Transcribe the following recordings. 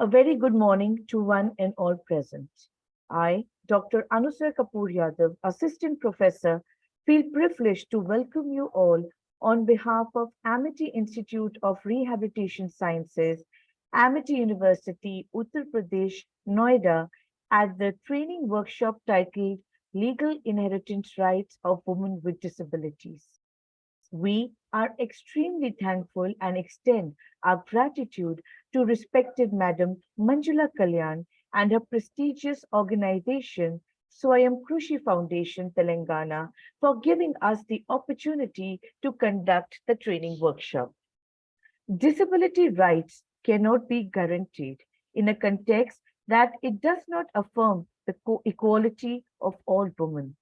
A very good morning to one and all present. I, Dr. Anusya Kapoor Yadav, Assistant Professor, feel privileged to welcome you all on behalf of Amity Institute of Rehabilitation Sciences, Amity University, Uttar Pradesh, Noida, at the training workshop titled Legal Inheritance Rights of Women with Disabilities. We are extremely thankful and extend our gratitude to respected Madam Manjula Kalyan and her prestigious organization, Swayam Krushi Foundation, Telangana, for giving us the opportunity to conduct the training workshop. Disability rights cannot be guaranteed in a context that it does not affirm the equality of all women.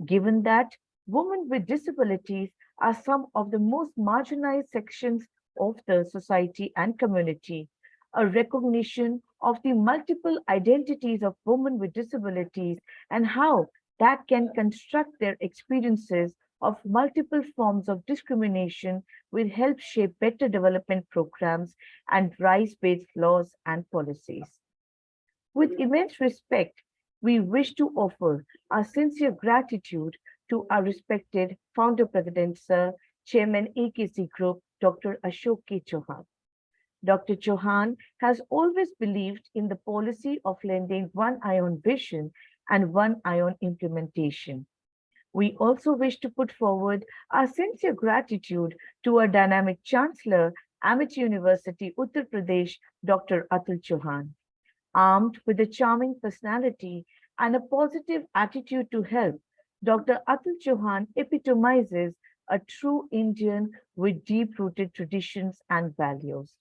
Given that women with disabilities are some of the most marginalized sections of the society and community, a recognition of the multiple identities of women with disabilities and how that can construct their experiences of multiple forms of discrimination will help shape better development programs and rights-based laws and policies. With immense respect, we wish to offer our sincere gratitude to our respected founder president, Sir, Chairman AKC Group, Dr. Ashok K. Chauhan. Dr. Chauhan has always believed in the policy of lending one ion vision and one ion implementation. We also wish to put forward our sincere gratitude to our dynamic Chancellor, Amity University, Uttar Pradesh, Dr. Atul Chauhan. Armed with a charming personality and a positive attitude to help, Dr. Atul Chauhan epitomizes a true Indian with deep-rooted traditions and values.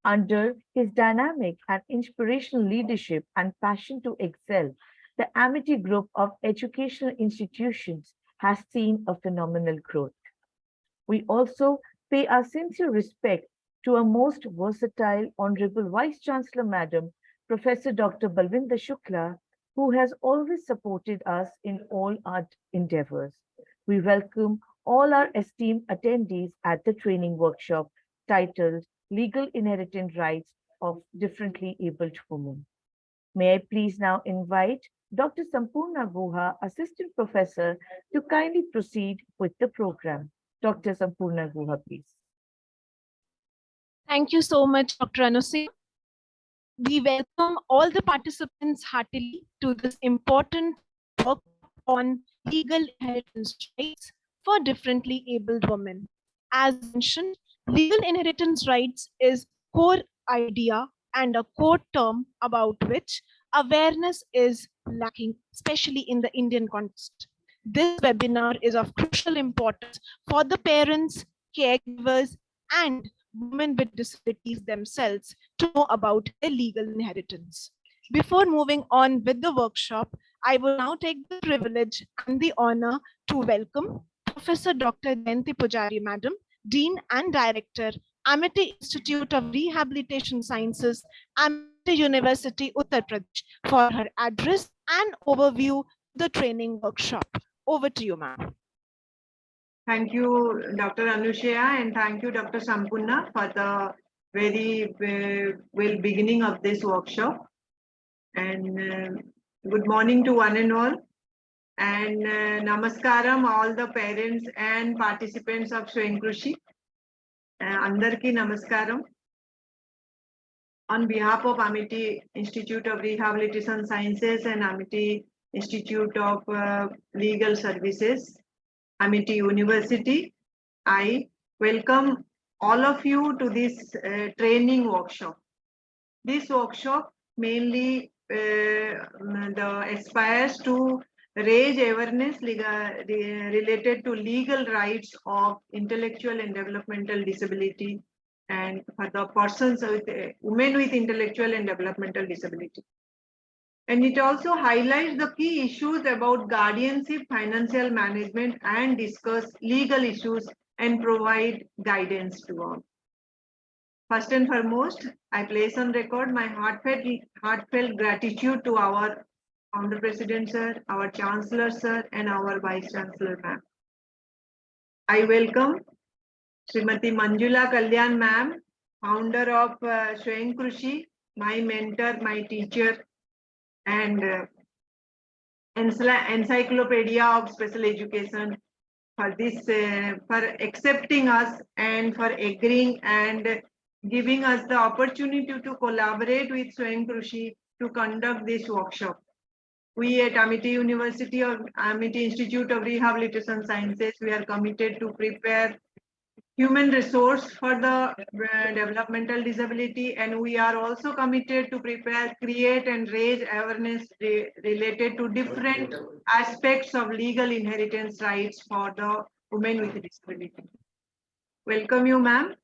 Under his dynamic and inspirational leadership and passion to excel, the Amity Group of educational institutions has seen a phenomenal growth. We also pay our sincere respect to our most versatile Honorable Vice Chancellor Madam, Professor Dr. Balwinder Shukla, who has always supported us in all our endeavors. We welcome all our esteemed attendees at the training workshop titled Legal Inheritance Rights of Differently Abled Women. May I please now invite Dr. Sampurna Guha, Assistant Professor, to kindly proceed with the program. Dr. Sampurna Guha, please. Thank you so much, Dr. Anusya. We welcome all the participants heartily to this important work on legal inheritance rights for differently abled women. As mentioned, legal inheritance rights is core idea and a core term about which awareness is lacking, especially in the Indian context. This webinar is of crucial importance for the parents, caregivers, and women with disabilities themselves to know about their legal inheritance. Before moving on with the workshop, I will now take the privilege and the honor to welcome Professor Dr. Jayanti Pujari Madam, Dean and Director, Amity Institute of Rehabilitation Sciences, Amity University, Uttar Pradesh, for her address and overview of the training workshop. Over to you, ma'am. Thank you, Dr. Anusya, and thank you, Dr. Sampurna, for the very well beginning of this workshop. And good morning to one and all. And namaskaram, all the parents and participants of Swayam Krushi. Andarki namaskaram. On behalf of Amity Institute of Rehabilitation Sciences and Amity Institute of Legal Services, Amity University, I welcome all of you to this training workshop. This workshop mainly aspires to raise awareness related to legal rights of intellectual and developmental disability and for the persons with women with intellectual and developmental disability. And it also highlights the key issues about guardianship, financial management, and discuss legal issues and provide guidance to all. First and foremost, I place on record my heartfelt gratitude to our Founder President Sir, our Chancellor Sir, and our Vice Chancellor Ma'am. I welcome Srimati Manjula Kalyan Ma'am, founder of Swayam Krushi, my mentor, my teacher, and encyclopedia of special education for this, for accepting us and for agreeing and giving us the opportunity to collaborate with Swayam Krushi to conduct this workshop. We at Amity University or Amity Institute of Rehabilitation Sciences, we are committed to prepare human resource for the developmental disability, and we are also committed to prepare, create and raise awareness related to different aspects of legal inheritance rights for the women with disability. Welcome you, ma'am.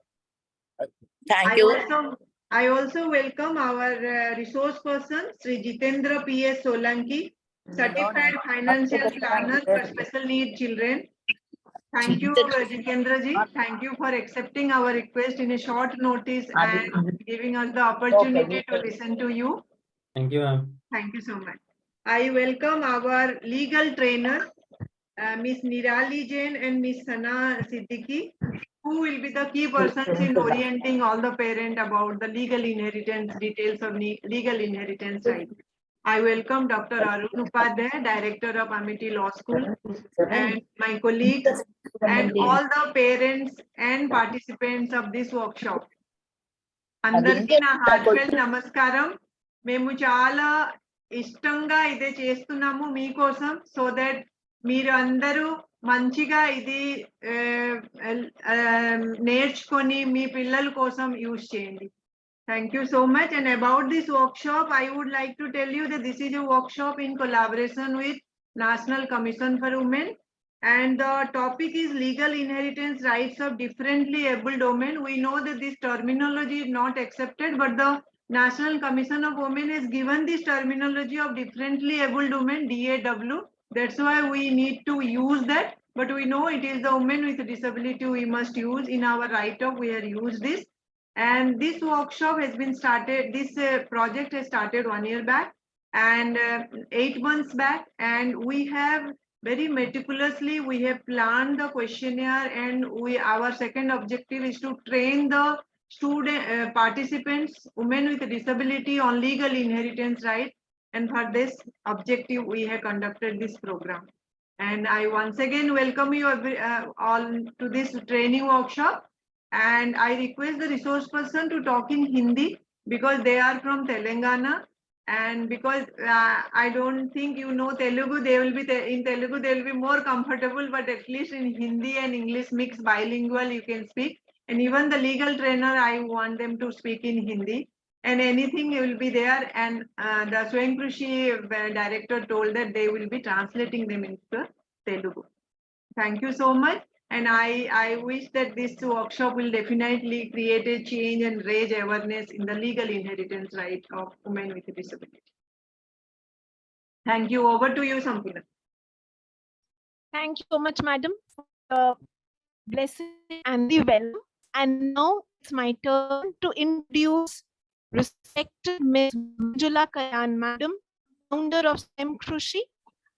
Thank you. I also welcome our resource person, Sri Jitendra P.S. Solanki, Certified Financial Planner for Special Need Children. Thank you, Jitendra ji. Thank you for accepting our request in a short notice and giving us the opportunity to listen to you. Thank you, ma'am. Thank you so much. I welcome our legal trainer, Miss Nirali Jain and Miss Sana Siddiqui, who will be the key persons in orienting all the parents about the legal inheritance, details of legal inheritance rights. I welcome Dr. Arun Upadhyay, Director of Amity Law School, and my colleagues, and all the parents and participants of this workshop. అందరికీ నా heartfelt నమస్కారం. మేము చాలా ఇష్టంగా ఇదే చేస్తున్నాము మీకోసం, so that మీరు అందరూ మంచిగా ఇది నేర్చుకొని మీ పిల్లల కోసం యూజ్ చేయండి. Thank you so much. And about this workshop, I would like to tell you that this is a workshop in collaboration with National Commission for Women. And the topic is legal inheritance rights of differently abled women. We know that this terminology is not accepted, but the National Commission of Women has given this terminology of differently abled women, DAW. That's why we need to use that. But we know it is the women with disability we must use. In our write-up, we have used this. And this workshop has been started, this project has started 1 year back and 8 months back. And we have very meticulously, we have planned the questionnaire, and our second objective is to train the student participants, women with disability, on legal inheritance rights. And for this objective, we have conducted this program. And I once again welcome you all to this training workshop. And I request the resource person to talk in Hindi because they are from Telangana. And because I don't think you know Telugu, they will be in Telugu, they will be more comfortable, but at least in Hindi and English mixed bilingual you can speak. And even the legal trainer, I want them to speak in Hindi. And anything will be there. And the Swayam Krushi director told that they will be translating them into Telugu. Thank you so much. And I wish that this workshop will definitely create a change and raise awareness in the legal inheritance right of women with disability. Thank you. Over to you, Sampurna. Thank you so much, madam, for the blessing and the welcome. And now it's my turn to introduce respected Ms. Manjula Kalyan, madam, founder of Swayam Krushi,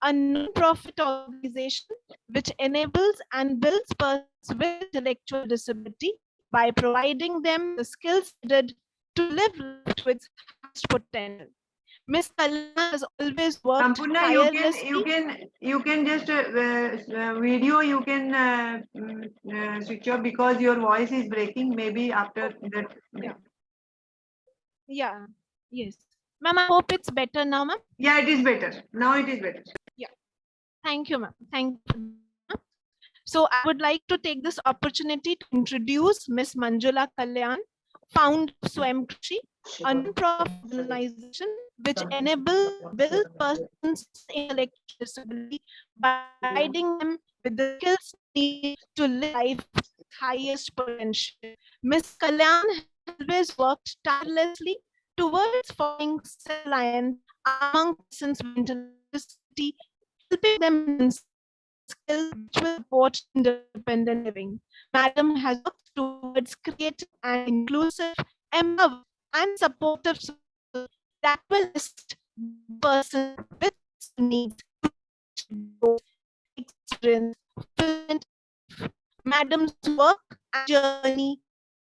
a non-profit organization which enables and builds persons with intellectual disability by providing them the skills needed to live life to its highest potential. Ms. Kalyan has always worked Sampurna, tirelessly. you can just video you can switch off because your voice is breaking. Maybe after that. Yeah, yes. Ma'am, I hope it's better now, ma'am. Yeah, it is better. Now it is better. Thank you, ma'am. Thank you. So I would like to take this opportunity to introduce Ms. Manjula Kalyan, founder of Swayam Krushi, a non-profit organization which enables build persons with intellectual disability by providing them with the skills needed to live life to its highest potential. Ms. Kalyan has always worked tirelessly towards forming self-reliance among persons with intellectual disability, helping them in skills which will support independent living. Madam has worked towards creating an inclusive, empowered, and supportive society that will assist persons with needs to experience fulfillment. Madam's work and journey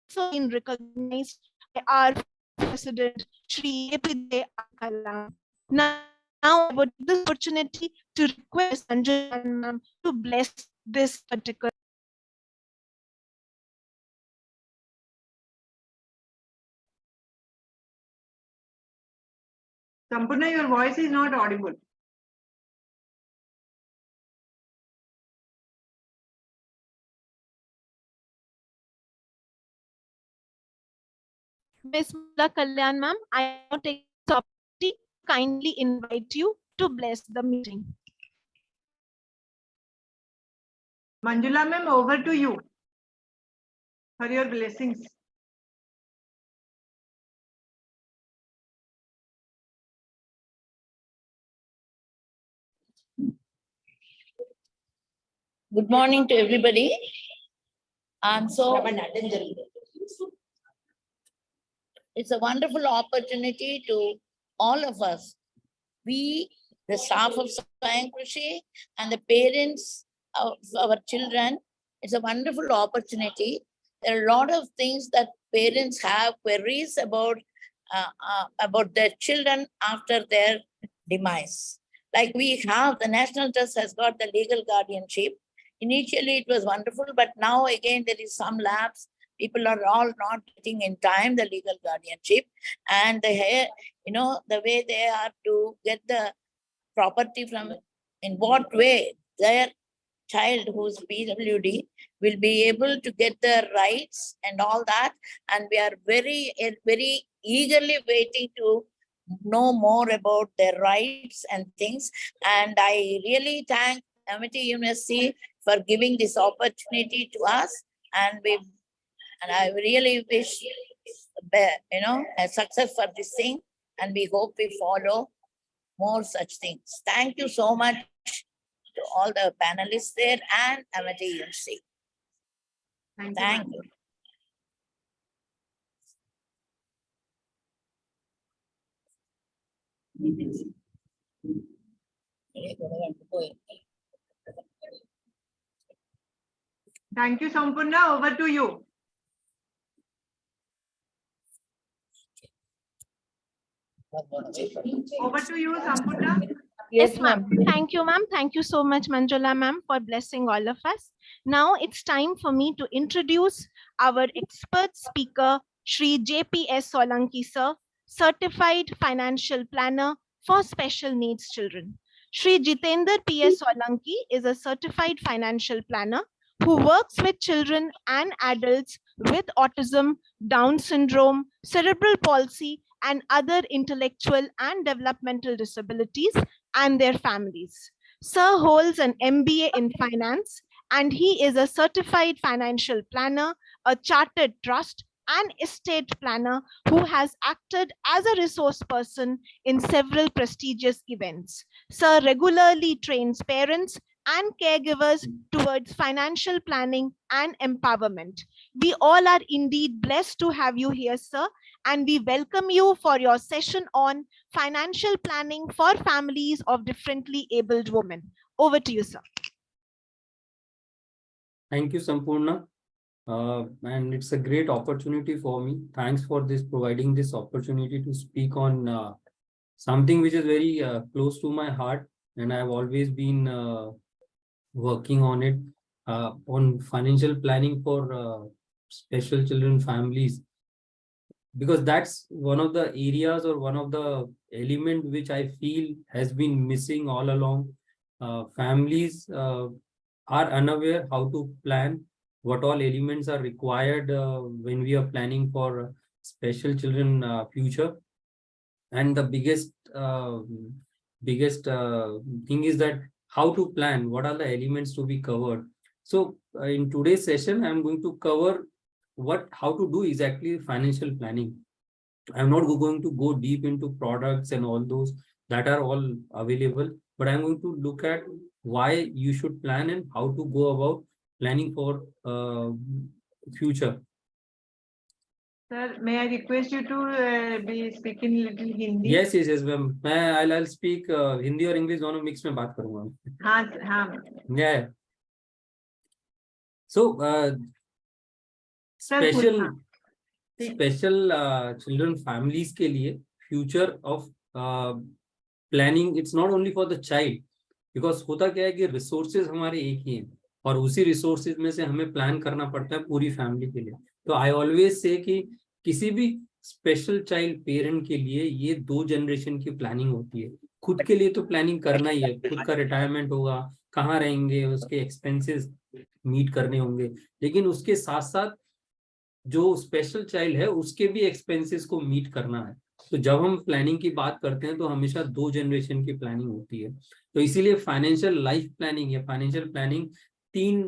also been recognized by our President Shri APJ Kalam. Now I would take this opportunity to request Anjali ma'am to bless this particular. Sampurna, your voice is not audible. Ms. Mula Kalyan ma'am, I now take this opportunity to kindly invite you to bless the meeting. Manjula ma'am, over to you for your blessings. Good morning to everybody. It's a wonderful opportunity to all of us. We, the staff of Swayam Krishi and the parents of our children, it's a wonderful opportunity. There are a lot of things that parents have queries about their children after their demise. Like we have, the National Trust has got the legal guardianship. Initially, it was wonderful, but now again, there is some lapse. People are all not getting in time the legal guardianship, and the way they are to get the property from, in what way their child who's PWD will be able to get the rights and all that. And we are very, very eagerly waiting to know more about their rights and things. And I really thank Amity University for giving this opportunity to us. And I really wish, a success for this thing. And we hope we follow more such things. Thank you so much to all the panelists there and Amity University. Thank Thank you. you. Thank you, Sampurna. Over to you. Over to you, Sampurna. Yes, ma'am. Thank you, ma'am. Thank you so much, Manjula ma'am, for blessing all of us. Now it's time for me to introduce our expert speaker, Shri JPS Solanki sir, Certified Financial Planner for Special Needs Children. Shri Jitender PS Solanki is a certified financial planner who works with children and adults with autism, Down syndrome, cerebral palsy, and other intellectual and developmental disabilities and their families. Sir holds an MBA in finance, and he is a certified financial planner, a chartered trust and estate planner who has acted as a resource person in several prestigious events. Sir regularly trains parents and caregivers towards financial planning and empowerment. We all are indeed blessed to have you here, sir, and we welcome you for your session on financial planning for families of differently abled women. Over to you, sir. Thank you, Sampurna. And it's a great opportunity for me. Thanks for providing this opportunity to speak on something which is very close to my heart, and I've always been working on it, on financial planning for special children families, because that's one of the areas or one of the element which I feel has been missing all along. Families are unaware how to plan, what all elements are required when we are planning for special children future. And the biggest thing is that how to plan, what are the elements to be covered. So in today's session, I'm going to cover how to do exactly financial planning. I'm not going to go deep into products and all those that are all available, but I'm going to look at why you should plan and how to go about planning for future. Sir, may I request you to be speaking little Hindi? Yes, ma'am. I'll speak Hindi or English, दोनों mix में बात करूँगा. हाँ. Yeah. So Sir, special children families के लिए future of planning, it's not only for the child, because होता क्या है कि रिसोर्सेज हमारे एक ही हैं और उसी रिसोर्सेज में से हमें प्लान करना पड़ता है पूरी फैमिली के लिए। तो आई ऑलवेज से कि किसी भी स्पेशल चाइल्ड पेरेंट के लिए ये 2 जनरेशन की प्लानिंग होती है। खुद के लिए तो प्लानिंग करना ही है, खुद का रिटायरमेंट होगा, कहाँ रहेंगे, उसके एक्सपेंसेस मीट करने होंगे, लेकिन उसके साथ साथ जो स्पेशल चाइल्ड है उसके भी एक्सपेंसेस को मीट करना है। तो जब हम प्लानिंग की बात करते हैं तो हमेशा 2 जनरेशन की प्लानिंग होती है। तो इसीलिए फाइनेंशियल लाइफ प्लानिंग या फाइनेंशियल प्लानिंग 3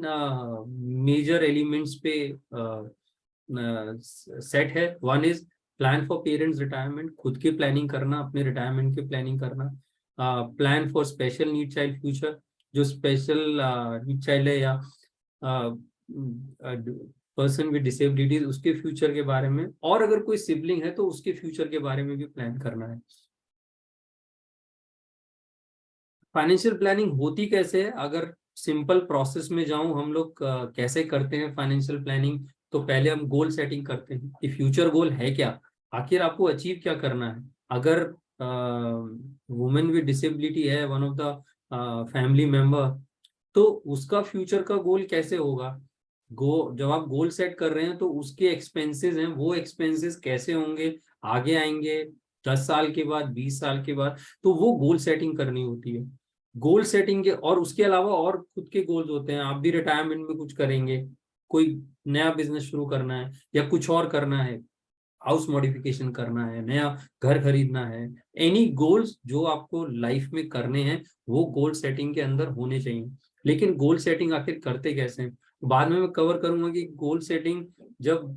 मेजर एलिमेंट्स पे सेट है। One is plan for parents retirement, खुद की प्लानिंग करना, अपने रिटायरमेंट की प्लानिंग करना। Plan for special need child future, जो स्पेशल नीड चाइल्ड है या पर्सन विद डिसेबिलिटीज, उसके फ्यूचर के बारे में, और अगर कोई सिबलिंग है तो उसके फ्यूचर के बारे में भी प्लान करना है। फाइनेंशियल प्लानिंग होती कैसे है? अगर सिंपल प्रोसेस में जाऊं, हम लोग कैसे करते हैं फाइनेंशियल प्लानिंग, तो पहले हम गोल सेटिंग करते हैं कि फ्यूचर गोल है क्या, आखिर आपको अचीव क्या करना है। अगर वुमेन विद डिसेबिलिटी है one of the family member, तो उसका फ्यूचर का गोल कैसे होगा। जब आप गोल सेट कर रहे हैं तो उसके एक्सपेंसेस हैं, वो एक्सपेंसेस कैसे होंगे, आगे आएंगे 10 साल के बाद, 20 साल के बाद, तो वो गोल सेटिंग करनी होती है। गोल सेटिंग के और उसके अलावा और खुद के गोल्स होते हैं। आप भी रिटायरमेंट में कुछ करेंगे, कोई नया बिजनेस शुरू करना है या कुछ और करना है, हाउस मॉडिफिकेशन करना है, नया घर खरीदना है, एनी गोल्स जो आपको लाइफ में करने हैं वो गोल सेटिंग के अंदर होने चाहिए। लेकिन गोल सेटिंग आखिर करते कैसे हैं, बाद में मैं कवर करूंगा कि गोल सेटिंग जब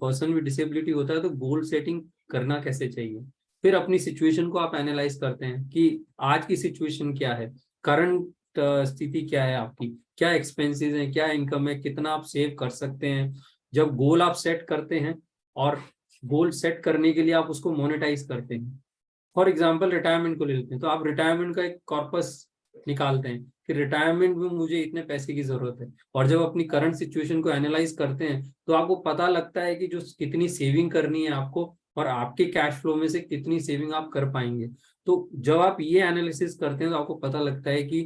पर्सन विद डिसेबिलिटी होता है तो गोल सेटिंग करना कैसे चाहिए। फिर अपनी सिचुएशन को आप एनालाइज करते हैं कि आज की सिचुएशन क्या है, करंट स्थिति क्या है आपकी, क्या एक्सपेंसेस हैं, क्या इनकम है, कितना आप सेव कर सकते हैं। जब गोल आप सेट करते हैं और गोल सेट करने के लिए आप उसको मोनेटाइज करते हैं, फॉर एग्जाम्पल रिटायरमेंट को ले लेते हैं, तो आप रिटायरमेंट का एक कॉर्पस निकालते हैं कि रिटायरमेंट में मुझे इतने पैसे की जरूरत है, और जब अपनी करंट सिचुएशन को एनालाइज करते हैं तो आपको पता लगता है कि जो कितनी सेविंग करनी है आपको और आपके कैश फ्लो में से कितनी सेविंग आप कर पाएंगे। तो जब आप ये एनालिसिस करते हैं तो आपको पता लगता है कि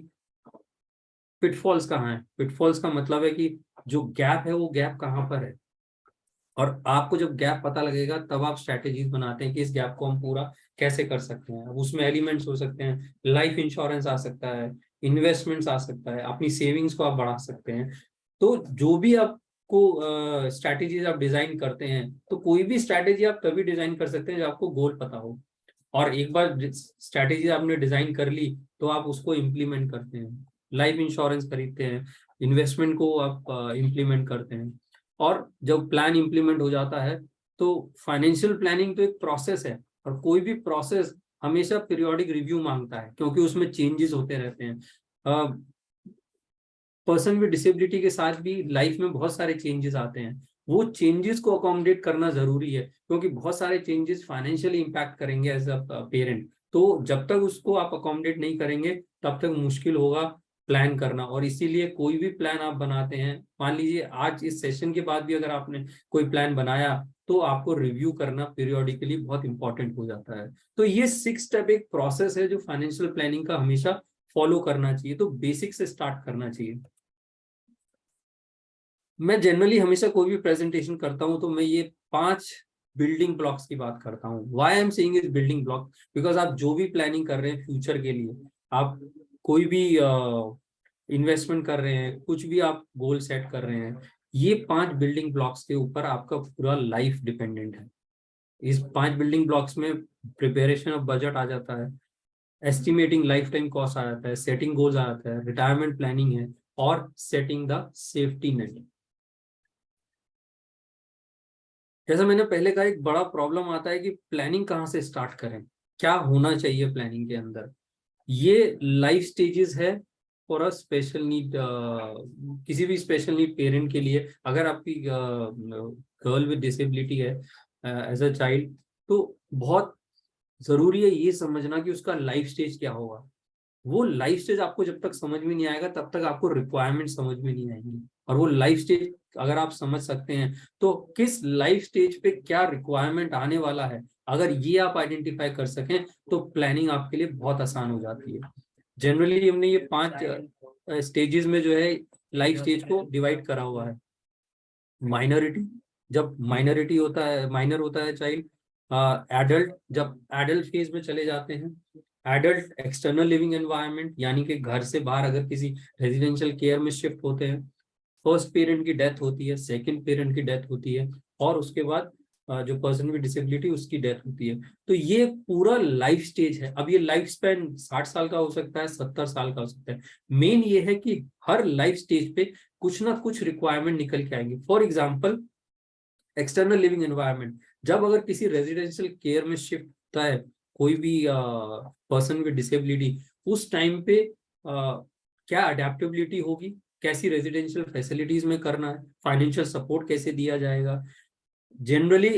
पिटफॉल्स कहाँ है। पिटफॉल्स का मतलब है कि जो गैप है वो गैप कहाँ पर है, और आपको जब गैप पता लगेगा तब आप स्ट्रैटेजीज बनाते हैं कि इस गैप को हम पूरा कैसे कर सकते हैं। अब उसमें एलिमेंट्स हो सकते हैं, लाइफ इंश्योरेंस आ सकता है, इन्वेस्टमेंट्स आ सकता है, अपनी सेविंग्स को आप बढ़ा सकते हैं। तो जो भी आपको स्ट्रैटेजीज आप डिजाइन करते हैं, तो कोई भी स्ट्रैटेजी आप तभी डिजाइन कर सकते हैं जब आपको गोल पता हो, और एक बार स्ट्रैटेजी आपने डिजाइन कर ली तो आप उसको इम्प्लीमेंट करते हैं। लाइफ इंश्योरेंस खरीदते हैं, इन्वेस्टमेंट को आप इम्प्लीमेंट करते हैं, और जब प्लान इम्प्लीमेंट हो जाता है तो फाइनेंशियल प्लानिंग तो एक प्रोसेस है, और कोई भी प्रोसेस हमेशा पीरियोडिक रिव्यू मांगता है क्योंकि उसमें चेंजेस होते रहते हैं। पर्सन विद डिसेबिलिटी के साथ भी लाइफ में बहुत सारे चेंजेस आते हैं, वो चेंजेस को अकोमोडेट करना जरूरी है क्योंकि बहुत सारे चेंजेस फाइनेंशियली इम्पैक्ट करेंगे एज अ पेरेंट। तो जब तक उसको आप अकोमोडेट नहीं करेंगे तब तक मुश्किल होगा प्लान करना। और इसीलिए कोई भी प्लान आप बनाते हैं, मान लीजिए आज इस सेशन के बाद भी अगर आपने कोई प्लान बनाया तो आपको रिव्यू करना पीरियोडिकली बहुत इंपॉर्टेंट हो जाता है। तो ये 6 स्टेप एक प्रोसेस है जो फाइनेंशियल प्लानिंग का हमेशा फॉलो करना चाहिए। तो बेसिक से स्टार्ट करना चाहिए। मैं जनरली हमेशा कोई भी प्रेजेंटेशन करता हूं तो मैं ये 5 बिल्डिंग ब्लॉक्स की बात करता हूं। Why I am saying is building block, because आप जो भी प्लानिंग कर रहे हैं फ्यूचर के लिए, आप कोई भी इन्वेस्टमेंट कर रहे हैं, कुछ भी आप गोल सेट कर रहे हैं, ये 5 बिल्डिंग ब्लॉक्स के ऊपर आपका पूरा लाइफ डिपेंडेंट है। इस 5 बिल्डिंग ब्लॉक्स में प्रिपरेशन ऑफ बजट आ जाता है, एस्टिमेटिंग लाइफ टाइम कॉस्ट आ जाता है, सेटिंग गोल्स आ जाता है, रिटायरमेंट प्लानिंग है, और सेटिंग द सेफ्टी नेट। जैसा मैंने पहले कहा, एक बड़ा प्रॉब्लम आता है कि प्लानिंग कहाँ से स्टार्ट करें, क्या होना चाहिए प्लानिंग के अंदर। ये लाइफ स्टेजेस है फॉर अ स्पेशल नीड, किसी भी स्पेशल नीड पेरेंट के लिए। अगर आपकी गर्ल विद डिसेबिलिटी है एज अ चाइल्ड, तो बहुत जरूरी है ये समझना कि उसका लाइफ स्टेज क्या होगा। वो लाइफ स्टेज आपको जब तक समझ में नहीं आएगा तब तक आपको रिक्वायरमेंट समझ में नहीं आएंगी। और वो लाइफ स्टेज अगर आप समझ सकते हैं तो किस लाइफ स्टेज पे क्या रिक्वायरमेंट आने वाला है, अगर ये आप आइडेंटिफाई कर सकें तो प्लानिंग आपके लिए बहुत आसान हो जाती है। जनरली हमने ये 5 स्टेजेस में जो है लाइफ स्टेज को डिवाइड करा हुआ है। माइनॉरिटी, जब माइनॉरिटी होता है, माइनर होता है चाइल्ड। एडल्ट, जब एडल्ट फेज में चले जाते हैं। एडल्ट एक्सटर्नल लिविंग एनवायरनमेंट, यानी कि घर से बाहर अगर किसी रेजिडेंशियल केयर में शिफ्ट होते हैं। फर्स्ट पेरेंट की डेथ होती है, सेकंड पेरेंट की डेथ होती है, और उसके बाद जो पर्सन विद डिसेबिलिटी उसकी डेथ होती है। तो ये पूरा लाइफ स्टेज है। अब ये लाइफ स्पैन 60 साल का हो सकता है, 70 साल का हो सकता है। मेन ये है कि हर लाइफ स्टेज पे कुछ ना कुछ रिक्वायरमेंट निकल के आएंगे। For example external living environment, जब अगर किसी रेजिडेंशियल केयर में शिफ्ट होता है कोई भी पर्सन विद डिसेबिलिटी, उस टाइम पे क्या अडेप्टेबिलिटी होगी, कैसी रेजिडेंशियल फैसिलिटीज में करना है, फाइनेंशियल सपोर्ट कैसे दिया जाएगा। जनरली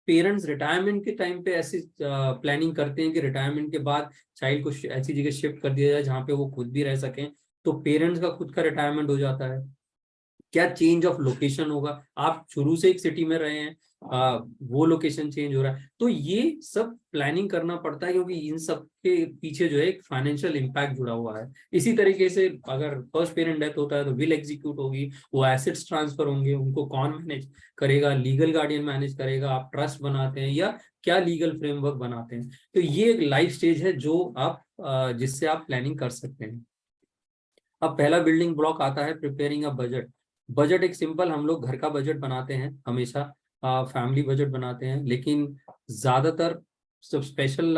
पेरेंट्स रिटायरमेंट के टाइम पे ऐसी प्लानिंग करते हैं कि रिटायरमेंट के बाद चाइल्ड को ऐसी जगह शिफ्ट कर दिया जाए जहाँ पे वो खुद भी रह सकें। तो पेरेंट्स का खुद का रिटायरमेंट हो जाता है। क्या चेंज ऑफ लोकेशन होगा, आप शुरू से एक सिटी में रहे हैं, वो लोकेशन चेंज हो रहा है। तो ये सब प्लानिंग करना पड़ता है, क्योंकि इन सब के पीछे जो है एक फाइनेंशियल इम्पैक्ट जुड़ा हुआ है। इसी तरीके से अगर फर्स्ट पेरेंट डेथ होता है तो विल एग्जीक्यूट होगी, वो एसेट्स ट्रांसफर होंगे, उनको कौन मैनेज करेगा, लीगल गार्डियन मैनेज करेगा, आप ट्रस्ट बनाते हैं या क्या लीगल फ्रेमवर्क बनाते हैं। तो ये एक लाइफ स्टेज है जो आप जिससे आप प्लानिंग कर सकते हैं। अब पहला बिल्डिंग ब्लॉक आता है प्रिपेयरिंग अ बजट। बजट एक सिंपल, हम लोग घर का बजट बनाते हैं हमेशा, फैमिली बजट बनाते हैं, लेकिन ज्यादातर सब special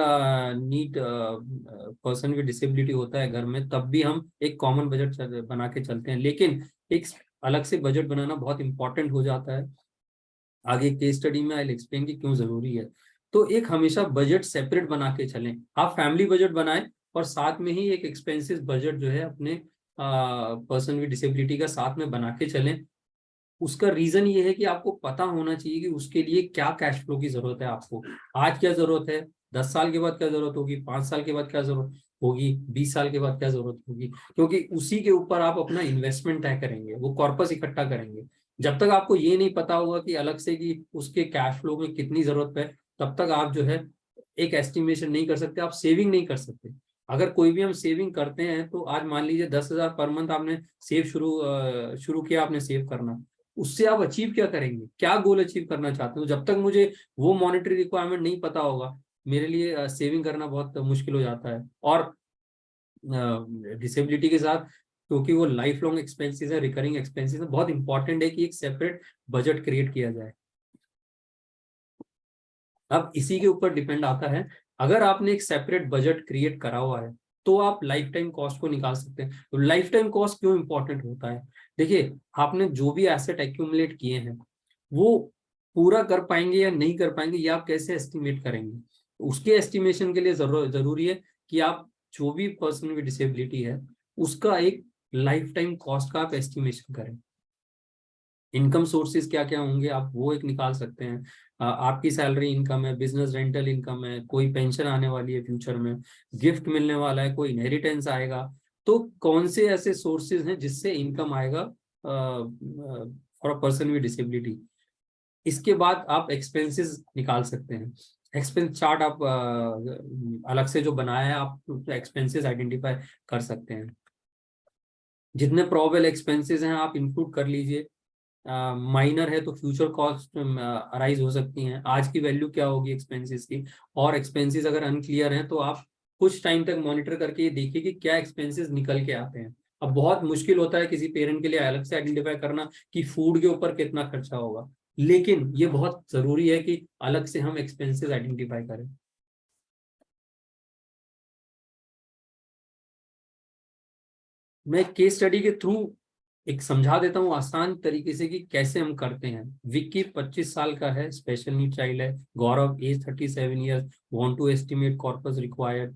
need person with disability होता है घर में, तब भी हम एक कॉमन बजट बना के चलते हैं। लेकिन एक अलग से बजट बनाना बहुत इंपॉर्टेंट हो जाता है। आगे केस स्टडी में आई विल एक्सप्लेन कि क्यों जरूरी है। तो एक हमेशा बजट सेपरेट बना के चलें। आप फैमिली बजट बनाएं और साथ में ही एक एक्सपेंसेस बजट जो है अपने पर्सन विद डिसेबिलिटी का साथ में बना के चलें। उसका रीजन ये है कि आपको पता होना चाहिए कि उसके लिए क्या कैश फ्लो की जरूरत है। आपको आज क्या जरूरत है, 10 साल के बाद क्या जरूरत होगी, 5 साल के बाद क्या जरूरत होगी, 20 साल के बाद क्या जरूरत होगी, क्योंकि उसी के ऊपर आप अपना इन्वेस्टमेंट तय करेंगे, वो कॉर्पस इकट्ठा करेंगे। जब तक आपको ये नहीं पता होगा कि अलग से कि उसके कैश फ्लो में कितनी जरूरत है, तब तक आप जो है एक एस्टिमेशन नहीं कर सकते, आप सेविंग नहीं कर सकते। अगर कोई भी हम सेविंग करते हैं तो आज मान लीजिए 10,000 पर मंथ आपने सेव शुरू किया, आपने सेव करना, उससे आप अचीव क्या करेंगे, क्या गोल अचीव करना चाहते हो। जब तक मुझे वो मॉनेटरी रिक्वायरमेंट नहीं पता होगा, मेरे लिए सेविंग करना बहुत मुश्किल हो जाता है। और डिसेबिलिटी के साथ, क्योंकि वो लाइफ लॉन्ग एक्सपेंसेस है, रिकरिंग एक्सपेंसेस है, बहुत इंपॉर्टेंट है कि एक सेपरेट बजट क्रिएट किया जाए। अब इसी के ऊपर डिपेंड आता है, अगर आपने एक सेपरेट बजट क्रिएट करा हुआ है तो आप लाइफ टाइम कॉस्ट को निकाल सकते हैं। तो लाइफ टाइम कॉस्ट क्यों इंपॉर्टेंट होता है, देखिए आपने जो भी एसेट एक्यूमुलेट किए हैं वो पूरा कर पाएंगे या नहीं कर पाएंगे, ये आप कैसे एस्टिमेट करेंगे। उसके एस्टिमेशन के लिए जरूरी है कि आप जो भी पर्सन विद डिसेबिलिटी है उसका एक लाइफ टाइम कॉस्ट का आप एस्टिमेशन करें। इनकम सोर्सेज क्या क्या होंगे आप वो एक निकाल सकते हैं। आपकी सैलरी इनकम है, बिजनेस रेंटल इनकम है, कोई पेंशन आने वाली है फ्यूचर में, गिफ्ट मिलने वाला है, कोई इनहेरिटेंस आएगा, तो कौन से ऐसे सोर्सेज हैं जिससे इनकम आएगा for a person with disability. इसके बाद आप एक्सपेंसेस निकाल सकते हैं। एक्सपेंस चार्ट आप अलग से जो बनाया है आप एक्सपेंसेस आइडेंटिफाई कर सकते हैं। जितने प्रोबेबल एक्सपेंसेस हैं आप इंक्लूड कर लीजिए। माइनर है तो फ्यूचर कॉस्ट अराइज हो सकती हैं, आज की वैल्यू क्या होगी एक्सपेंसेस की। और एक्सपेंसेस अगर अनक्लियर हैं तो आप कुछ टाइम तक मॉनिटर करके देखिए कि क्या एक्सपेंसेस निकल के आते हैं। अब बहुत मुश्किल होता है किसी पेरेंट के लिए अलग से आइडेंटिफाई करना कि फूड के ऊपर कितना खर्चा होगा, लेकिन ये बहुत जरूरी है कि अलग से हम एक्सपेंसेस आइडेंटिफाई करें। मैं केस स्टडी के थ्रू एक समझा देता हूँ आसान तरीके से कि कैसे हम करते हैं। विक्की 25 साल का है, स्पेशल नीड चाइल्ड है। Gaurav age 37 years, want to estimate corpus required.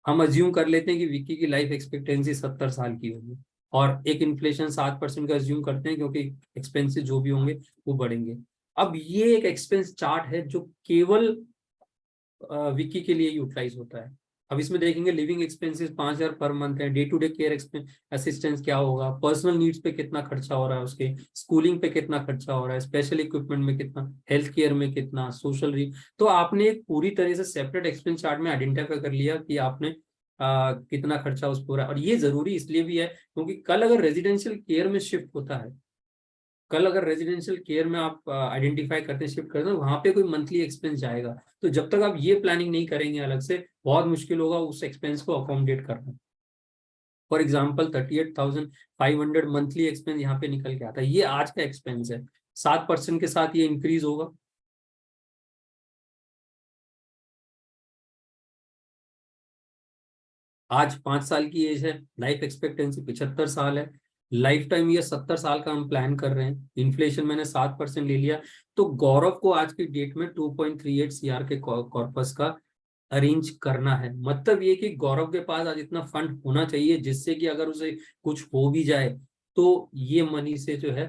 हम अज्यूम कर लेते हैं कि विक्की की लाइफ एक्सपेक्टेंसी 70 साल की होगी और एक इन्फ्लेशन 7% का अज्यूम करते हैं, क्योंकि एक्सपेंसेस जो भी होंगे वो बढ़ेंगे। अब ये एक एक्सपेंस चार्ट है जो केवल विक्की के लिए यूटिलाइज होता है। अब इसमें देखेंगे लिविंग एक्सपेंसेस 5,000 पर मंथ है, day to day care assistance क्या होगा, पर्सनल नीड्स पे कितना खर्चा हो रहा है, उसके स्कूलिंग पे कितना खर्चा हो रहा है, स्पेशल इक्विपमेंट में कितना, हेल्थ केयर में कितना, सोशल तो आपने एक पूरी तरह से सेपरेट एक्सपेंस चार्ट में आइडेंटिफाई कर लिया कि आपने कितना खर्चा उस पूरा। और ये जरूरी इसलिए भी है क्योंकि कल अगर रेजिडेंशियल केयर में शिफ्ट होता है, कल अगर रेजिडेंशियल केयर में आप आइडेंटिफाई करते हैं, शिफ्ट करते हैं, वहां पे कोई मंथली एक्सपेंस जाएगा। तो जब तक आप ये प्लानिंग नहीं करेंगे अलग से, बहुत मुश्किल होगा उस एक्सपेंस को अकोमोडेट करना। फॉर एग्जाम्पल 38,500 मंथली एक्सपेंस यहाँ पे निकल के आता है, ये आज का एक्सपेंस है, 7% के साथ ये इंक्रीज होगा। आज 5 साल की एज है, लाइफ एक्सपेक्टेंसी 75 साल है, लाइफ टाइम ये 70 साल का हम प्लान कर रहे हैं, इन्फ्लेशन मैंने 7% ले लिया। तो गौरव को आज की डेट में 2.38 CR के कॉर्पस का अरेंज करना है। मतलब ये कि गौरव के पास आज इतना फंड होना चाहिए जिससे कि अगर उसे कुछ हो भी जाए तो ये मनी से जो है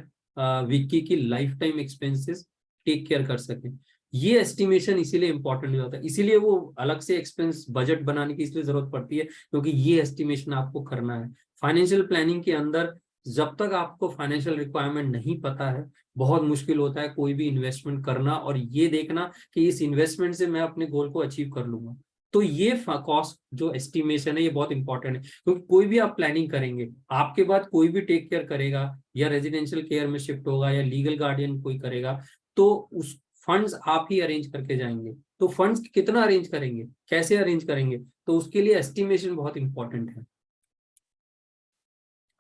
विक्की की life time expenses take care कर सके। ये एस्टिमेशन इसीलिए इंपॉर्टेंट हो जाता है, इसीलिए वो अलग से एक्सपेंस बजट बनाने की इसलिए जरूरत पड़ती है क्योंकि ये एस्टिमेशन आपको करना है। फाइनेंशियल प्लानिंग के अंदर जब तक आपको फाइनेंशियल रिक्वायरमेंट नहीं पता है, बहुत मुश्किल होता है कोई भी इन्वेस्टमेंट करना और ये देखना कि इस इन्वेस्टमेंट से मैं अपने गोल को अचीव कर लूंगा। तो ये कॉस्ट जो एस्टिमेशन है ये बहुत इंपॉर्टेंट है क्योंकि कोई भी आप प्लानिंग करेंगे, आपके बाद कोई भी टेक केयर करेगा या रेजिडेंशियल केयर में शिफ्ट होगा या लीगल गार्डियन कोई करेगा, तो उस फंड्स आप ही अरेंज करके जाएंगे। तो फंड्स कितना अरेंज करेंगे, कैसे अरेंज करेंगे, तो उसके लिए एस्टिमेशन बहुत इंपॉर्टेंट है।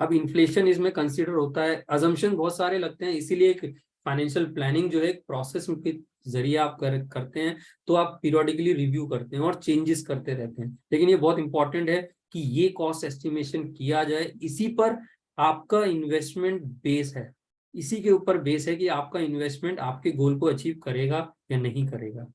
अब इन्फ्लेशन इसमें कंसीडर होता है, अजम्पशन बहुत सारे लगते हैं, इसीलिए एक फाइनेंशियल प्लानिंग जो है एक प्रोसेस के जरिए आप करते हैं, तो आप पीरियोडिकली रिव्यू करते हैं और चेंजेस करते रहते हैं। लेकिन ये बहुत इंपॉर्टेंट है कि ये कॉस्ट एस्टिमेशन किया जाए, इसी पर आपका इन्वेस्टमेंट बेस है, इसी के ऊपर बेस है कि आपका इन्वेस्टमेंट आपके गोल को अचीव करेगा या नहीं करेगा।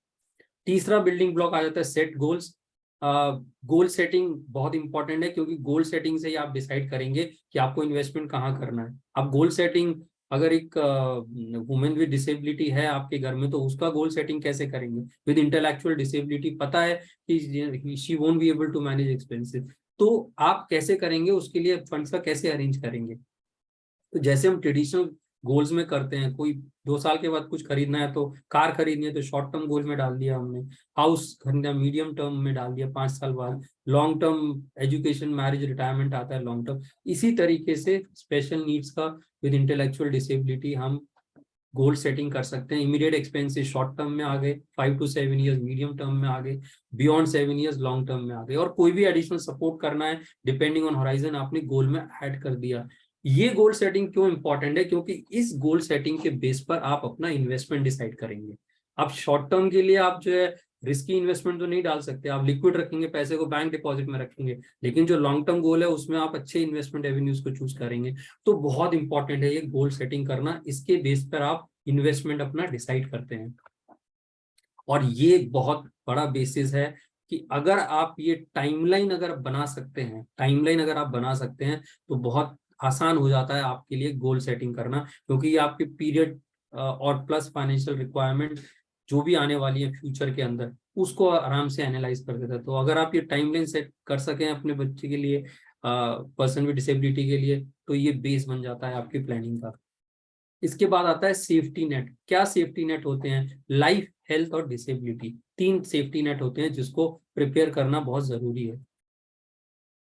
तीसरा बिल्डिंग ब्लॉक आ जाता है सेट गोल्स। गोल सेटिंग बहुत इंपॉर्टेंट है क्योंकि गोल सेटिंग से ही आप डिसाइड करेंगे कि आपको इन्वेस्टमेंट कहाँ करना है। अब गोल सेटिंग, अगर एक वुमेन विद डिसेबिलिटी है आपके घर में तो उसका गोल सेटिंग कैसे करेंगे, विद इंटेलेक्चुअल डिसेबिलिटी पता है कि she won't be able to manage expenses, तो आप कैसे करेंगे, उसके लिए फंड्स का कैसे अरेंज करेंगे। तो जैसे हम ट्रेडिशनल गोल्स में करते हैं, कोई 2 साल के बाद कुछ खरीदना है तो कार खरीदनी है तो शॉर्ट टर्म गोल में डाल दिया हमने, हाउस खरीदना मीडियम टर्म में डाल दिया 5 साल बाद, long term education marriage retirement आता है लॉन्ग टर्म। इसी तरीके से स्पेशल नीड्स का विद इंटेलेक्चुअल डिसेबिलिटी हम गोल सेटिंग कर सकते हैं। इमीडिएट एक्सपेंसेस शॉर्ट टर्म में आ गए, 5 to 7 years मीडियम टर्म में आ गए, बियॉन्ड 7 years लॉन्ग टर्म में आ गए, और कोई भी एडिशनल सपोर्ट करना है डिपेंडिंग ऑन होराइजन आपने गोल में ऐड कर दिया। ये गोल सेटिंग क्यों इंपॉर्टेंट है, क्योंकि इस गोल सेटिंग के बेस पर आप अपना इन्वेस्टमेंट डिसाइड करेंगे। आप शॉर्ट टर्म के लिए आप जो है रिस्की इन्वेस्टमेंट तो नहीं डाल सकते, आप लिक्विड रखेंगे, पैसे को बैंक डिपॉजिट में रखेंगे, लेकिन जो लॉन्ग टर्म गोल है उसमें आप अच्छे इन्वेस्टमेंट एवेन्यूज को चूज करेंगे। तो बहुत इंपॉर्टेंट है ये गोल सेटिंग करना, इसके बेस पर आप इन्वेस्टमेंट अपना डिसाइड करते हैं। और ये बहुत बड़ा बेसिस है कि अगर आप ये टाइमलाइन अगर बना सकते हैं, टाइमलाइन अगर आप बना सकते हैं तो बहुत आसान हो जाता है आपके लिए गोल सेटिंग करना, क्योंकि ये आपके पीरियड और प्लस फाइनेंशियल रिक्वायरमेंट जो भी आने वाली है फ्यूचर के अंदर उसको आराम से एनालाइज कर देता है। तो अगर आप ये टाइमलाइन सेट कर सकें अपने बच्चे के लिए, पर्सन विद डिसेबिलिटी के लिए, तो ये बेस बन जाता है आपकी प्लानिंग का। इसके बाद आता है सेफ्टी नेट। क्या सेफ्टी नेट होते हैं? लाइफ, हेल्थ और डिसेबिलिटी, 3 सेफ्टी नेट होते हैं जिसको प्रिपेयर करना बहुत जरूरी है।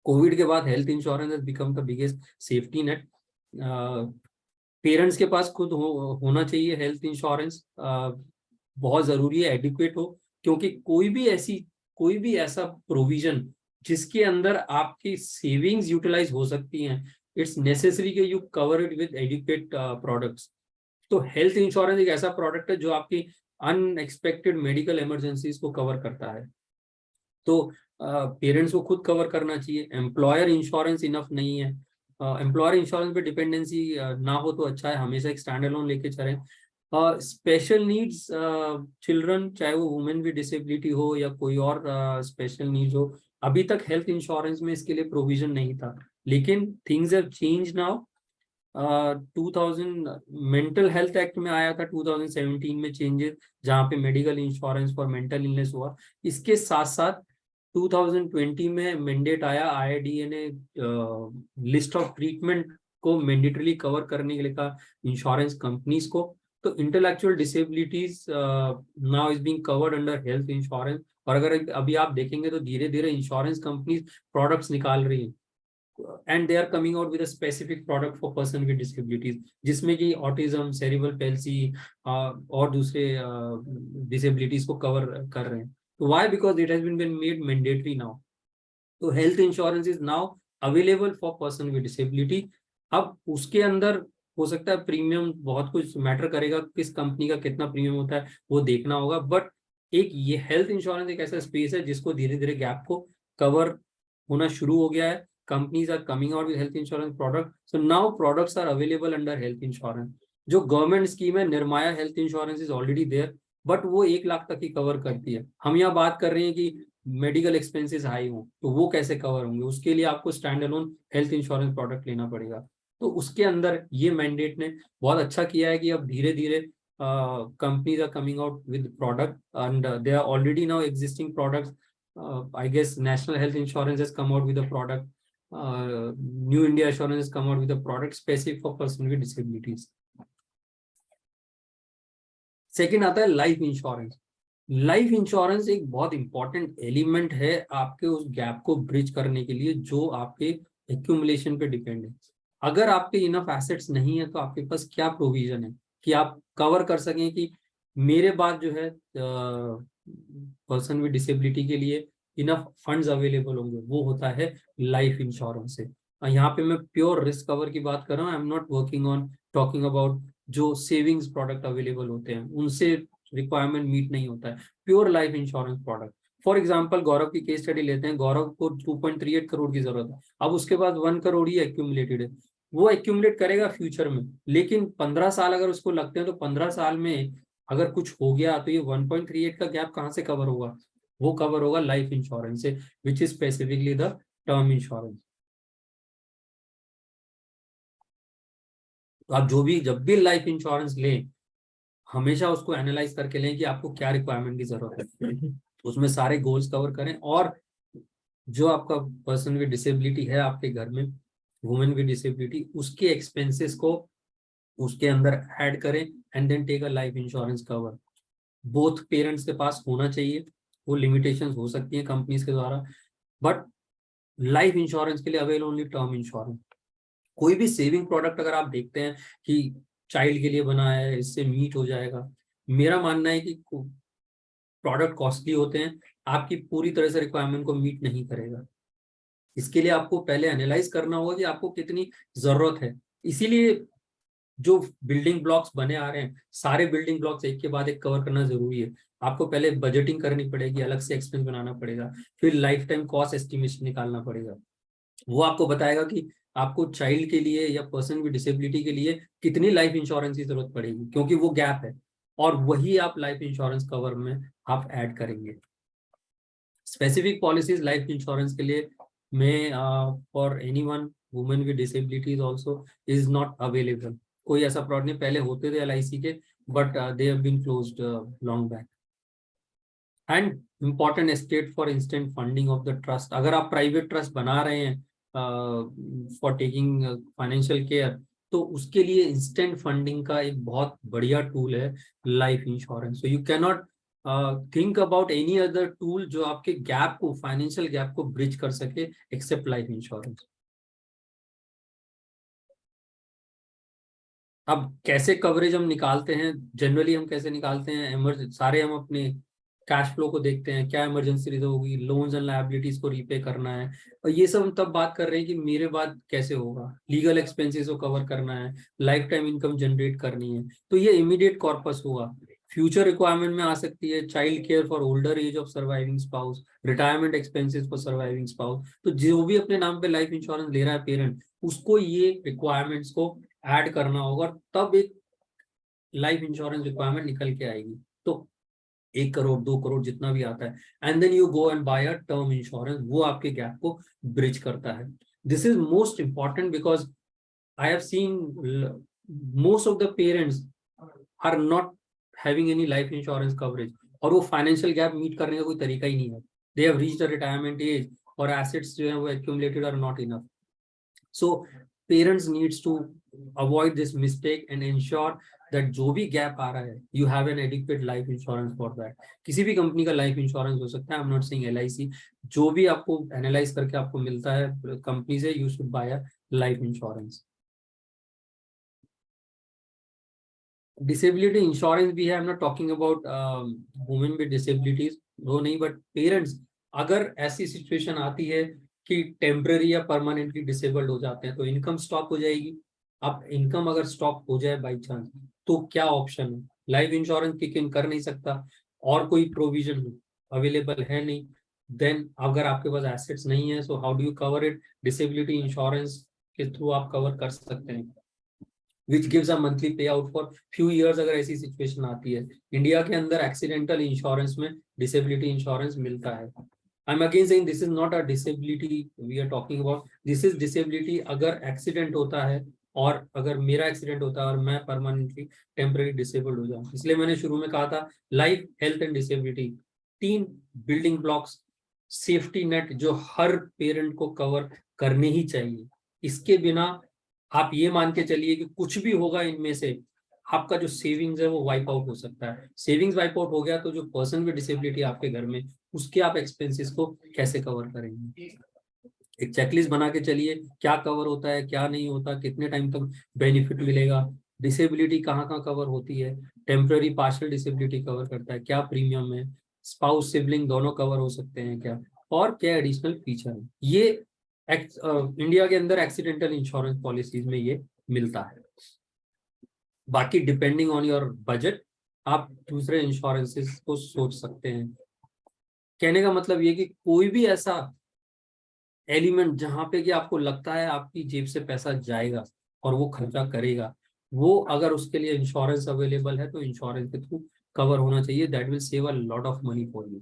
कोविड के बाद health insurance has become the biggest safety net. Parents के पास खुद होना चाहिए हेल्थ इंश्योरेंस, बहुत जरूरी है, एडिक्वेट हो, क्योंकि कोई भी ऐसा प्रोविजन जिसके अंदर आपकी सेविंग्स यूटिलाइज हो सकती हैं, इट्स नेसेसरी कि you cover it with adequate products. तो हेल्थ इंश्योरेंस एक ऐसा प्रोडक्ट है जो आपकी अनएक्सपेक्टेड मेडिकल इमरजेंसीज को कवर करता है। तो पेरेंट्स को खुद कवर करना चाहिए। एम्प्लॉयर इंश्योरेंस इनफ नहीं है, एम्प्लॉयर इंश्योरेंस पे डिपेंडेंसी ना हो तो अच्छा है, हमेशा एक स्टैंड अलोन लेके चलें। स्पेशल नीड्स चिल्ड्रन, चाहे वो वुमेन विद डिसेबिलिटी हो या कोई और स्पेशल नीड्स हो, अभी तक हेल्थ इंश्योरेंस में इसके लिए प्रोविजन नहीं था, लेकिन things have change now. 2000 mental health act में आया था 2017 में चेंजेस, जहाँ पे medical insurance for mental illness हुआ। इसके साथ साथ 2020 में मैंडेट आया, IRDA ने लिस्ट ऑफ ट्रीटमेंट को मैंडेटरीली कवर करने के लिए कहा इंश्योरेंस कंपनीज को। तो intellectual disabilities now is being covered under health insurance. और अगर अभी आप देखेंगे तो धीरे धीरे इंश्योरेंस कंपनीज प्रोडक्ट्स निकाल रही हैं, and they are coming out with a specific product for person with disabilities, जिसमें कि ऑटिज्म, सेरिब्रल पैल्सी और दूसरे डिसेबिलिटीज को कवर कर रहे हैं। तो why? Because it has been made mandatory now. तो health insurance is now available for person with disability. अब उसके अंदर हो सकता है प्रीमियम बहुत कुछ मैटर करेगा, किस कंपनी का कितना प्रीमियम होता है वो देखना होगा, बट एक ये हेल्थ इंश्योरेंस एक ऐसा स्पेस है जिसको धीरे धीरे गैप को कवर होना शुरू हो गया है। Companies are coming out with health insurance product, so now products are available under health insurance. जो गवर्नमेंट स्कीम है Niramaya health insurance is already there, but वो 1 लाख तक ही कवर करती है। हम यहाँ बात कर रहे हैं कि मेडिकल एक्सपेंसेस हाई हो तो वो कैसे कवर होंगे, उसके लिए आपको stand alone health insurance product लेना पड़ेगा। तो उसके अंदर ये मैंडेट ने बहुत अच्छा किया है कि अब धीरे धीरे companies are coming out with product, and there are already now existing products. I guess National Health Insurance has come out with a product. New India Assurance has come out with a product specific for person with disabilities. Second आता है life insurance. Life insurance एक बहुत important element है आपके उस gap को bridge करने के लिए जो आपके एक्यूमुलेशन पे डिपेंड है। अगर आपके इनफ एसेट्स नहीं है तो आपके पास क्या प्रोविजन है कि आप कवर कर सकें कि मेरे बाद जो है पर्सन विद डिसेबिलिटी के लिए इनफ फंड्स अवेलेबल होंगे, वो होता है लाइफ इंश्योरेंस से। यहाँ पे मैं प्योर रिस्क कवर की बात कर रहा हूँ, I am not working on talking about जो सेविंग्स प्रोडक्ट अवेलेबल होते हैं उनसे रिक्वायरमेंट मीट नहीं होता है। Pure life insurance product, for example Gaurav की केस स्टडी लेते हैं, गौरव को 2.38 करोड़ की जरूरत है, अब उसके पास 1 करोड़ ही एक्यूमुलेटेड है। वो एक्यूमुलेट करेगा फ्यूचर में, लेकिन 15 साल अगर उसको लगते हैं तो 15 साल में अगर कुछ हो गया तो ये 1.38 का गैप कहाँ से कवर होगा? वो कवर होगा लाइफ इंश्योरेंस से, which is specifically the term insurance. तो आप जब भी लाइफ इंश्योरेंस लें हमेशा उसको एनालाइज करके लें कि आपको क्या रिक्वायरमेंट की जरूरत है, उसमें सारे गोल्स कवर करें, और जो आपका पर्सन विद डिसेबिलिटी है आपके घर में, वुमेन विद डिसेबिलिटी, उसके एक्सपेंसेस को उसके अंदर ऐड करें and then take a life insurance cover. Both parents के पास होना चाहिए, वो लिमिटेशंस हो सकती हैं कंपनीज के द्वारा, बट लाइफ इंश्योरेंस के लिए अवेलेबल ओनली टर्म इंश्योरेंस। कोई भी सेविंग प्रोडक्ट अगर आप देखते हैं कि चाइल्ड के लिए बना है, इससे मीट हो जाएगा, मेरा मानना है कि प्रोडक्ट कॉस्टली होते हैं, आपकी पूरी तरह से रिक्वायरमेंट को मीट नहीं करेगा। इसके लिए आपको पहले एनालाइज करना होगा कि आपको कितनी जरूरत है। इसीलिए जो बिल्डिंग ब्लॉक्स बने आ रहे हैं, सारे बिल्डिंग ब्लॉक्स एक के बाद एक कवर करना जरूरी है। आपको पहले बजटिंग करनी पड़ेगी, अलग से एक्सपेंस बनाना पड़ेगा, फिर लाइफ टाइम कॉस्ट एस्टिमेशन निकालना पड़ेगा। वो आपको बताएगा कि आपको चाइल्ड के लिए या पर्सन विद डिसेबिलिटी के लिए कितनी लाइफ इंश्योरेंस की जरूरत पड़ेगी, क्योंकि वो गैप है, और वही आप लाइफ इंश्योरेंस कवर में आप ऐड करेंगे। स्पेसिफिक पॉलिसीज लाइफ इंश्योरेंस के लिए में for anyone women with disabilities also is not available. कोई ऐसा प्रोडक्ट नहीं, पहले होते थे LIC के, but they have been closed long back. And important estate for instant funding of the trust. अगर आप प्राइवेट ट्रस्ट बना रहे हैं फॉर टेकिंग फाइनेंशियल केयर, तो उसके लिए इंस्टेंट फंडिंग का एक बहुत बढ़िया टूल है life insurance. So you can not think about any other tool जो आपके गैप को, फाइनेंशियल गैप को ब्रिज कर सके, एक्सेप्ट लाइफ इंश्योरेंस। अब कैसे कवरेज हम निकालते हैं, जनरली हम कैसे निकालते हैं? सारे हम अपने कैश फ्लो को देखते हैं, क्या इमरजेंसी रिजर्व होगी, लोन्स एंड लायबिलिटीज को रीपे करना है, और ये सब हम तब बात कर रहे हैं कि मेरे बाद कैसे होगा, लीगल एक्सपेंसेस को कवर करना है, लाइफ टाइम इनकम जनरेट करनी है, तो ये इमीडिएट कॉर्पस होगा। फ्यूचर रिक्वायरमेंट में आ सकती है child care for older age of surviving spouse, retirement expenses for surviving spouse. तो जो भी अपने नाम पे लाइफ इंश्योरेंस ले रहा है पेरेंट, उसको ये रिक्वायरमेंट्स को ऐड करना होगा, तब एक लाइफ इंश्योरेंस रिक्वायरमेंट निकल के आएगी। तो 1 करोड़ 2 करोड़ जितना भी आता है, and then you go and buy a term insurance, वो आपके गैप को ब्रिज करता है। This is most important because I have seen most of the parents are not having any life insurance coverage, और वो फाइनेंशियल गैप मीट करने का कोई तरीका ही नहीं है। they have reached a retirement age और assets जो है वो accumulated are not enough. So parents needs to avoid this mistake and ensure that जो भी gap आ रहा है, you have an adequate life insurance for that. किसी भी कंपनी का लाइफ इंश्योरेंस हो सकता है, I'm not saying LIC, जो भी आपको एनालाइज करके आपको मिलता है कंपनी से, you should buy a life insurance. Disability insurance भी है, I am not talking about women with disabilities, वो नहीं, बट पेरेंट्स अगर ऐसी सिचुएशन आती है कि टेम्पररी या परमानेंटली डिसेबल्ड हो जाते हैं तो इनकम स्टॉप हो जाएगी. अब इनकम अगर स्टॉप हो जाए बाई चांस तो क्या ऑप्शन है? लाइफ इंश्योरेंस किक इन कर नहीं सकता और कोई प्रोविजन अवेलेबल है नहीं. देन अगर आपके पास एसेट्स नहीं है, so how do you cover it? Disability insurance के थ्रू आप कवर कर सकते हैं, which gives a monthly payout for few years. अगर ऐसी सिचुएशन आती है, इंडिया के अंदर एक्सीडेंटल इंश्योरेंस में डिसेबिलिटी इंश्योरेंस मिलता है. I am again saying this is not a disability we are talking about, this is disability अगर एक्सीडेंट होता है और अगर मेरा एक्सीडेंट होता है और मैं परमानेंटली टेम्पररी डिसेबल्ड हो जाऊं. इसलिए मैंने शुरू में कहा था life, health and disability 3 building blocks, safety net जो हर पेरेंट को कवर करने ही चाहिए. इसके बिना आप ये मान के चलिए कि कुछ भी होगा इनमें से, आपका जो सेविंग्स है वो वाइप आउट हो सकता है. सेविंग्स वाइप आउट हो गया तो जो पर्सन विद डिसेबिलिटी आपके घर में, उसके आप एक्सपेंसेस को कैसे कवर करेंगे? एक चेकलिस्ट बना के चलिए, क्या कवर होता है, क्या नहीं होता, कितने टाइम तक बेनिफिट मिलेगा, डिसेबिलिटी कहाँ कहाँ कवर होती है, टेम्पररी पार्शियल डिसेबिलिटी कवर करता है, क्या प्रीमियम है, स्पाउस सिबलिंग दोनों कवर हो सकते हैं क्या, और क्या एडिशनल फीचर है. ये इंडिया के अंदर एक्सीडेंटल इंश्योरेंस पॉलिसीज में ये मिलता है. बाकी डिपेंडिंग ऑन योर बजट आप दूसरे इंश्योरेंसेस को सोच सकते हैं. कहने का मतलब ये कि कोई भी ऐसा एलिमेंट जहां पे कि आपको लगता है आपकी जेब से पैसा जाएगा और वो खर्चा करेगा, वो अगर उसके लिए इंश्योरेंस अवेलेबल है तो इंश्योरेंस के थ्रू कवर होना चाहिए. That will save a lot of money for you.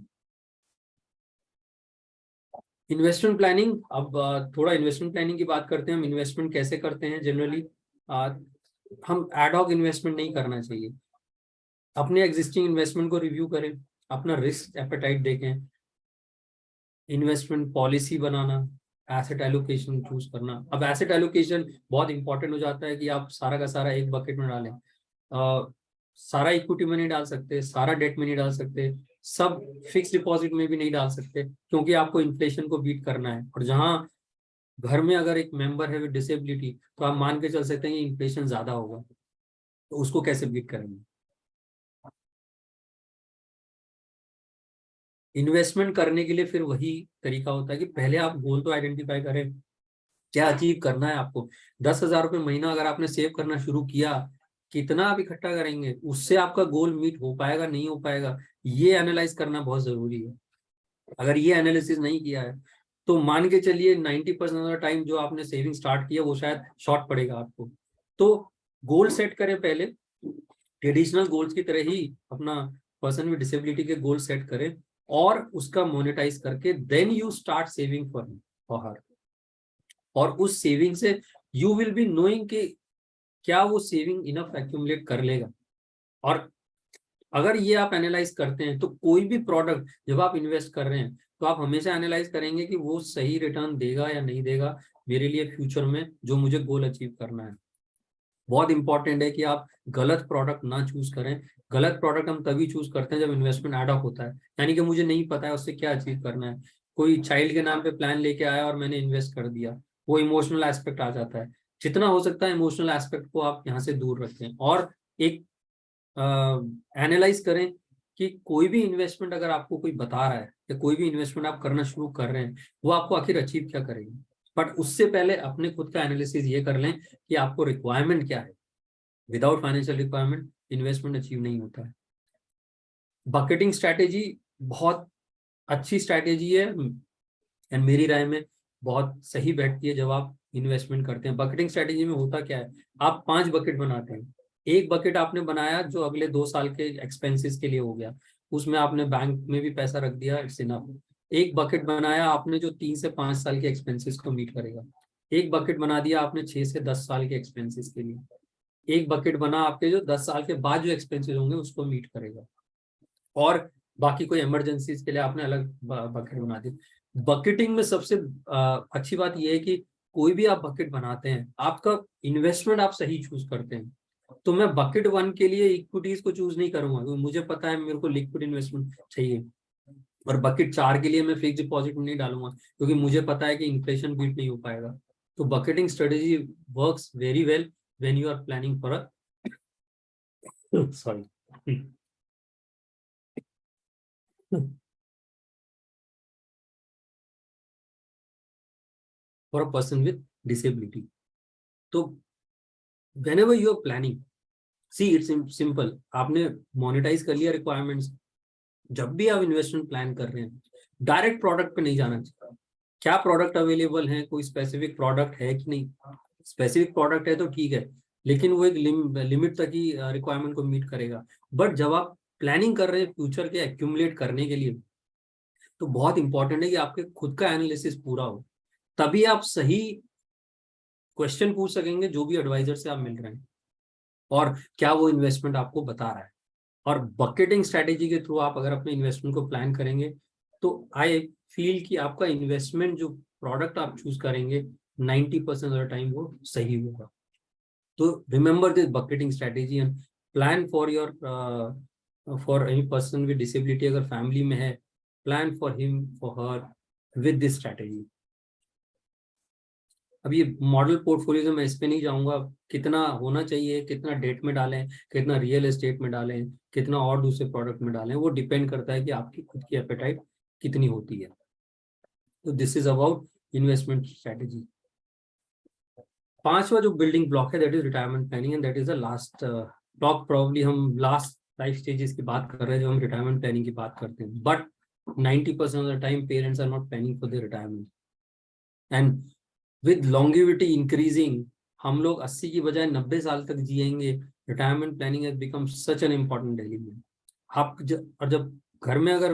Investment planning, अब थोड़ा इन्वेस्टमेंट प्लानिंग की बात करते हैं. हम इन्वेस्टमेंट कैसे करते हैं जनरली? हम एडहॉक इन्वेस्टमेंट नहीं करना चाहिए. अपने एग्जिस्टिंग इन्वेस्टमेंट को रिव्यू करें, अपना रिस्क एपेटाइट देखें, इन्वेस्टमेंट पॉलिसी बनाना, एसेट एलोकेशन चूज करना. अब एसेट एलोकेशन बहुत इंपॉर्टेंट हो जाता है कि आप सारा का सारा एक बकेट में डालें. सारा इक्विटी में नहीं डाल सकते, सारा डेट में नहीं डाल सकते, सब फिक्स डिपॉजिट में भी नहीं डाल सकते, क्योंकि आपको इन्फ्लेशन को बीट करना है. और जहां घर में अगर एक मेंबर है विद डिसेबिलिटी तो आप मान के चल सकते हैं कि इन्फ्लेशन ज्यादा होगा, तो उसको कैसे बीट करेंगे? इन्वेस्टमेंट करने के लिए फिर वही तरीका होता है कि पहले आप गोल तो आइडेंटिफाई करें, क्या अचीव करना है आपको. 10,000 रुपये महीना अगर आपने सेव करना शुरू किया, कितना आप इकट्ठा करेंगे, उससे आपका गोल मीट हो पाएगा नहीं हो पाएगा, ये एनालाइज करना बहुत जरूरी है. अगर ये एनालिसिस नहीं किया है तो मान के चलिए 90% ऑफ द टाइम जो आपने सेविंग स्टार्ट किया वो शायद शॉर्ट पड़ेगा आपको. तो गोल सेट करें पहले, ट्रेडिशनल गोल्स की तरह ही अपना पर्सन विद डिसेबिलिटी के गोल सेट करें और उसका मोनेटाइज करके then you start saving for her. और उस सेविंग से यू विल बी नोइंग कि क्या वो सेविंग इनफ एक्यूमुलेट कर लेगा. और अगर ये आप एनालाइज करते हैं तो कोई भी प्रोडक्ट जब आप इन्वेस्ट कर रहे हैं तो आप हमेशा एनालाइज करेंगे कि वो सही रिटर्न देगा या नहीं देगा मेरे लिए फ्यूचर में जो मुझे गोल अचीव करना है. बहुत इंपॉर्टेंट है कि आप गलत प्रोडक्ट ना चूज करें. गलत प्रोडक्ट हम तभी चूज करते हैं जब इन्वेस्टमेंट एड ऑफ होता है, यानी कि मुझे नहीं पता है उससे क्या अचीव करना है. कोई चाइल्ड के नाम पे प्लान लेके आया और मैंने इन्वेस्ट कर दिया, वो इमोशनल एस्पेक्ट आ जाता है. जितना हो सकता है इमोशनल एस्पेक्ट को आप यहाँ से दूर रखें और एक एनालाइज करें कि कोई भी इन्वेस्टमेंट अगर आपको कोई बता रहा है या कोई भी इन्वेस्टमेंट आप करना शुरू कर रहे हैं वो आपको आखिर अचीव क्या करेगी. बट उससे पहले अपने खुद का एनालिसिस ये कर लें कि आपको रिक्वायरमेंट क्या है. Without financial requirement investment achieve नहीं होता है. बकेटिंग स्ट्रैटेजी बहुत अच्छी स्ट्रैटेजी है एंड मेरी राय में बहुत सही बैठती है जब आप इन्वेस्टमेंट करते हैं. बकेटिंग स्ट्रैटेजी में होता क्या है, आप 5 बकेट बनाते हैं. एक बकेट आपने बनाया जो अगले 2 साल के एक्सपेंसेस के लिए हो गया, उसमें आपने बैंक में भी पैसा रख दिया, इट्स इनफ. एक बकेट बनाया आपने जो 3 से 5 साल के एक्सपेंसेस को मीट करेगा. एक बकेट बना दिया आपने 6 से 10 साल के एक्सपेंसेस के लिए. एक बकेट बना आपके जो 10 साल के बाद जो एक्सपेंसेस होंगे उसको मीट करेगा. और बाकी कोई इमरजेंसीज के लिए आपने अलग बकेट बना दी। बकेटिंग में सबसे अच्छी बात यह है कि कोई भी आप बकेट बनाते हैं, आपका इन्वेस्टमेंट आप सही चूज करते हैं। तो मैं बकेट 1 के लिए इक्विटीज को चूज नहीं करूंगा, क्योंकि मुझे पता है मेरे को लिक्विड इन्वेस्टमेंट चाहिए। और बकेट 4 के लिए मैं फिक्स डिपॉजिट नहीं डालूंगा, क्योंकि मुझे पता है कि इन्फ्लेशन बीट नहीं हो पाएगा। तो bucketing strategy works very well when you are planning for a sorry for a person with disability. तो whenever you are planning, see it's simple, आपने मोनेटाइज कर लिया रिक्वायरमेंट्स। जब भी आप इन्वेस्टमेंट प्लान कर रहे हैं, डायरेक्ट प्रोडक्ट पे नहीं जाना चाहिए। क्या प्रोडक्ट अवेलेबल है, कोई स्पेसिफिक प्रोडक्ट है कि नहीं। स्पेसिफिक प्रोडक्ट है तो ठीक है, लेकिन वो एक लिमिट तक ही रिक्वायरमेंट को मीट करेगा। बट जब आप प्लानिंग कर रहे हैं फ्यूचर के एक्यूमुलेट करने के लिए, तो बहुत इंपॉर्टेंट है कि आपके खुद का एनालिसिस पूरा हो, तभी आप सही क्वेश्चन पूछ सकेंगे जो भी एडवाइजर से आप मिल रहे हैं, और क्या वो इन्वेस्टमेंट आपको बता रहा है। और बकेटिंग स्ट्रेटेजी के थ्रू आप अगर अपने इन्वेस्टमेंट को प्लान करेंगे, तो आई फील कि आपका इन्वेस्टमेंट जो प्रोडक्ट आप चूज करेंगे 90% ऑफ द टाइम वो सही होगा। तो remember this bucketing strategy and plan for your for any person with disability. अगर फैमिली में है, plan for him for her with this strategy. अब ये मॉडल पोर्टफोलियो में मैं इस पे नहीं जाऊंगा, कितना होना चाहिए, कितना डेट में डालें, कितना रियल एस्टेट में डालें, कितना और दूसरे प्रोडक्ट में डालें, वो डिपेंड करता है कि आपकी खुद की एपेटाइट कितनी होती है। तो this is about investment strategy. पांचवा जो बिल्डिंग ब्लॉक है, that is retirement planning, and that is the last block. Probably हम लास्ट लाइफ स्टेजेस की बात कर रहे हैं जो हम रिटायरमेंट प्लानिंग की बात करते हैं। But 90% of the time parents are not planning for the retirement. And with longevity increasing, हम लोग 80 की बजाय 90 साल तक जिएंगे। Retirement planning has become such an important element. आप और जब घर में अगर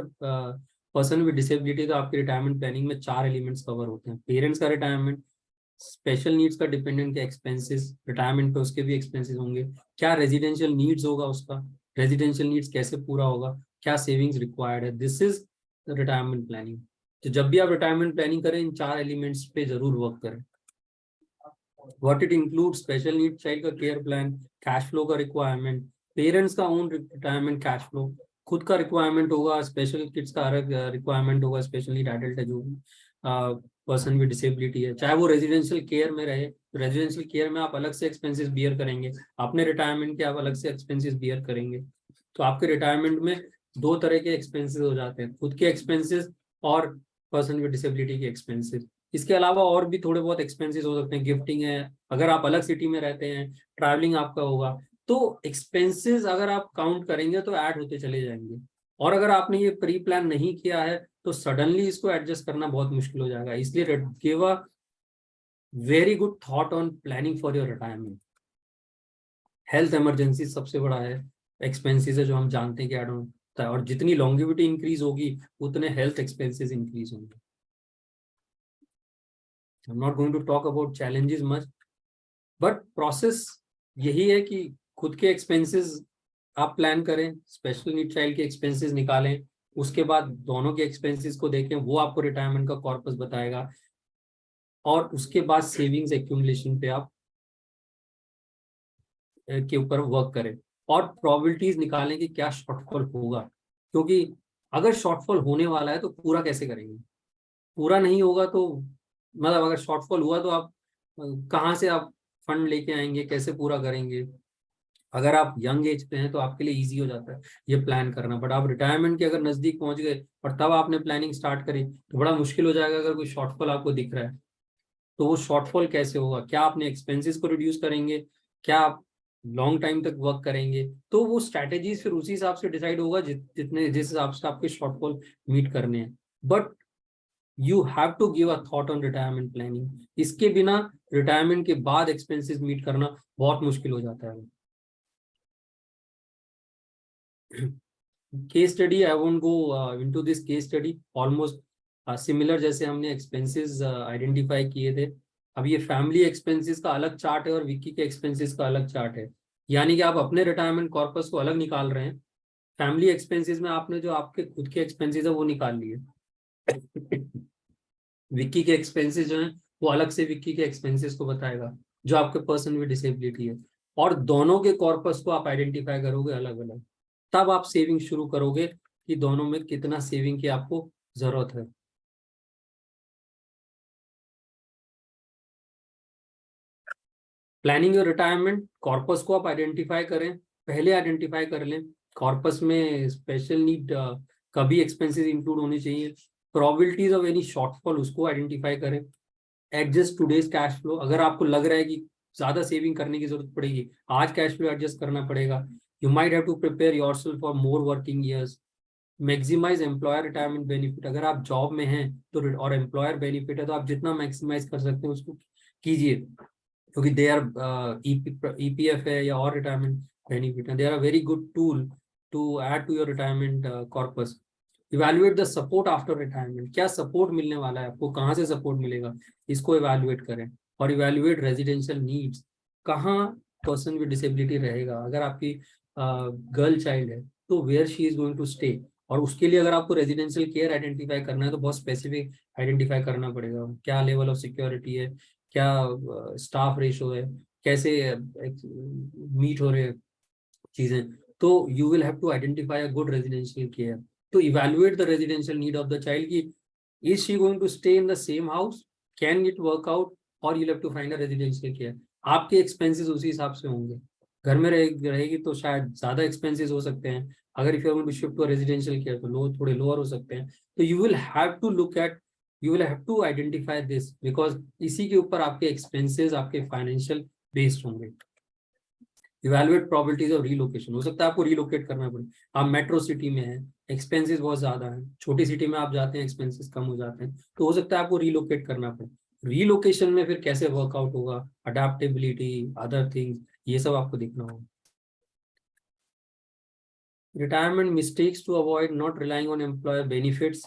पर्सन विद डिसेबिलिटी, तो आपके रिटायरमेंट प्लानिंग में 4 एलिमेंट्स कवर होते हैं। पेरेंट्स का रिटायरमेंट, स्पेशल नीड्स का डिपेंडेंट के एक्सपेंसेस, रिटायरमेंट पे उसके भी एक्सपेंसेस होंगे, क्या रेजिडेंशियल नीड्स होगा उसका, रेजिडेंशियल नीड्स कैसे पूरा होगा, क्या सेविंग्स रिक्वायर्ड है। This is retirement planning. तो जब भी आप रिटायरमेंट प्लानिंग करें, इन 4 एलिमेंट्स पे जरूर वर्क करें। What it include, special need child का केयर प्लान, कैश फ्लो का रिक्वायरमेंट, पेरेंट्स का ओन रिटायरमेंट कैश फ्लो, खुद का रिक्वायरमेंट होगा, स्पेशल किड्स का अलग रिक्वायरमेंट होगा, स्पेशल नीड एडल्ट है जो पर्सन विद डिसेबिलिटी है, चाहे वो रेजिडेंशियल केयर में रहे। रेजिडेंशियल केयर में आप अलग से एक्सपेंसेस बियर करेंगे, अपने रिटायरमेंट के आप अलग से एक्सपेंसेस बियर करेंगे। तो आपके रिटायरमेंट में 2 तरह के एक्सपेंसेस हो जाते हैं, खुद के एक्सपेंसेस और पर्सन विद डिसेबिलिटी के एक्सपेंसेस। इसके अलावा और भी थोड़े बहुत एक्सपेंसेस हो सकते हैं, गिफ्टिंग है, अगर आप अलग सिटी में रहते हैं, ट्रैवलिंग आपका होगा। तो एक्सपेंसेस अगर आप काउंट करेंगे तो ऐड होते चले जाएंगे। और अगर आपने ये प्री प्लान नहीं किया है, तो सडनली इसको एडजस्ट करना बहुत मुश्किल हो जाएगा। इसलिए give a very good thought on planning for your retirement. Health emergency सबसे बड़ा है एक्सपेंसेस है जो हम जानते हैं कि ऐड होता है, और जितनी लॉन्गिविटी इंक्रीज होगी उतने हेल्थ एक्सपेंसेस इंक्रीज होंगे। I'm not going to talk about challenges much, but process यही है कि खुद के एक्सपेंसेस आप प्लान करें, स्पेशल नीड चाइल्ड के एक्सपेंसेस निकालें, उसके बाद दोनों के एक्सपेंसेस को देखें, वो आपको रिटायरमेंट का कॉर्पस बताएगा, और उसके बाद सेविंग्स एक्यूमुलेशन पे आप के ऊपर वर्क करें, और प्रोबेबिलिटीज निकालें कि क्या शॉर्टफॉल होगा। क्योंकि अगर शॉर्टफॉल होने वाला है तो पूरा कैसे करेंगे, पूरा नहीं होगा तो मतलब अगर शॉर्टफॉल हुआ तो आप कहाँ से आप फंड लेके आएंगे, कैसे पूरा करेंगे। अगर आप यंग एज पे हैं तो आपके लिए इजी हो जाता है ये प्लान करना, बट आप रिटायरमेंट के अगर नजदीक पहुंच गए और तब आपने प्लानिंग स्टार्ट करी तो बड़ा मुश्किल हो जाएगा। अगर कोई शॉर्टफॉल आपको दिख रहा है तो वो शॉर्टफॉल कैसे होगा, क्या आपने एक्सपेंसेस को रिड्यूस करेंगे, क्या आप लॉन्ग टाइम तक वर्क करेंगे। तो वो स्ट्रैटेजीज फिर उसी हिसाब से डिसाइड होगा जितने जिस हिसाब से आपके शॉर्टफॉल मीट करने हैं। But you have to give a thought on retirement planning. इसके बिना रिटायरमेंट के बाद एक्सपेंसेस मीट करना बहुत मुश्किल हो जाता है। Case study, I won't go into this case study, almost similar जैसे हमने एक्सपेंसेस आइडेंटिफाई किए थे। अब ये फैमिली एक्सपेंसेस का अलग चार्ट है और विक्की के एक्सपेंसेस का अलग चार्ट है, यानी कि आप अपने रिटायरमेंट कॉर्पस को अलग निकाल रहे हैं, फैमिली एक्सपेंसेस में आपने जो आपके खुद के एक्सपेंसेस है वो निकाल लिए। विक्की के एक्सपेंसेस जो हैं वो अलग से विक्की के एक्सपेंसेस को बताएगा जो आपके पर्सन विद डिसेबिलिटी है, और दोनों के कॉर्पस को आप आइडेंटिफाई करोगे अलग अलग, तब आप सेविंग शुरू करोगे कि दोनों में कितना सेविंग की आपको जरूरत है। प्लानिंग योर रिटायरमेंट, कॉर्पस को आप आइडेंटिफाई करें, पहले आइडेंटिफाई कर लें कॉर्पस में स्पेशल नीड कभी एक्सपेंसेस इंक्लूड होने चाहिए, प्रोबेबिलिटीज ऑफ एनी शॉर्टफॉल उसको आइडेंटिफाई करें, एडजस्ट टुडेज कैश फ्लो, अगर आपको लग रहा है कि ज्यादा सेविंग करने की जरूरत पड़ेगी, आज कैश फ्लो एडजस्ट करना पड़ेगा, you might have to prepare yourself for more working years, maximize employer retirement benefit, अगर आप जॉब में हैं तो और एम्प्लॉयर बेनिफिट है तो आप जितना मैक्सिमाइज कर सकते हैं उसको कीजिए, क्योंकि दे आर ईपीएफ है या और रिटायरमेंट बेनिफिट है, they are a very good tool to add to your retirement corpus. Evaluate the support after retirement, क्या सपोर्ट मिलने वाला है आपको, कहाँ से सपोर्ट मिलेगा, इसको इवैल्यूएट करें। और इवैल्यूएट रेजिडेंशियल नीड्स, कहाँ पर्सन विद डिसेबिलिटी रहेगा, अगर आपकी गर्ल चाइल्ड है तो where she is going to stay, और उसके लिए अगर आपको रेजिडेंशियल केयर आइडेंटिफाई करना है तो बहुत स्पेसिफिक आइडेंटिफाई करना पड़ेगा, क्या लेवल ऑफ सिक्योरिटी है, क्या स्टाफ रेशो है, कैसे मीट हो रहे चीजें, तो you will have to identify a good residential care to evaluate the residential need of the child ki is she going to stay in the same house, can it work out, or you'll have to find a residential care। आपके expenses उसी हिसाब से होंगे, घर में रहेगी तो शायद ज्यादा एक्सपेंसेस हो सकते हैं, अगर if you are going to shift to residential care तो थोड़े लोअर हो सकते हैं, तो you will have to look at, you will have to identify this, because इसी के ऊपर आपके एक्सपेंसेस आपके फाइनेंशियल बेस्ड होंगे। इवैल्यूएट प्रोबेबिलिटीज ऑफ रीलोकेशन, हो सकता है आपको रीलोकेट करना पड़े, आप मेट्रो सिटी में हैं, एक्सपेंसेस बहुत ज्यादा हैं, छोटी सिटी में आप जाते हैं एक्सपेंसेस कम हो जाते हैं, तो हो सकता है आपको रीलोकेट करना पड़े। रीलोकेशन में फिर कैसे वर्कआउट होगा, अडेप्टेबिलिटी, अदर थिंग्स, ये सब आपको देखना होगा। Retirement mistakes to avoid, not relying on employer benefits,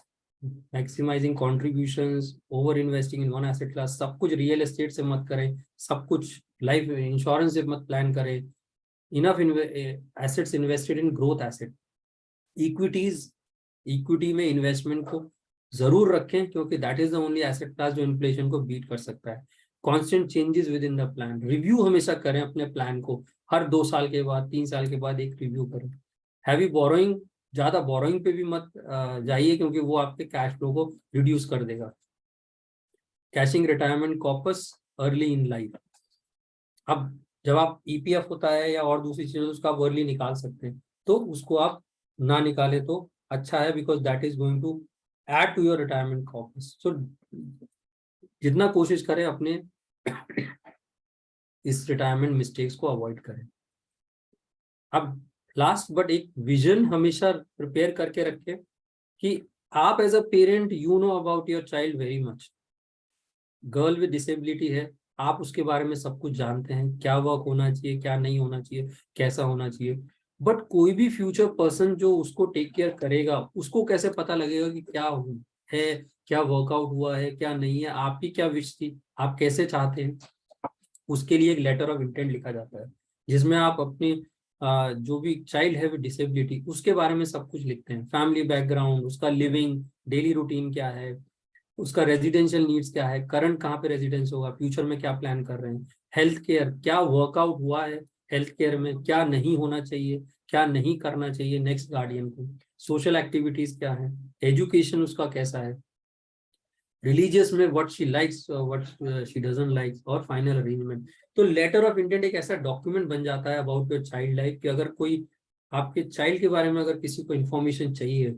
maximizing contributions, over investing in one asset class, सब कुछ रियल एस्टेट से मत करें, सब कुछ लाइफ इंश्योरेंस से मत प्लान करें, enough assets invested in growth asset, equity में इन्वेस्टमेंट को जरूर रखें क्योंकि that is the only asset class जो इन्फ्लेशन को बीट कर सकता है। Constant changes with in the plan, review हमेशा करें अपने प्लान को, हर 2 साल के बाद 3 साल के बाद एक रिव्यू करें। हैवी बोरोइंग, ज्यादा बोरोइंग पे भी मत जाइए क्योंकि वो आपके कैश फ्लो को रिड्यूस कर देगा। Caching retirement corpus early in life, अब जब आप ईपीएफ होता है या और दूसरी चीजें उसको आप अर्ली निकाल सकते हैं, तो उसको आप ना निकाले तो अच्छा है, because that is going to add to your retirement corpus. So जितना कोशिश करें अपने इस रिटायरमेंट मिस्टेक्स को अवॉइड करें। अब लास्ट बट एक विजन हमेशा प्रिपेयर करके रखें कि आप as a parent you know about your child very much, girl with disability है, आप उसके बारे में सब कुछ जानते हैं, क्या वर्क होना चाहिए, क्या नहीं होना चाहिए, कैसा होना चाहिए, बट कोई भी फ्यूचर पर्सन जो उसको टेक केयर करेगा उसको कैसे पता लगेगा कि क्या है, क्या वर्कआउट हुआ है, क्या नहीं है, आपकी क्या विश थी, आप कैसे चाहते हैं। उसके लिए एक लेटर ऑफ इंटेंट लिखा जाता है जिसमें आप अपनी जो भी चाइल्ड है विद डिसेबिलिटी उसके बारे में सब कुछ लिखते हैं, फैमिली बैकग्राउंड, उसका लिविंग डेली रूटीन क्या है, उसका रेजिडेंशियल नीड्स क्या है, करंट कहाँ पे रेजिडेंस होगा, फ्यूचर में क्या प्लान कर रहे हैं, हेल्थ केयर क्या वर्कआउट हुआ है, हेल्थ केयर में क्या नहीं होना चाहिए, क्या नहीं करना चाहिए नेक्स्ट गार्डियन को, सोशल एक्टिविटीज क्या है, एजुकेशन उसका कैसा है, रिलीजियस में what she likes what she doesn't likes, और फाइनल अरेंजमेंट। तो लेटर ऑफ इंटेंट एक ऐसा डॉक्यूमेंट बन जाता है अबाउट योर चाइल्ड लाइफ कि अगर कोई आपके चाइल्ड के बारे में अगर किसी को इंफॉर्मेशन चाहिए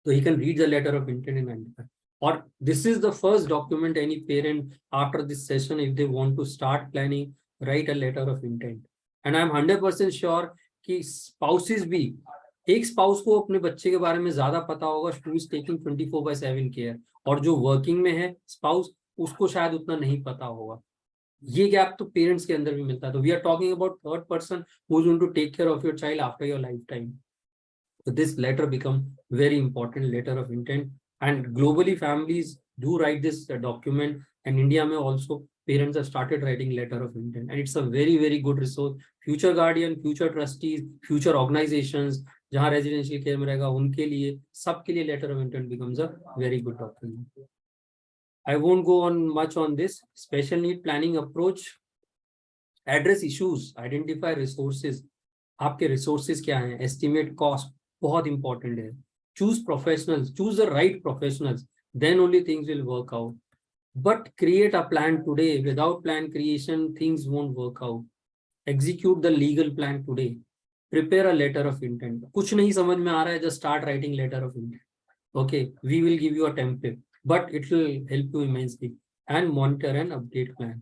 so he can read the letter of intent and identify. Or this is the first document any parent after this session, if they want to start planning, write a letter of intent. And I am 100% sure कि spouses भी, एक spouse को अपने बच्चे के बारे में ज्यादा पता होगा, who is taking 24/7 care, और जो working में है spouse उसको शायद उतना नहीं पता होगा। ये गैप तो पेरेंट्स के अंदर भी मिलता है। तो we are talking about third person who is going to take care of your child after your life time. So this letter become very important, letter of intent, and globally families do write this document, and India mein also parents have started writing letter of intent, and it's a very good resource future guardian, future trustees, future organisations जहां residential care में रहेगा उनके लिए, सबके लिए letter of intent becomes a very good document. I won't go on much on this. Special need planning approach. Address issues, identify resources. आपके resources क्या हैं? Estimate cost बहुत important है. Choose professionals, choose the right professionals. Then only things will work out. But create a plan today. Without plan creation, things won't work out. Execute the legal plan today. Prepare a letter of intent. कुछ नहीं समझ में आ रहा है, just start writing letter of intent. Okay, we will give you a template, but it will help you immensely. And monitor and update plan.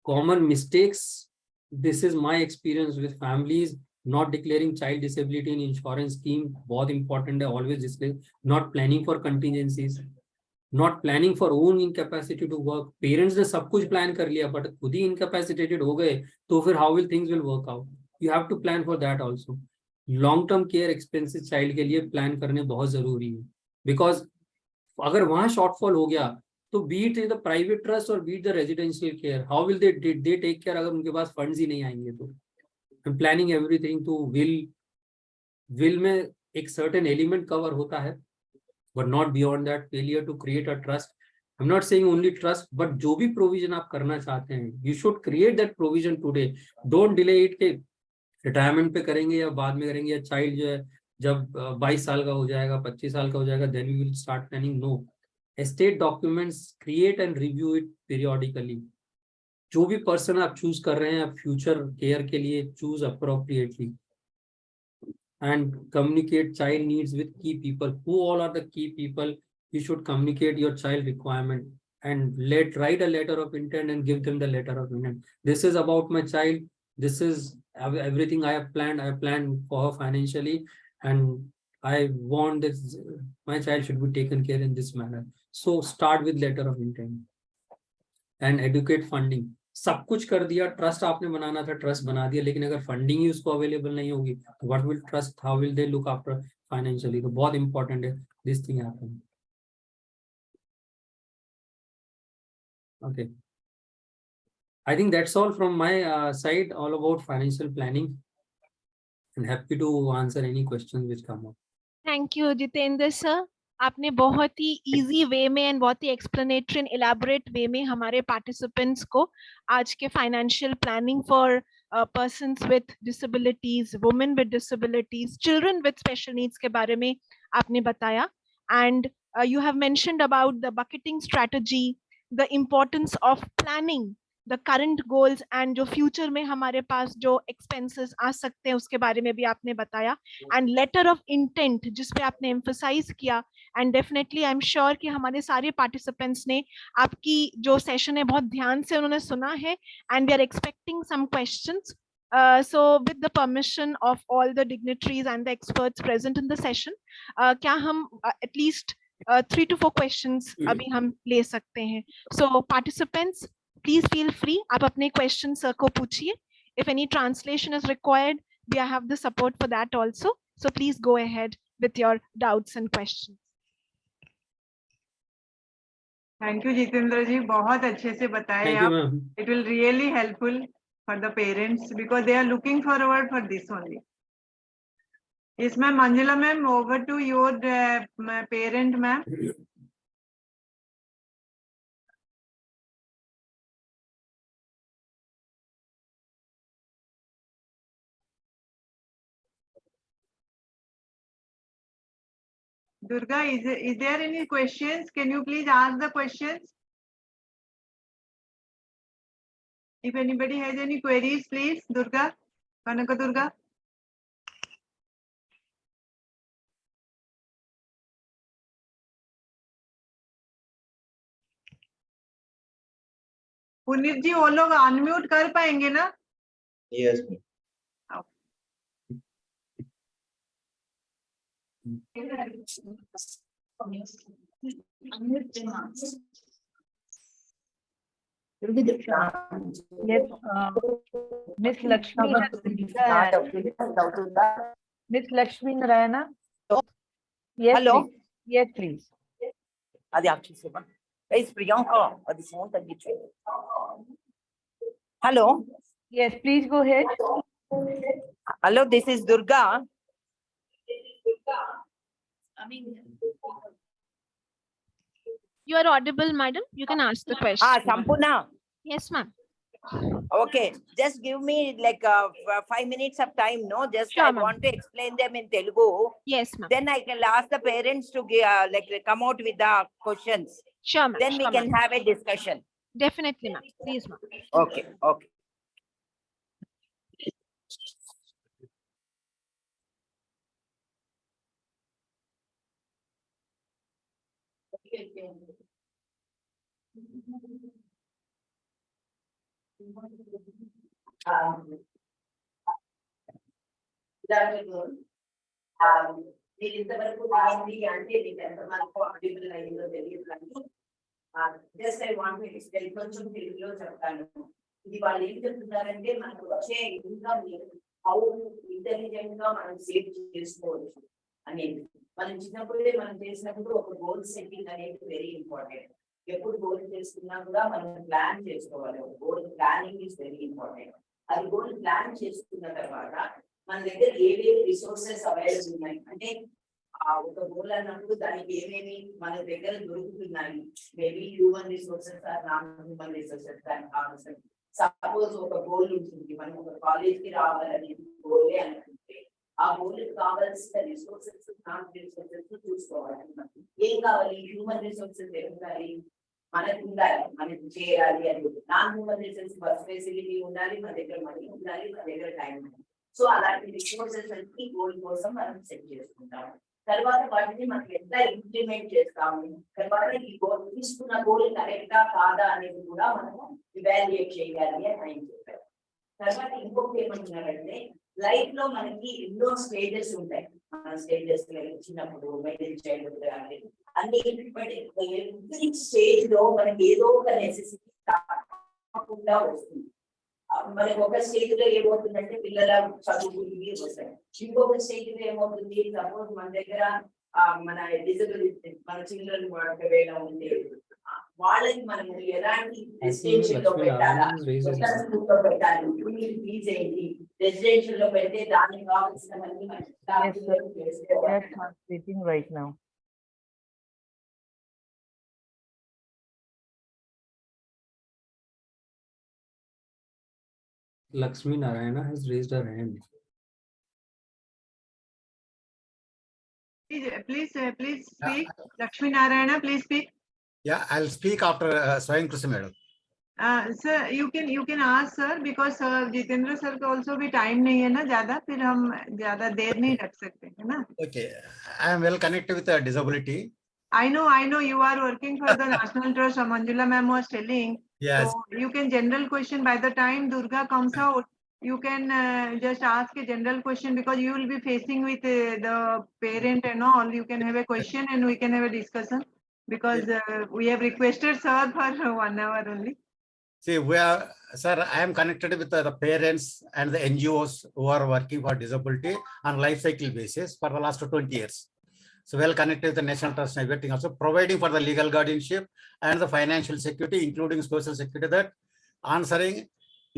Common mistakes. This is my experience with families. Not declaring child disability in insurance scheme. बहुत important है. Always display. Not planning for contingencies. Not planning for own incapacity to work. Parents ने सब कुछ plan कर लिया, but खुद ही incapacitated हो गए, तो फिर how will things will work out? You have to plan for that also. Long term care expenses child के लिए प्लान करने बहुत जरूरी है, बिकॉज अगर वहां शॉर्टफॉल हो गया तो be it in the private trust और be it the residential care, how will they take care अगर उनके पास फंड्स ही नहीं आएंगे तो. प्लानिंग एवरीथिंग टू विल में एक सर्टेन एलिमेंट कवर होता है, but not beyond that. Failure to create a trust. I am not saying only trust, but जो भी प्रोविजन आप करना चाहते हैं, you should create that provision today. Don't delay it के रिटायरमेंट पे करेंगे या बाद में करेंगे, या चाइल्ड जो है जब 22 साल का हो जाएगा, 25 साल का हो जाएगा, then we will start planning. No, estate documents create and review it periodically. जो भी पर्सन आप चूज कर रहे हैं फ्यूचर केयर के लिए, choose appropriately and communicate child needs with key people. Who all are the key people? You should communicate your child requirement and write a letter of intent and give them the letter of intent. This is about my child. This is everything I have planned. I have planned for her financially, and I want this, my child should be taken care in this manner. So start with letter of intent and educate funding. सब कुछ कर दिया, trust आपने बनाना था, trust बना दिया, लेकिन अगर फंडिंग ही उसको अवेलेबल नहीं होगी तो what will trust, how will they look after financially. तो बहुत इंपॉर्टेंट है this thing happen. Okay, I think that's all from my side, all about financial planning, and happy to answer any questions which come up. Thank you Jitendra sir. आपने बहुत ही easy way में and बहुत ही explanatory and elaborate वे में हमारे participants को आज के financial planning for persons with disabilities, women with disabilities, children with special needs के बारे में आपने बताया. And you have mentioned about the bucketing strategy, the importance of planning the current goals and जो future में हमारे पास जो expenses आ सकते हैं उसके बारे में भी आपने बताया. and letter of intent जिस पे आपने emphasize किया, and definitely I'm sure कि हमारे सारे participants ने आपकी जो session है बहुत ध्यान से उन्होंने सुना है, and we are expecting some questions. So with the permission of all the dignitaries and the experts present in the session, क्या हम at least 3 to 4 questions अभी हम ले सकते हैं. So participants, please feel free. आप अपने questions को पूछिए. If any translation is required, we have the support for that also. So please go ahead with your doubts and questions. Thank you Jitendra ji, बहुत अच्छे से बताए Thank you, आप. ma'am. It will really helpful for the parents because they are looking forward for this only. Yes, ma'am. Manjula ma'am, over to your parent, ma'am. Durga, is there any questions? Can you please ask the questions? If anybody has any queries, please, Durga, Kanaka Durga. Puneet जी, वो लोग unmute कर पाएंगे ना? Yes. Yes, Miss Lakshmi. Miss Lakshmi Narayana. Yes, Hello? please. Yes, please. Adi Akshi Seba. It's Priyanka. The phone that you check. Hello. Yes, please go ahead. Hello, this is Durga. You are audible, madam. You can ask the question. Sampurna. Yes, ma'am. Okay, just give me like 5 minutes of time, no? Just Sure, I ma'am. want to explain them in Telugu. Yes, ma'am. Then I can ask the parents to give, come out with the questions. Sure, ma'am. Then we Sure, can ma'am. have a discussion. Definitely, ma'am. Please, ma'am. Okay, okay. మీరు ఇంతవరకు ఏంటి అంటే మీకు ఎంతవరకు audible అయిందో తెలియదు కానీ just I want to explain కొంచెం తెలుగులో చెప్తాను. ఇది వాళ్ళు ఏం చెప్తున్నారంటే మనకు వచ్చే ఇన్కమ్ హౌ ఇంటెలిజెంట్ గా మనం సేవ్ చేసుకోవచ్చు అనేది. మనం చిన్నప్పుడే మనం చేసినప్పుడు ఒక గోల్ సెట్టింగ్ అనేది వెరీ ఇంపార్టెంట్. ఎప్పుడు గోల్ చేసుకున్నా కూడా మనం ప్లాన్ చేసుకోవాలి. Goal planning is very important. అది గోల్ ప్లాన్ చేసుకున్న తర్వాత మన దగ్గర ఏవేవి రిసోర్సెస్ అవైలబుల్ ఉన్నాయి అంటే ఒక గోల్ అన్నప్పుడు దానికి ఏమేమి మన దగ్గర దొరుకుతున్నాయి. Maybe human resources or non human resources దానికి కావాల్సిన. సపోజ్ ఒక గోల్ ఉంటుంది, మనం ఒక కాలేజ్ కి రావాలని గోలే అనుకుంటే ఆ గోల్ కావాల్సిన రిసోర్సెస్ నాన్ రిసోర్సెస్ చూసుకోవాలి. ఏం కావాలి? హ్యూమన్ రిసోర్సెస్ ఏముండాలి? మనకు ఉండాలి, మనకి చేయాలి అని. Non human resources bus facility ఉండాలి, మన దగ్గర మనీ ఉండాలి, మన దగ్గర టైం ఉండాలి. సో అలాంటి రిసోర్సెస్ అన్ని గోల్ కోసం మనం సెట్ చేసుకుంటాము. తర్వాత వాటిని మనం ఎంత ఇంప్లిమెంట్ చేస్తాము, తర్వాత ఈ గోల్ తీసుకున్న గోల్ కరెక్టా కాదా అనేది కూడా మనము ఇవాల్యుయేట్ చేయాలి అని ఆయన చెప్పారు. తర్వాత ఇంకొకటి ఏమంటున్నారంటే లైఫ్ లో మనకి ఎన్నో స్టేజెస్ ఉంటాయి. మన స్టేజెస్ చిన్నప్పుడు, మిడిల్ చైల్డ్హుడ్ కానీ అన్ని. బట్ ఎవ్రీ స్టేజ్ లో మనకి ఏదో ఒక నెసెసిటీ తప్పకుండా వస్తుంది. మనకి ఒక స్టేజ్ లో ఏమవుతుందంటే పిల్లల చదువుకుని వస్తాయి. ఇంకొక స్టేజ్ లో ఏమవుతుంది, సపోజ్ మన దగ్గర మన డిజబిలిటీ మన చిల్డ్రన్ ఒకవేళ ఉంటే వాళ్ళకి మనము ఎలాంటి రెసిడెన్షియల్ లో పెట్టాలా, స్కూల్ లో పెట్టాలి, ఫీజ్ ఏంటి, రెసిడెన్షియల్ లో పెడితే దానికి కావాల్సినవన్నీ They're translating right now. Lakshmi Narayana has raised her hand. Please speak. Lakshmi Narayana, please speak. Yeah, I'll speak after Swayam Krishna madam. Sir, you can ask sir because Jitendra sir को also भी time नहीं है ना ज़्यादा, फिर हम ज़्यादा देर नहीं रख सकते है ना. Okay, I am well connected with disability. I know you are working for the National Trust. Manjula ma'am was telling. Yes. So you can general question by the time Durga comes out. You can just ask a general question because you will be facing with the parent and all. You can have a question and we can have a discussion because we have requested sir for 1 hour only. See, sir, I am connected with the parents and the NGOs who are working for disability on life cycle basis for the last 20 years. So well connected with the National Trust and everything, also providing for the legal guardianship and the financial security, including social security, that answering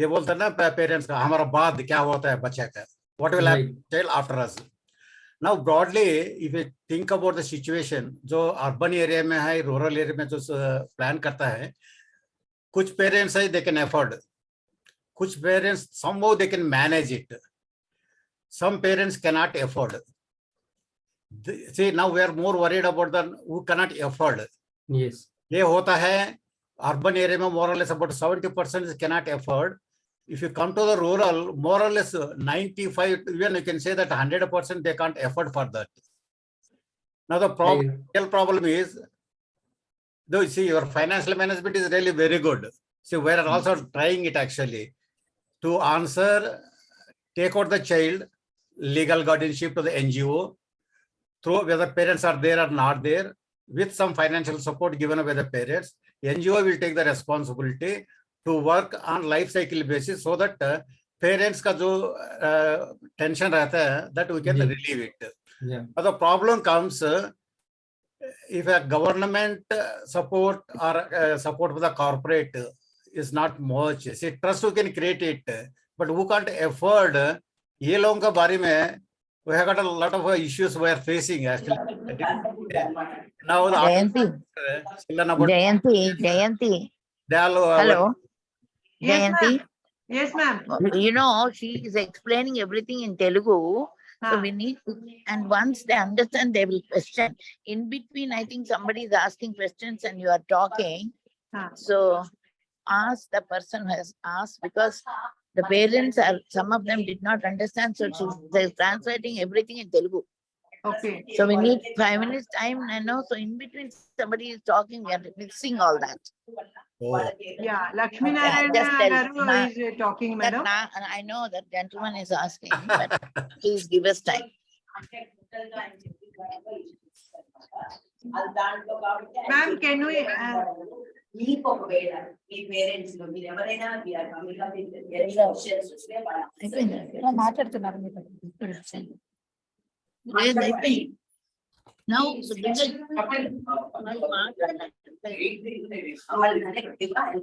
ये बोलते हैं ना parents का हमारा बाद क्या होता है बच्चे का, what will happen child after us. Now broadly if you think about the situation, जो urban area में है, rural area में जो plan करता है, कुछ parents है they can afford, कुछ parents somehow they can manage it, some parents cannot afford. See, now we are more worried about the who cannot afford. Yes. ये होता है urban area में more or less about 70% cannot afford. If you come to the rural, more or less 95, even you can say that 100% they can't afford for that. Now the real problem is, though you see your financial management is really very good. See, we are also trying it actually to answer, take out the child, legal guardianship to the NGO, through whether parents are there or not there, with some financial support given by the parents. NGO will take the responsibility to work on life cycle basis so that parents का जो tension रहता है, that we can relieve it. Yeah. But the problem comes, if a government support or support for the corporate is not much, see, trust you can create it, but who can't afford ये लोगों का बारे में, we have got a lot of issues we are facing actually. Now the Jayanti, Jayanti, they all hello, Yes, ma'am. Jayanti. Yes, ma'am. You know, she is explaining everything in Telugu. So Huh. we need to, and once they understand, they will question. In between, I think somebody is asking questions and you are talking. Huh. So ask the person who has asked, because the parents are, some of them did not understand. So she's translating everything in Telugu. Okay. So we need 5 minutes time, I know. So in between somebody is talking, we are mixing all that. Oh. Yeah, Lakshmi Narayan just tell Garu Ma- is talking, That madam. now, and I know that gentleman is asking, but please give us time. Ma'am, can we, మీకు ఒకవేళ మీ parents లో మీరు ఎవరైనా మాట్లాడుతున్నారు Now, so because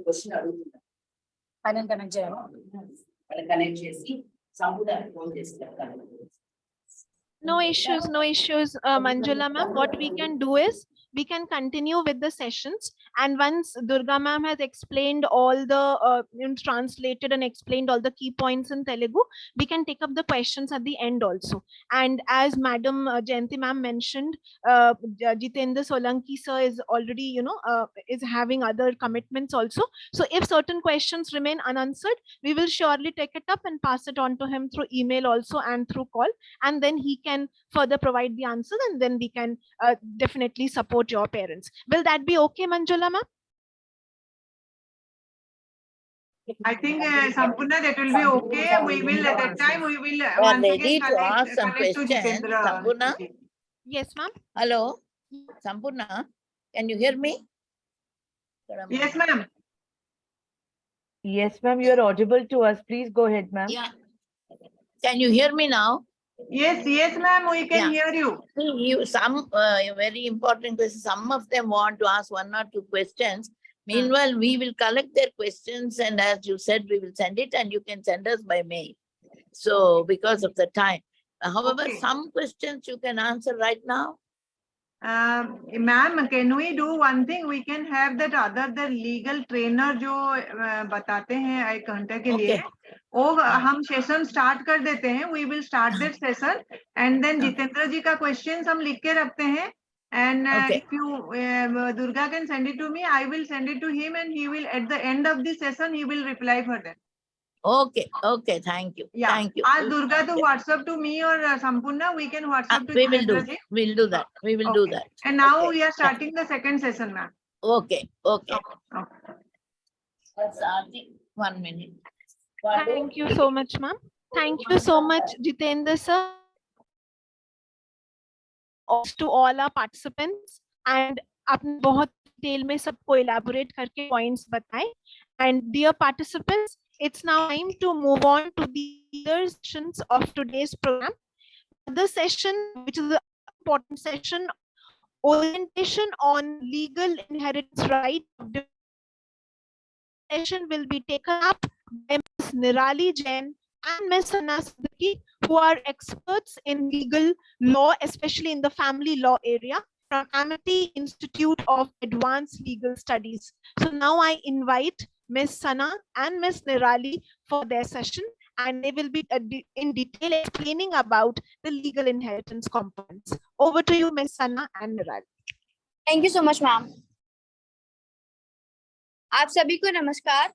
question అడుగుతున్నారు connect చేసి సంపూర్ణానికి phone చేసి చెప్తాను. No issues, Manjula ma'am. What we can do is we can continue with the sessions, and once Durga ma'am has explained all the translated and explained all the key points in Telugu, we can take up the questions at the end also. And as Madam Jayanti ma'am mentioned, Jitendra Solanki sir is already is having other commitments also. So if certain questions remain unanswered, we will surely take it up and pass it on to him through email also and through call, and then he can further provide the answers, and then we can definitely support your parents. Will that be okay, Manjula ma'am? I think Sampurna, that will be okay. We will, at that time, we will we are once ready again to ask some connect to questions. Jitendra. Sampurna? Yes ma'am. Hello, Sampurna, can you hear me? Yes, ma'am. Yes, ma'am, you are audible to us. Please go ahead, ma'am. Yeah. Can you hear me now? Yes, yes, ma'am, we can Yeah. hear you. See, you, some very important questions, some of them want to ask 1 or 2 questions. Meanwhile, we will collect their questions, and as you said, we will send it, and you can send us by mail. So because of the time. However, Okay. some questions you can answer right now. Ma'am, can we do one thing? We can have that other the legal trainer जो बताते हैं 1 घंटे के लिए, वो हम session start कर देते हैं. We will start that session, and then Jitendra जी का questions हम लिख के रखते हैं. And Okay. if you Durga can send it to me, I will send it to him, and he will, at the end of the session, he will reply for that. Okay, okay, thank you. Yeah. Thank you. Ask Durga to WhatsApp to me or Sampurna. We can WhatsApp to We will do, Jitendra ji. we'll do that. We will do Okay. that. And now Okay. we are starting the second session, ma'am. Okay, okay. Okay. Starting 1 minute. Thank you so much ma'am. Thank you so much, Jitendra sir. Also to all our participants, and आपने बहुत detail में सबको elaborate करके points बताए. And dear participants, it's now time to move on to the other sessions of today's program. The session, which is an important session, orientation on legal inheritance right. Session will be taken up by Ms. Nirali Jain and Ms. Sana Siddiqui, who are experts in legal law, especially in the family law area, from Amity Institute of Advanced Legal Studies. So now I invite Ms. Sana and Ms. Nirali for their session, and they will be in detail explaining about the legal inheritance components. Over to you, Ms. Sana and Nirali. Thank you so much ma'am. आप सभी को नमस्कार.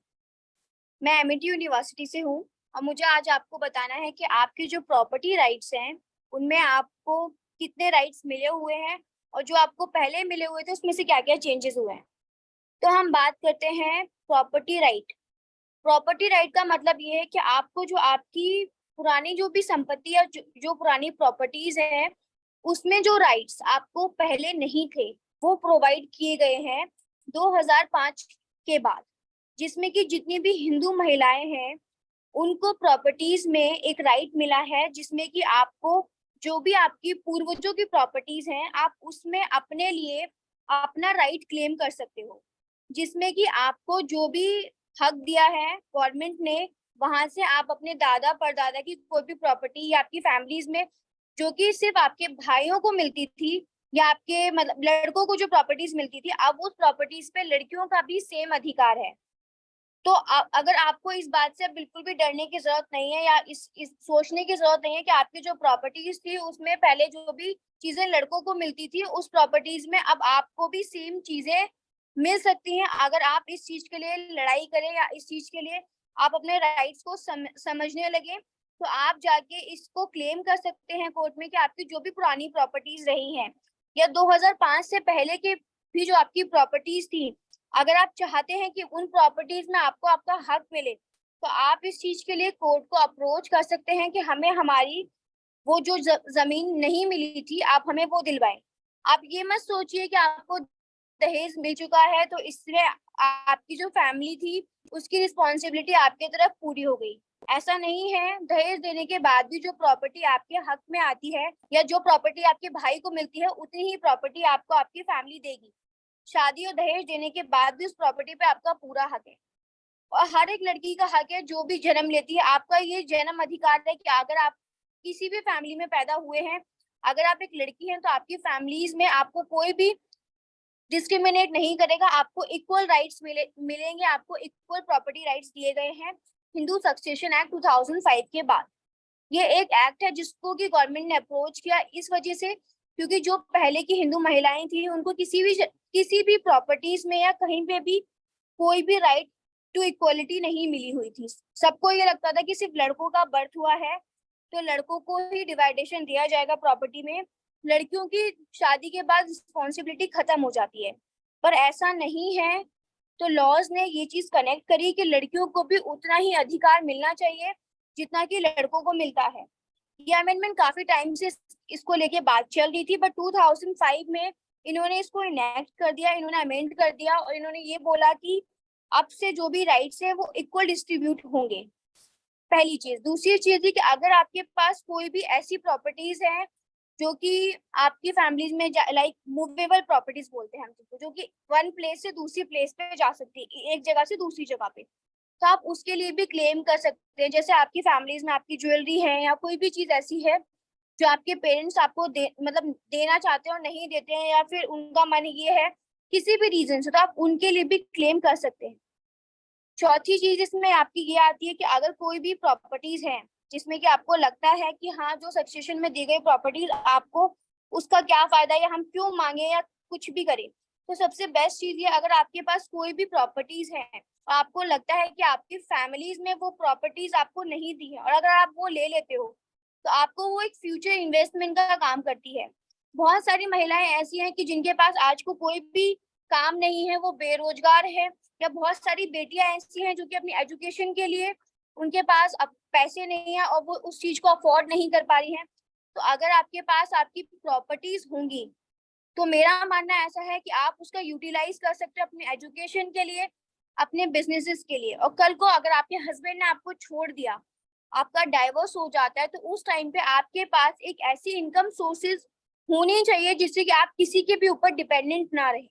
मैं Amity university से हूँ और मुझे आज आपको बताना है कि आपके जो प्रॉपर्टी राइट्स हैं उनमें आपको कितने राइट्स मिले हुए हैं और जो आपको पहले मिले हुए थे उसमें से क्या क्या चेंजेस हुए हैं. तो हम बात करते हैं प्रॉपर्टी राइट. प्रॉपर्टी राइट का मतलब ये है कि आपको जो आपकी पुरानी जो भी संपत्ति या जो पुरानी प्रॉपर्टीज है उसमें जो राइट्स आपको पहले नहीं थे वो प्रोवाइड किए गए हैं 2005 के बाद, जिसमें कि जितनी भी हिंदू महिलाएं हैं उनको प्रॉपर्टीज में एक राइट मिला है जिसमें कि आपको जो भी आपकी पूर्वजों की प्रॉपर्टीज हैं, आप उसमें अपने लिए अपना राइट क्लेम कर सकते हो, जिसमें कि आपको जो भी हक दिया है गवर्नमेंट ने, वहां से आप अपने दादा परदादा की कोई भी प्रॉपर्टी या आपकी फैमिलीज में जो कि सिर्फ आपके भाइयों को मिलती थी या आपके मतलब लड़कों को जो प्रॉपर्टीज मिलती थी, अब उस प्रॉपर्टीज पे लड़कियों का भी सेम अधिकार है। तो अगर आपको इस बात से बिल्कुल भी डरने की जरूरत नहीं है या इस सोचने की जरूरत नहीं है कि आपकी जो प्रॉपर्टीज थी उसमें पहले जो भी चीजें लड़कों को मिलती थी उस प्रॉपर्टीज में अब आपको भी सेम चीजें मिल सकती हैं, अगर आप इस चीज के लिए लड़ाई करें या इस चीज के लिए आप अपने राइट्स को समझने लगे, तो आप जाके इसको क्लेम कर सकते हैं कोर्ट में कि आपकी जो भी पुरानी प्रॉपर्टीज रही हैं या 2005 से पहले के भी जो आपकी प्रॉपर्टीज थी, अगर आप चाहते हैं कि उन प्रॉपर्टीज में आपको आपका हक मिले, तो आप इस चीज के लिए कोर्ट को अप्रोच कर सकते हैं कि हमें हमारी वो जो जमीन नहीं मिली थी आप हमें वो दिलवाएं। आप ये मत सोचिए कि आपको दहेज मिल चुका है तो इसलिए आपकी जो फैमिली थी उसकी रिस्पॉन्सिबिलिटी आपके तरफ पूरी हो गई। ऐसा नहीं है। दहेज देने के बाद भी जो प्रॉपर्टी आपके हक में आती है या जो प्रॉपर्टी आपके भाई को मिलती है उतनी ही प्रॉपर्टी आपको आपकी फैमिली देगी। शादी और दहेज देने के बाद भी उस प्रॉपर्टी पे आपका पूरा हक है और हर एक लड़की का हक है जो भी जन्म लेती है। आपका ये जन्म अधिकार है कि अगर आप किसी भी फैमिली में पैदा हुए हैं, अगर आप एक लड़की हैं तो आपकी फैमिलीज में आपको कोई भी डिस्क्रिमिनेट नहीं करेगा, आपको इक्वल राइट्स मिलेंगे, आपको इक्वल प्रॉपर्टी राइट्स दिए गए हैं हिंदू सक्सेशन एक्ट 2005 के बाद। ये एक एक्ट है जिसको कि गवर्नमेंट ने अप्रोच किया इस वजह से क्योंकि जो पहले की हिंदू महिलाएं थी उनको किसी भी प्रॉपर्टीज में या कहीं पे भी कोई भी राइट टू इक्वलिटी नहीं मिली हुई थी। सबको ये लगता था कि सिर्फ लड़कों का बर्थ हुआ है तो लड़कों को ही डिवाइडेशन दिया जाएगा प्रॉपर्टी में, लड़कियों की शादी के बाद रिस्पॉन्सिबिलिटी खत्म हो जाती है, पर ऐसा नहीं है। तो लॉज ने ये चीज कनेक्ट करी कि लड़कियों को भी उतना ही अधिकार मिलना चाहिए जितना कि लड़कों को मिलता है। ये अमेंडमेंट काफी टाइम से इसको लेके बात चल रही थी, बट 2005 में इन्होंने इसको इनेक्ट कर दिया, इन्होंने अमेंड कर दिया और इन्होंने ये बोला कि अब से जो भी राइट्स है वो इक्वल डिस्ट्रीब्यूट होंगे। पहली चीज। दूसरी चीज है कि अगर आपके पास कोई भी ऐसी प्रॉपर्टीज है जो कि आपकी फैमिलीज में लाइक मूवेबल प्रॉपर्टीज बोलते हैं हम जिसको, जो कि वन प्लेस से दूसरी प्लेस पे जा सकती है, एक जगह से दूसरी जगह पे, तो आप उसके लिए भी क्लेम कर सकते हैं। जैसे आपकी फैमिलीज में आपकी ज्वेलरी है या कोई भी चीज ऐसी है जो आपके पेरेंट्स आपको मतलब देना चाहते हैं और नहीं देते हैं या फिर उनका मन ये है किसी भी रीजन से, तो आप उनके लिए भी क्लेम कर सकते हैं। चौथी चीज इसमें आपकी ये आती है कि अगर कोई भी प्रॉपर्टीज है जिसमें कि आपको लगता है कि हाँ जो सक्सेशन में दी गई प्रॉपर्टीज आपको उसका क्या फायदा या हम क्यों मांगे या कुछ भी करें, तो सबसे बेस्ट चीज ये अगर आपके पास कोई भी प्रॉपर्टीज है और आपको लगता है कि आपकी फैमिलीज में वो प्रॉपर्टीज आपको नहीं दी है और अगर आप वो ले लेते हो तो आपको वो एक फ्यूचर इन्वेस्टमेंट का काम करती है। बहुत सारी महिलाएं ऐसी हैं कि जिनके पास आज को कोई भी काम नहीं है, वो बेरोजगार है, या बहुत सारी बेटियां ऐसी हैं जो कि अपनी एजुकेशन के लिए उनके पास अब पैसे नहीं है और वो उस चीज को अफोर्ड नहीं कर पा रही हैं। तो अगर आपके पास आपकी प्रॉपर्टीज होंगी तो मेरा मानना ऐसा है कि आप उसका यूटिलाइज कर सकते हो अपने एजुकेशन के लिए, अपने बिजनेसेस के लिए। और कल को अगर आपके हस्बैंड ने आपको छोड़ दिया, आपका डाइवोर्स हो जाता है, तो उस टाइम पे आपके पास एक ऐसी इनकम सोर्सेज होनी चाहिए जिससे कि आप किसी के भी ऊपर डिपेंडेंट ना रहे।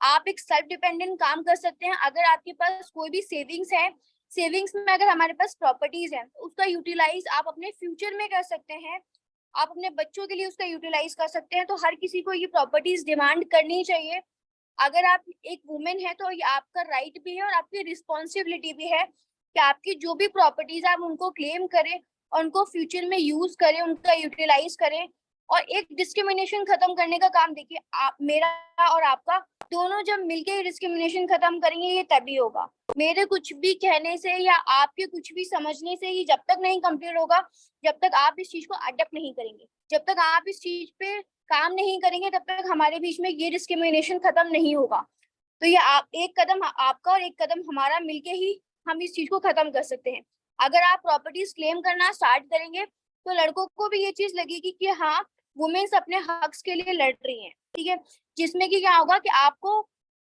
आप एक सेल्फ डिपेंडेंट काम कर सकते हैं। अगर आपके पास कोई भी सेविंग्स है, सेविंग्स में अगर हमारे पास प्रॉपर्टीज है तो उसका यूटिलाइज आप अपने फ्यूचर में कर सकते हैं, आप अपने बच्चों के लिए उसका यूटिलाइज कर सकते हैं। तो हर किसी को ये प्रॉपर्टीज डिमांड करनी चाहिए। अगर आप एक वुमेन है तो ये आपका राइट भी है और आपकी रिस्पॉन्सिबिलिटी भी है कि आपकी जो भी प्रॉपर्टीज आप उनको क्लेम करें और उनको फ्यूचर में यूज करें, उनका यूटिलाइज करें और एक डिस्क्रिमिनेशन खत्म करने का काम देखिए आप मेरा और आपका दोनों जब मिलके डिस्क्रिमिनेशन खत्म करेंगे ये तभी होगा। मेरे कुछ भी कहने से या आपके कुछ भी समझने से ये जब तक नहीं कंप्लीट होगा, जब तक आप इस चीज को अडॉप्ट नहीं करेंगे, जब तक आप इस चीज पे काम नहीं करेंगे, तब तक हमारे बीच में ये डिस्क्रिमिनेशन खत्म नहीं होगा। तो ये एक कदम आपका और एक कदम हमारा मिलके ही हम इस चीज को खत्म कर सकते हैं। अगर आप प्रॉपर्टीज क्लेम करना स्टार्ट करेंगे तो लड़कों को भी ये चीज लगेगी कि हाँ वुमेन्स अपने हक्स के लिए लड़ रही हैं, ठीक है। जिसमें कि क्या होगा कि आपको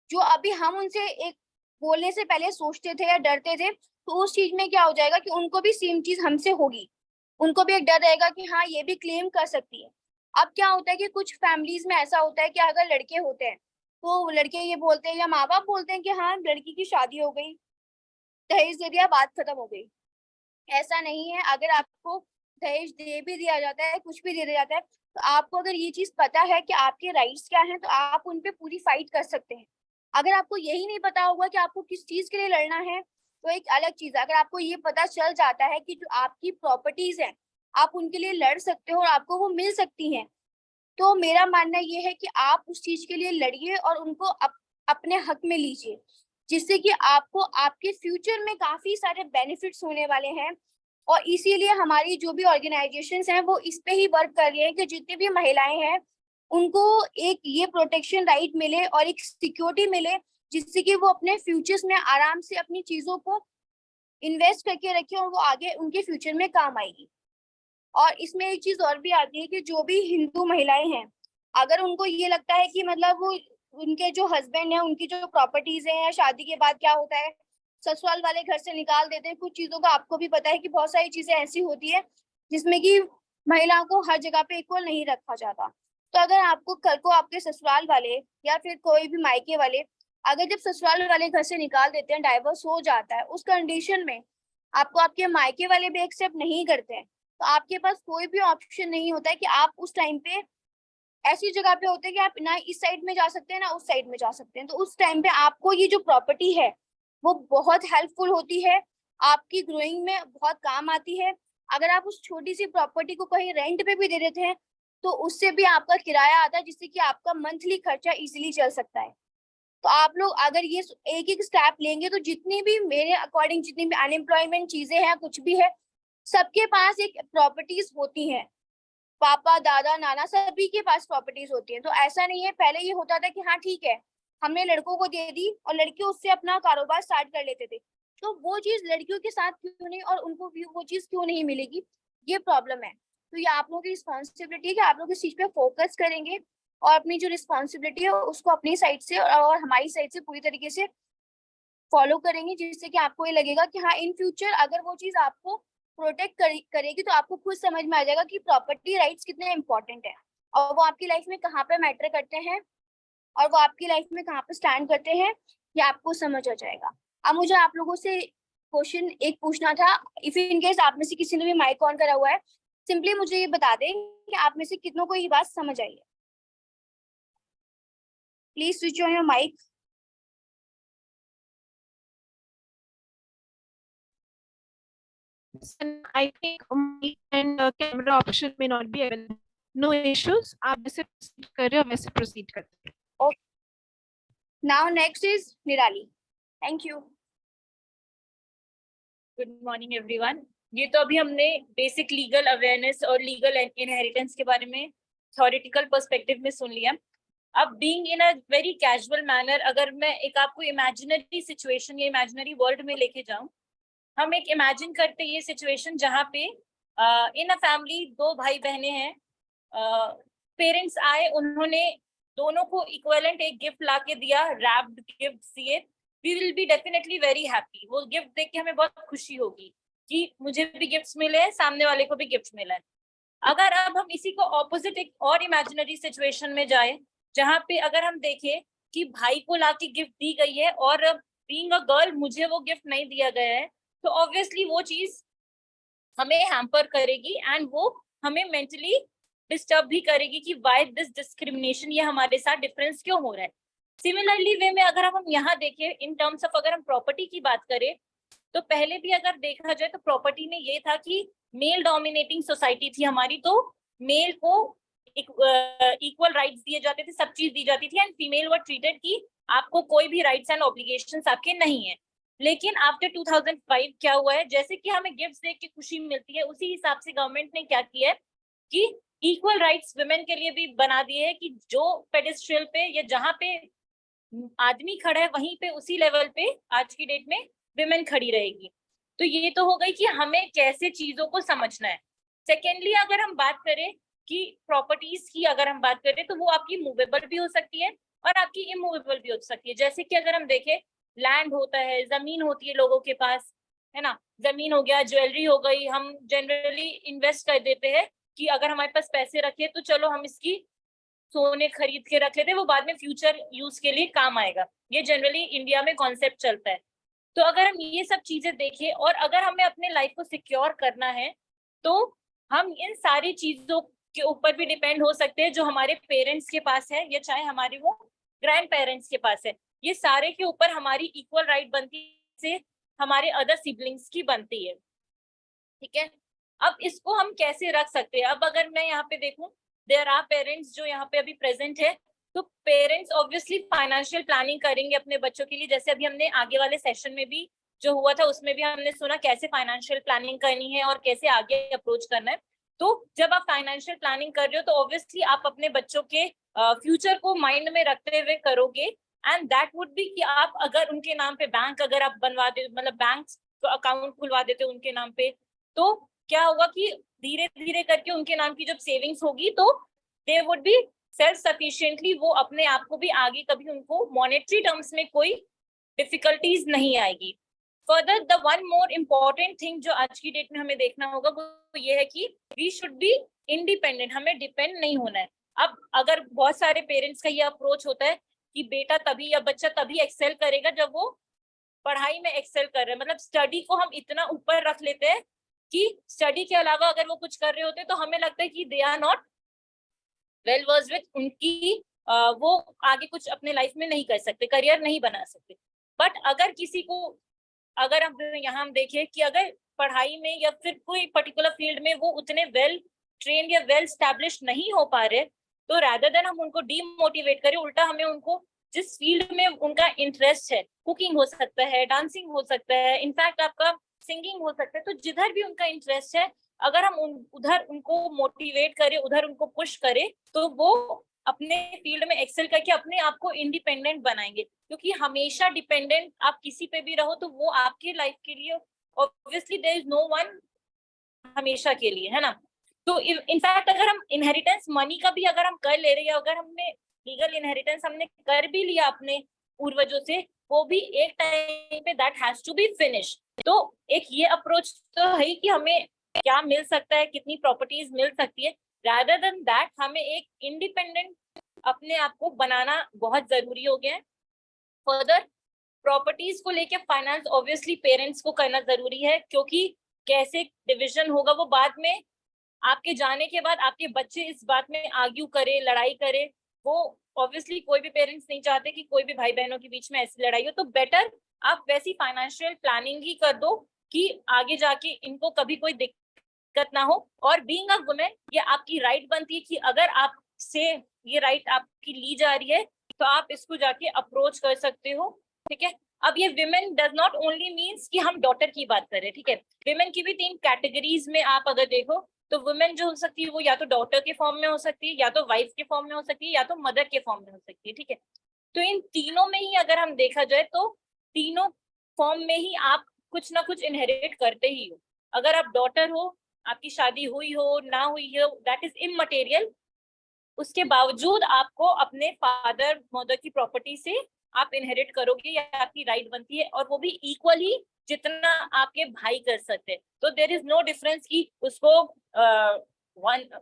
जो अभी हम उनसे एक बोलने से पहले सोचते थे या डरते थे, तो उस चीज में क्या हो जाएगा कि उनको भी सेम चीज हमसे होगी। उनको भी एक डर रहेगा कि हाँ ये भी क्लेम कर सकती है। अब क्या होता है कि कुछ फैमिलीज में ऐसा होता है कि अगर लड़के होते हैं तो लड़के ये बोलते हैं या माँ बाप बोलते हैं कि हाँ लड़की की शादी हो गई, दहेज दे दिया, बात खत्म हो गई। ऐसा नहीं है। अगर आपको दहेज दे भी दिया जाता है, कुछ भी दे दिया जाता है, तो आपको अगर ये चीज पता है कि आपके राइट्स क्या हैं, तो आप उन पे पूरी फाइट कर सकते हैं। अगर आपको यही नहीं पता होगा कि आपको किस चीज के लिए लड़ना है, तो एक अलग चीज है। अगर आपको ये पता चल जाता है कि जो आपकी प्रॉपर्टीज हैं आप उनके लिए लड़ सकते हो और आपको वो मिल सकती हैं, तो मेरा मानना ये है कि आप उस चीज के लिए लड़िए और उनको अपने हक में लीजिए, जिससे कि आपको आपके फ्यूचर में काफी सारे बेनिफिट्स होने वाले हैं। और इसीलिए हमारी जो भी ऑर्गेनाइजेशंस हैं वो इस पे ही वर्क कर रही हैं कि जितनी भी महिलाएं हैं उनको एक ये प्रोटेक्शन राइट मिले और एक सिक्योरिटी मिले, जिससे कि वो अपने फ्यूचर्स में आराम से अपनी चीजों को इन्वेस्ट करके रखें और वो आगे उनके फ्यूचर में काम आएगी। और इसमें एक चीज और भी आती है कि जो भी हिंदू महिलाएं हैं, अगर उनको ये लगता है कि मतलब वो उनके जो हस्बैंड है उनकी जो प्रॉपर्टीज है, या शादी के बाद क्या होता है ससुराल वाले घर से निकाल देते हैं, कुछ चीजों का आपको भी पता है कि बहुत सारी चीजें ऐसी होती है जिसमें कि महिलाओं को हर जगह पे इक्वल नहीं रखा जाता। तो अगर आपको कल को आपके ससुराल वाले या फिर कोई भी मायके वाले अगर जब ससुराल वाले घर से निकाल देते हैं, डाइवोर्स हो जाता है, उस कंडीशन में आपको आपके मायके वाले भी एक्सेप्ट नहीं करते हैं, तो आपके पास कोई भी ऑप्शन नहीं होता है कि आप उस टाइम पे ऐसी जगह पे होते हैं कि आप ना इस साइड में जा सकते हैं ना उस साइड में जा सकते हैं। तो उस टाइम पे आपको ये जो प्रॉपर्टी है वो बहुत हेल्पफुल होती है, आपकी ग्रोइंग में बहुत काम आती है। अगर आप उस छोटी सी प्रॉपर्टी को कहीं रेंट पे भी दे देते हैं तो उससे भी आपका किराया आता है, जिससे कि आपका मंथली खर्चा इजीली चल सकता है। तो आप लोग अगर ये एक एक स्टेप लेंगे तो जितनी भी मेरे अकॉर्डिंग जितनी भी अनएम्प्लॉयमेंट चीजें हैं कुछ भी है, सबके पास एक प्रॉपर्टीज होती हैं। पापा दादा नाना सभी के पास प्रॉपर्टीज होती हैं। तो ऐसा नहीं है, पहले ये होता था कि हाँ ठीक है हमने लड़कों को दे दी और लड़के उससे अपना कारोबार स्टार्ट कर लेते थे, तो वो चीज लड़कियों के साथ क्यों नहीं और उनको भी वो चीज क्यों नहीं मिलेगी, ये प्रॉब्लम है। तो ये आप लोगों की रिस्पॉन्सिबिलिटी है कि आप लोग इस चीज पे फोकस करेंगे और अपनी जो रिस्पॉन्सिबिलिटी है उसको अपनी साइड से और हमारी साइड से पूरी तरीके से फॉलो करेंगे, जिससे कि आपको ये लगेगा कि हाँ इन फ्यूचर अगर वो चीज आपको प्रोटेक्ट करेगी तो आपको खुद समझ में आ जाएगा कि प्रॉपर्टी राइट्स कितने इंपॉर्टेंट है और वो आपकी लाइफ में कहाँ पे मैटर करते हैं और वो आपकी लाइफ में कहाँ पे स्टैंड करते हैं, ये आपको समझ आ जाएगा। अब मुझे आप लोगों से क्वेश्चन एक पूछना था। इफ इन केस आप में से किसी ने भी माइक ऑन करा हुआ है, सिंपली मुझे ये बता दें कि आप में से कितनों को ये बात समझ आई है। Please switch on your mic. And I think mic and camera option may not be available. No issues. आप जैसे proceed कर रहे हो वैसे proceed करते हैं. Now next is Nirali. Thank you. Good morning everyone. ये तो अभी हमने बेसिक लीगल अवेयरनेस और लीगल इनहेरिटेंस के बारे में थ्योरेटिकल पर्सपेक्टिव में सुन लिया। अब being in a very casual manner, अगर मैं एक आपको इमेजिनरी सिचुएशन या इमेजिनरी वर्ल्ड में लेके जाऊं, हम एक इमेजिन करते ये सिचुएशन जहाँ पे इन अ फैमिली दो भाई बहनें हैं, पेरेंट्स आए, उन्होंने दोनों को इक्विवेलेंट एक गिफ्ट ला के दिया, रैप्ड गिफ्ट दिए, we will be definitely very happy. वो गिफ्ट देख के हमें बहुत खुशी होगी कि मुझे भी गिफ्ट्स मिले हैं, सामने वाले को भी गिफ्ट मिला है। अगर अब हम इसी को ऑपोजिट एक और इमेजिनरी सिचुएशन में जाए, जहाँ पे अगर हम देखें कि भाई को ला के गिफ्ट दी गई है और बीइंग अ गर्ल मुझे वो गिफ्ट नहीं दिया गया है, तो ऑब्वियसली वो चीज हमें हैम्पर करेगी एंड वो हमें मेंटली डिस्टर्ब भी करेगी कि व्हाई दिस डिस्क्रिमिनेशन, ये हमारे साथ डिफरेंस क्यों हो रहा है। सिमिलरली वे में अगर हम यहाँ देखें इन टर्म्स ऑफ, अगर हम प्रॉपर्टी की बात करें, तो पहले भी अगर देखा जाए तो प्रॉपर्टी में ये था कि मेल डोमिनेटिंग सोसाइटी थी हमारी, तो मेल को इक्वल राइट्स दिए जाते थे, सब चीज दी जाती थी, एंड फीमेल वर ट्रीटेड कि आपको कोई भी राइट्स एंड ऑब्लिगेशंस आपके नहीं है। लेकिन आफ्टर 2005 क्या हुआ है, जैसे कि हमें गिफ्ट्स देख के खुशी मिलती है, उसी हिसाब से गवर्नमेंट ने क्या किया है कि इक्वल राइट्स वुमेन के लिए भी बना दिए है कि जो पेडेस्ट्रियल पे या जहाँ पे आदमी खड़ा है वहीं पे उसी लेवल पे आज की डेट में विमेन खड़ी रहेगी। तो ये तो हो गई कि हमें कैसे चीजों को समझना है। सेकेंडली अगर हम बात करें कि प्रॉपर्टीज की अगर हम बात करें, तो वो आपकी मूवेबल भी हो सकती है और आपकी इमूवेबल भी हो सकती है। जैसे कि अगर हम देखें लैंड होता है, जमीन होती है लोगों के पास, है ना, जमीन हो गया, ज्वेलरी हो गई, हम जनरली इन्वेस्ट कर देते हैं कि अगर हमारे पास पैसे रखे तो चलो हम इसकी सोने खरीद के रख लेते हैं, वो बाद में फ्यूचर यूज के लिए काम आएगा। ये जनरली इंडिया में कॉन्सेप्ट चलता है। तो अगर हम ये सब चीजें देखें और अगर हमें अपने लाइफ को सिक्योर करना है तो हम इन सारी चीजों के ऊपर भी डिपेंड हो सकते हैं जो हमारे पेरेंट्स के पास है या चाहे हमारे वो ग्रैंड पेरेंट्स के पास है। ये सारे के ऊपर हमारी इक्वल राइट बनती से हमारे अदर सिबलिंग्स की बनती है, ठीक है। अब इसको हम कैसे रख सकते हैं? अब अगर मैं यहाँ पे देखूं, देयर आर पेरेंट्स जो यहाँ पे अभी प्रेजेंट है, तो पेरेंट्स ऑब्वियसली फाइनेंशियल प्लानिंग करेंगे अपने बच्चों के लिए। जैसे अभी हमने आगे वाले सेशन में भी जो हुआ था उसमें भी हमने सुना कैसे फाइनेंशियल प्लानिंग करनी है और कैसे आगे अप्रोच करना है। तो जब आप फाइनेंशियल प्लानिंग कर रहे हो तो ऑब्वियसली आप अपने बच्चों के फ्यूचर को माइंड में रखते हुए करोगे, एंड दैट वुड बी कि आप अगर उनके नाम पे बैंक अगर आप बनवा दे, मतलब बैंक अकाउंट खुलवा देते हो उनके नाम पे, तो क्या होगा कि धीरे धीरे करके उनके नाम की जब सेविंग्स होगी तो they would be self sufficiently, वो अपने आप को भी आगे कभी उनको मॉनेटरी टर्म्स में कोई डिफिकल्टीज नहीं आएगी। Further the one more important thing जो आज की डेट में हमें देखना होगा वो ये है कि वी शुड बी इंडिपेंडेंट, हमें डिपेंड नहीं होना है। अब अगर बहुत सारे पेरेंट्स का ये अप्रोच होता है कि बेटा तभी या बच्चा तभी एक्सेल करेगा जब वो पढ़ाई में एक्सेल कर रहे हैं, मतलब स्टडी को हम इतना ऊपर रख लेते हैं कि स्टडी के अलावा अगर वो कुछ कर रहे होते हैं तो हमें लगता है कि they are not well versed with, उनकी वो आगे कुछ अपने लाइफ में नहीं कर सकते, करियर नहीं बना सकते। बट अगर किसी को, अगर हम यहाँ हम देखें कि अगर पढ़ाई में या फिर कोई पर्टिकुलर फील्ड में वो उतने वेल ट्रेन्ड या वेल स्टैब्लिश नहीं हो पा रहे, तो रादर देन हम उनको डीमोटिवेट करें, उल्टा हमें उनको जिस फील्ड में उनका इंटरेस्ट है, कुकिंग हो सकता है, डांसिंग हो सकता है, इनफैक्ट आपका सिंगिंग हो सकता है, तो जिधर भी उनका इंटरेस्ट है अगर हम उधर उनको मोटिवेट करें, उधर उनको पुश करें, तो वो अपने फील्ड में एक्सेल करके अपने आप को इंडिपेंडेंट बनाएंगे। क्योंकि हमेशा डिपेंडेंट आप किसी पे भी रहो तो वो आपके लाइफ के लिए obviously there is no one हमेशा के लिए, है ना। तो इनफैक्ट अगर हम इनहेरिटेंस मनी का भी अगर हम कर ले रहे हैं, अगर हमने लीगल इनहेरिटेंस हमने कर भी लिया अपने पूर्वजों से, वो भी एक टाइम पे that has to be finish. तो एक ये अप्रोच तो है कि हमें क्या मिल सकता है, कितनी प्रॉपर्टीज मिल सकती है, रादर देन दैट हमें एक इंडिपेंडेंट अपने आप को बनाना बहुत जरूरी हो गया है। फर्दर प्रॉपर्टीज को लेके फाइनेंस ऑब्वियसली पेरेंट्स को करना जरूरी है, क्योंकि कैसे डिविजन होगा वो बाद में आपके जाने के बाद आपके बच्चे इस बात में आर्ग्यू करे, लड़ाई करे, वो ऑब्वियसली कोई भी पेरेंट्स नहीं चाहते कि कोई भी भाई बहनों के बीच में ऐसी लड़ाई हो। तो बेटर आप वैसी फाइनेंशियल प्लानिंग ही कर दो कि आगे जाके इनको कभी कोई दिक्कत ना हो। और बीइंग अ वुमेन ये आपकी राइट बनती है कि अगर आपसे ये राइट आपकी ली जा रही है तो आप इसको जाके अप्रोच कर सकते हो, ठीक है। अब ये women does not only means कि हम डॉटर की बात कर रहे हैं, ठीक है। विमेन की भी 3 कैटेगरीज में आप अगर देखो तो वुमेन जो हो सकती है वो या तो डॉटर के फॉर्म में हो सकती है, या तो वाइफ के फॉर्म में हो सकती है, या तो मदर के फॉर्म में हो सकती है, ठीक है। तो इन तीनों में ही अगर हम देखा जाए तो तीनों फॉर्म में ही आप कुछ ना कुछ इनहेरिट करते ही हो। अगर आप डॉटर हो, आपकी शादी हुई हो ना हुई हो, दैट इज इमटेरियल, उसके बावजूद आपको अपने फादर मदर की प्रॉपर्टी से आप इनहेरिट करोगे, या आपकी राइट बनती है, और वो भी इक्वली जितना आपके भाई कर सकते हैं। तो देयर इज नो डिफरेंस कि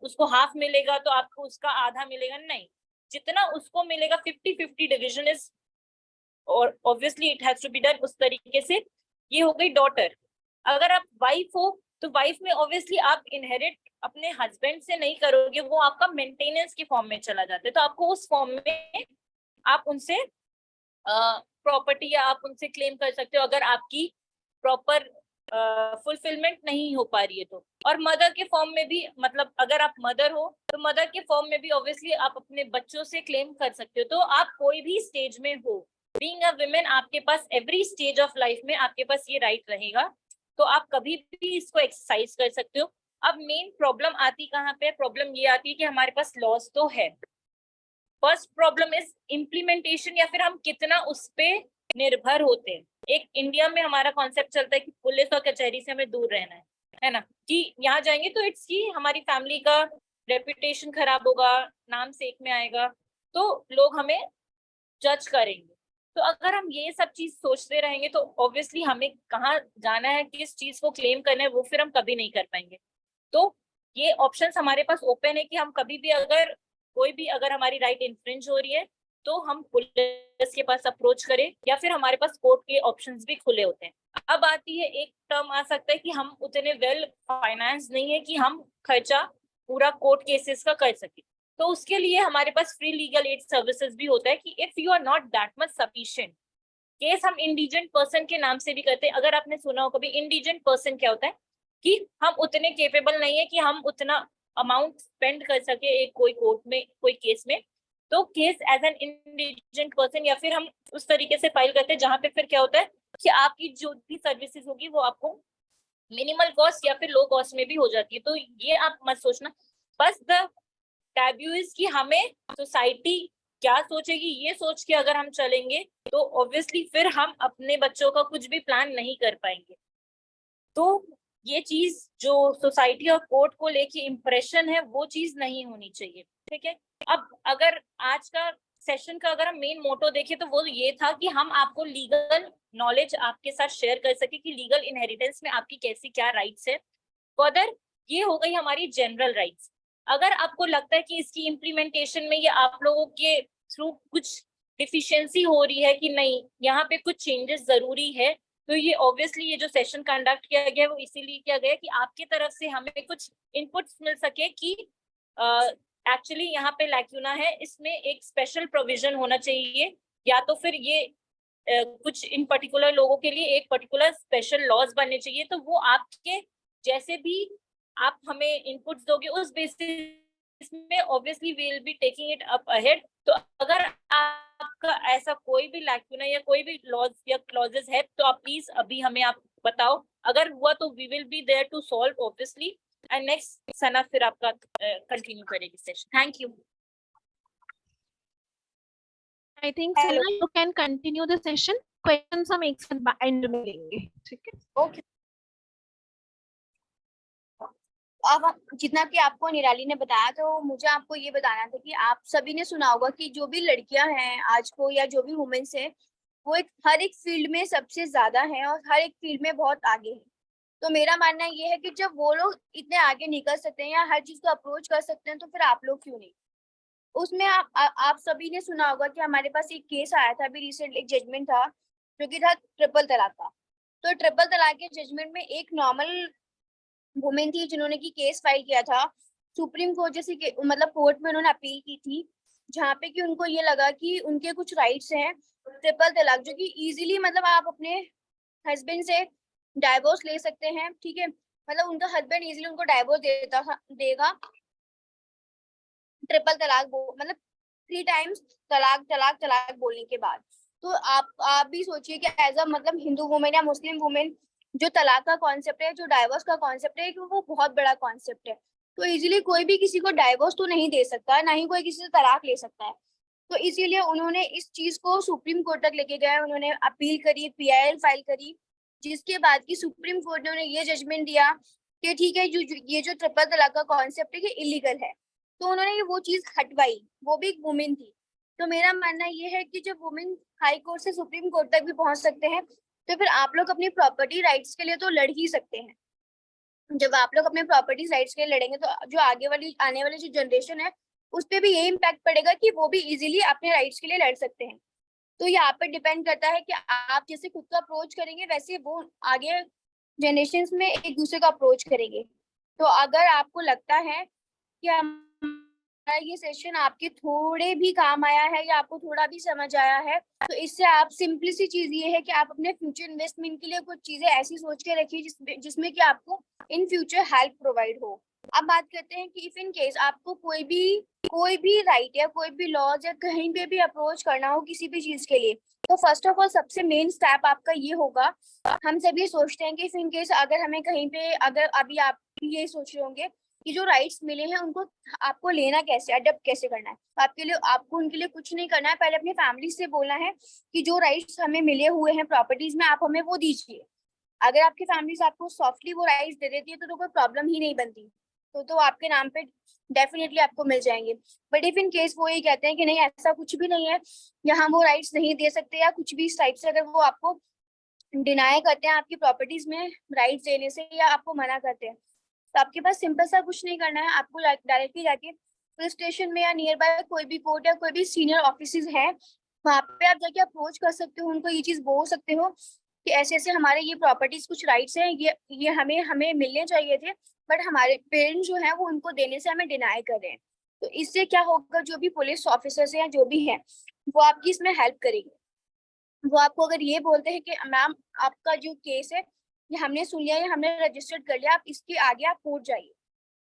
उसको हाफ मिलेगा तो आपको उसका आधा मिलेगा, नहीं, जितना उसको मिलेगा 50-50 डिविजन इज, और obviously it has to be done उस तरीके से। ये हो गई डॉटर। अगर आप वाइफ हो तो वाइफ में ऑब्वियसली आप इनहेरिट अपने हस्बैंड से नहीं करोगे, वो आपका मेंटेनेंस के फॉर्म में चला जाता है, तो आपको उस फॉर्म में आप उनसे प्रॉपर्टी या आप उनसे क्लेम कर सकते हो अगर आपकी प्रॉपर फुलफिलमेंट नहीं हो पा रही है तो। और मदर के फॉर्म में भी, मतलब अगर आप मदर हो तो मदर के फॉर्म में भी ऑब्वियसली आप अपने बच्चों से क्लेम कर सकते हो। तो आप कोई भी स्टेज में हो, बीइंग अ वुमेन, आपके पास एवरी स्टेज ऑफ लाइफ में आपके पास ये राइट रहेगा, तो आप कभी भी इसको एक्सरसाइज कर सकते हो। अब मेन प्रॉब्लम आती कहाँ पे? प्रॉब्लम ये आती है कि हमारे पास लॉज तो है, फर्स्ट प्रॉब्लम इज इम्प्लीमेंटेशन, या फिर हम कितना उस पे निर्भर होते हैं। एक इंडिया में हमारा कॉन्सेप्ट चलता है कि पुलिस और कचहरी से हमें दूर रहना है ना, कि यहाँ जाएंगे तो इट्स की हमारी फैमिली का रेपुटेशन खराब होगा, नाम सेक में आएगा, तो लोग हमें जज करेंगे। तो अगर हम ये सब चीज सोचते रहेंगे तो ऑब्वियसली हमें कहाँ जाना है, किस चीज को क्लेम करना है, वो फिर हम कभी नहीं कर पाएंगे। तो ये ऑप्शंस हमारे पास ओपन है कि हम कभी भी अगर कोई भी अगर हमारी राइट इन्फ्रिंज हो रही है तो हम पुलिस के पास अप्रोच करें, या फिर हमारे पास कोर्ट के ऑप्शंस भी खुले होते हैं। अब आती है एक टर्म आ सकता है कि हम उतने वेल फाइनेंस नहीं है कि हम खर्चा पूरा कोर्ट केसेस का कर सके, तो उसके लिए हमारे पास फ्री लीगल एड सर्विसेज भी होता है कि if you are not that much sufficient, case हम इंडिजेंट पर्सन के नाम से भी करते हैं। अगर आपने सुना हो कभी इंडिजेंट पर्सन क्या होता है, कि हम उतने केपेबल नहीं है कि हम उतना अमाउंट स्पेंड कर सके एक कोई कोर्ट में कोई केस में, तो case as an indigent person या फिर हम उस तरीके से फाइल करते हैं जहां पे फिर क्या होता है कि आपकी जो भी सर्विसेज होगी वो आपको मिनिमल कॉस्ट या फिर लो कॉस्ट में भी हो जाती है। तो ये आप मत सोचना, बस द टैब्यू इज कि हमें सोसाइटी क्या सोचेगी ये सोच के अगर हम चलेंगे तो ऑब्वियसली फिर हम अपने बच्चों का कुछ भी प्लान नहीं कर पाएंगे। तो ये चीज जो सोसाइटी और कोर्ट को लेके इम्प्रेशन है वो चीज नहीं होनी चाहिए, ठीक है। अब अगर आज का सेशन का अगर हम मेन मोटो देखें तो वो ये था कि हम आपको लीगल नॉलेज आपके साथ शेयर कर सके कि लीगल इनहेरिटेंस में आपकी कैसी क्या राइट्स है। फर्दर ये हो गई हमारी जनरल राइट्स। अगर आपको लगता है कि इसकी इम्प्लीमेंटेशन में ये आप लोगों के थ्रू कुछ डिफिशियंसी हो रही है कि नहीं यहाँ पे कुछ चेंजेस जरूरी है, तो ये ऑब्वियसली ये जो सेशन कंडक्ट किया गया है वो इसीलिए किया गया है कि आपके तरफ से हमें कुछ इनपुट्स मिल सके कि एक्चुअली यहाँ पे लैक्यूना है, इसमें एक स्पेशल प्रोविजन होना चाहिए, या तो फिर ये कुछ इन पर्टिकुलर लोगों के लिए एक पर्टिकुलर स्पेशल लॉज बनने चाहिए। तो वो आपके जैसे भी आप हमें इनपुट्स दोगे उस बेसिस में obviously we will be taking it up ahead. तो अगर आपका ऐसा कोई भी लैक्यूना या कोई भी लॉज या क्लॉजेस है तो आप प्लीज अभी हमें आप बताओ, अगर हुआ तो we will be there to solve obviously. And next Sana फिर आपका कंटिन्यू करेगी session. Thank you. I think Hello. Sana, you can continue the session. Questions हम एक साथ एंड में लेंगे, ठीक है? ओके। अब जितना कि आपको निराली ने बताया तो मुझे आपको ये बताना था कि आप सभी ने सुना होगा कि जो भी लड़कियां हैं आज को या जो भी वुमेन्स है वो हर एक फील्ड में सबसे ज्यादा है और हर एक फील्ड में बहुत आगे है। तो मेरा मानना ये है कि जब वो लोग इतने आगे निकल सकते हैं या हर चीज को अप्रोच कर सकते हैं तो फिर आप लोग क्यों नहीं। उसमें आप सभी ने सुना होगा कि हमारे पास एक केस आया था अभी रिसेंट, एक जजमेंट था जो कि था ट्रिपल तलाक का। तो ट्रिपल तलाक के जजमेंट में एक नॉर्मल वुमेन थी जिन्होंने की केस फाइल किया था सुप्रीम कोर्ट जैसे मतलब कोर्ट में उन्होंने अपील की थी, जहाँ पे कि उनको ये लगा कि उनके कुछ राइट्स हैं ट्रिपल तलाक जो कि इजीली मतलब आप अपने हस्बैंड से डाइवोर्स ले सकते हैं, ठीक है। मतलब उनका हस्बैंड इजीली उनको डाइवोर्स देगा ट्रिपल तलाक मतलब 3 टाइम्स तलाक तलाक तलाक बोलने के बाद। तो आप भी सोचिए कि एज अ मतलब हिंदू वुमेन या मुस्लिम वुमेन जो तलाक का कॉन्सेप्ट है, जो डाइवोर्स का कॉन्सेप्ट है, वो बहुत बड़ा कॉन्सेप्ट है। तो इजीली कोई भी किसी को डाइवोर्स तो नहीं दे सकता, ना ही कोई किसी से तलाक ले सकता है। तो इसीलिए उन्होंने इस चीज को सुप्रीम कोर्ट तक लेके गए, उन्होंने अपील करी, PIL फाइल करी, जिसके बाद की सुप्रीम कोर्ट ने उन्हें ये जजमेंट दिया कि ठीक है ये जो ट्रिपल तलाक का कॉन्सेप्ट है ये इलीगल है। तो उन्होंने वो चीज हटवाई, वो भी एक वुमेन थी। तो मेरा मानना ये है कि जब वुमेन हाई कोर्ट से सुप्रीम कोर्ट तक भी पहुंच सकते हैं तो फिर आप लोग अपनी प्रॉपर्टी राइट्स के लिए तो लड़ ही सकते हैं। जब आप लोग अपने प्रॉपर्टी राइट्स के लिए लड़ेंगे तो जो आने वाली जो जनरेशन है उस पर भी ये इम्पैक्ट पड़ेगा कि वो भी इजीली अपने राइट्स के लिए लड़ सकते हैं। तो यहाँ पर डिपेंड करता है कि आप जैसे खुद का अप्रोच करेंगे वैसे वो आगे जनरेशन में एक दूसरे का अप्रोच करेंगे। तो अगर आपको लगता है कि ये सेशन आपके थोड़े भी काम आया है या आपको थोड़ा भी समझ आया है तो इससे आप सिंपली सी चीज ये है कि आप अपने फ्यूचर इन्वेस्टमेंट के लिए कुछ चीजें ऐसी सोच के रखिए जिसमें कि आपको इन फ्यूचर हेल्प प्रोवाइड हो। अब बात करते हैं कि इफ इन केस आपको कोई भी राइट या कोई भी लॉज या कहीं पे भी अप्रोच करना हो किसी भी चीज के लिए, तो फर्स्ट ऑफ ऑल सबसे मेन स्टेप आपका ये होगा, हम सभी सोचते हैं कि इफ इन केस अगर हमें कहीं पे अगर अभी आप ये सोच रहे होंगे कि जो राइट्स मिले हैं उनको आपको लेना कैसे, अडॉप्ट कैसे करना है। तो आपको उनके लिए कुछ नहीं करना है, पहले अपनी फैमिली से बोलना है कि जो राइट्स हमें मिले हुए हैं प्रॉपर्टीज में आप हमें वो दीजिए। अगर आपकी फैमिली आपको सॉफ्टली वो राइट्स दे देती है तो कोई प्रॉब्लम ही नहीं बनती। तो आपके नाम पे डेफिनेटली आपको मिल जाएंगे। बट इफ इन केस वो ये कहते हैं कि नहीं ऐसा कुछ भी नहीं है, यहाँ वो राइट्स नहीं दे सकते या कुछ भी इस टाइप से, अगर वो आपको डिनाई करते हैं आपकी प्रॉपर्टीज में राइट्स देने से या आपको मना करते हैं, तो आपके पास सिंपल सा कुछ नहीं करना है, आपको डायरेक्टली जाके पुलिस स्टेशन में या नियर बाय कोई भी कोर्ट या कोई भी सीनियर ऑफिसेज है, वहाँ पे आप जाके अप्रोच कर सकते हो, उनको ये चीज बोल सकते हो कि ऐसे ऐसे हमारे ये प्रॉपर्टीज कुछ राइट्स हैं, ये हमें हमें मिलने चाहिए थे, बट हमारे पेरेंट्स जो है वो उनको देने से हमें डिनाई कर रहे हैं। तो इससे क्या होगा, जो भी पुलिस ऑफिसर्स हैं या जो भी है वो आपकी इसमें हेल्प करेंगे। वो आपको अगर ये बोलते हैं कि मैम आपका जो केस है ये हमने सुन लिया, ये हमने रजिस्टर्ड कर लिया, आप इसके आगे आप कोर्ट जाइए,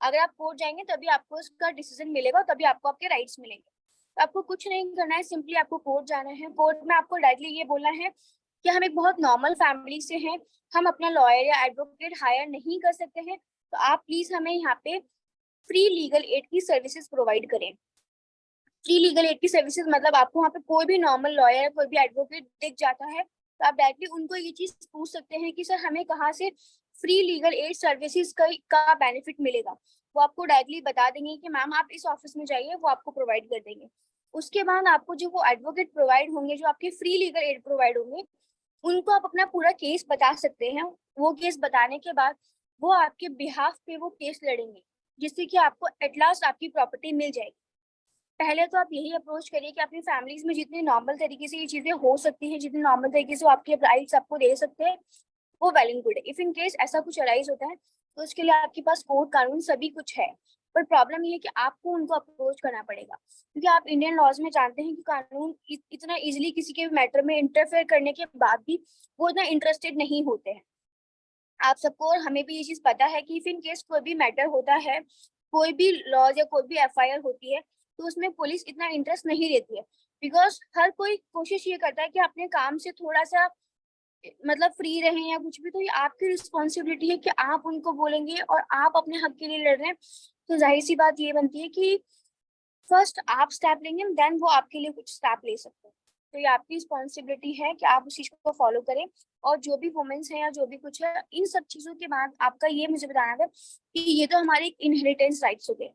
अगर आप कोर्ट जाएंगे तभी आपको इसका डिसीजन मिलेगा, तभी आपको आपके राइट्स मिलेंगे। तो आपको कुछ नहीं करना है, सिंपली आपको कोर्ट जाना है। कोर्ट में आपको डायरेक्टली ये बोलना है कि हम एक बहुत नॉर्मल फैमिली से हैं, हम अपना लॉयर या एडवोकेट हायर नहीं कर सकते हैं, तो आप प्लीज हमें यहाँ पे फ्री लीगल एड की सर्विसेज प्रोवाइड करें। फ्री लीगल एड की सर्विसेज मतलब आपको वहाँ पे कोई भी नॉर्मल लॉयर कोई भी एडवोकेट दिख जाता है तो आप डायरेक्टली उनको ये चीज पूछ सकते हैं कि सर हमें कहाँ से फ्री लीगल एड सर्विसेज का बेनिफिट मिलेगा। वो आपको डायरेक्टली बता देंगे कि मैम आप इस ऑफिस में जाइए, वो आपको प्रोवाइड कर देंगे। उसके बाद आपको जो वो एडवोकेट प्रोवाइड होंगे, जो आपके फ्री लीगल एड प्रोवाइड होंगे, उनको आप अपना पूरा केस बता सकते हैं। वो केस बताने के बाद वो आपके बिहाफ पे वो केस लड़ेंगे, जिससे कि आपको एट लास्ट आपकी प्रॉपर्टी मिल जाएगी। पहले तो आप यही अप्रोच करिए कि अपनी फैमिलीज में जितनी नॉर्मल तरीके से ये चीजें हो सकती हैं, जितनी नॉर्मल तरीके से वो आपके राइट्स आपको दे सकते हैं, वो वेल एंड गुड है। इफ इन केस ऐसा कुछ अराइज होता है तो उसके लिए आपके पास कोर्ट कानून सभी कुछ है, पर प्रॉब्लम ये है कि आपको उनको अप्रोच करना पड़ेगा, क्योंकि आप इंडियन लॉज में जानते हैं कि कानून इतना इजिली किसी के मैटर में इंटरफेयर करने के बाद भी वो इतना इंटरेस्टेड नहीं होते हैं। आप सबको और हमें भी ये चीज पता है कि इफ इन केस कोई भी मैटर होता है, कोई भी लॉज या कोई भी एफआईआर होती है, तो उसमें पुलिस इतना इंटरेस्ट नहीं लेती है, बिकॉज हर कोई कोशिश ये करता है कि अपने काम से थोड़ा सा मतलब फ्री रहें या कुछ भी। तो ये आपकी रिस्पॉन्सिबिलिटी है कि आप उनको बोलेंगे और आप अपने हक के लिए लड़ रहे हैं, तो जाहिर सी बात ये बनती है कि फर्स्ट आप स्टेप लेंगे, देन वो आपके लिए कुछ स्टेप ले सकते हैं। तो ये आपकी रिस्पॉन्सिबिलिटी है कि आप उस चीज को फॉलो करें। और जो भी वुमेन्स हैं या जो भी कुछ है, इन सब चीजों के बाद आपका ये मुझे बताना था कि ये तो हमारे इनहेरिटेंस राइट्स हो गए,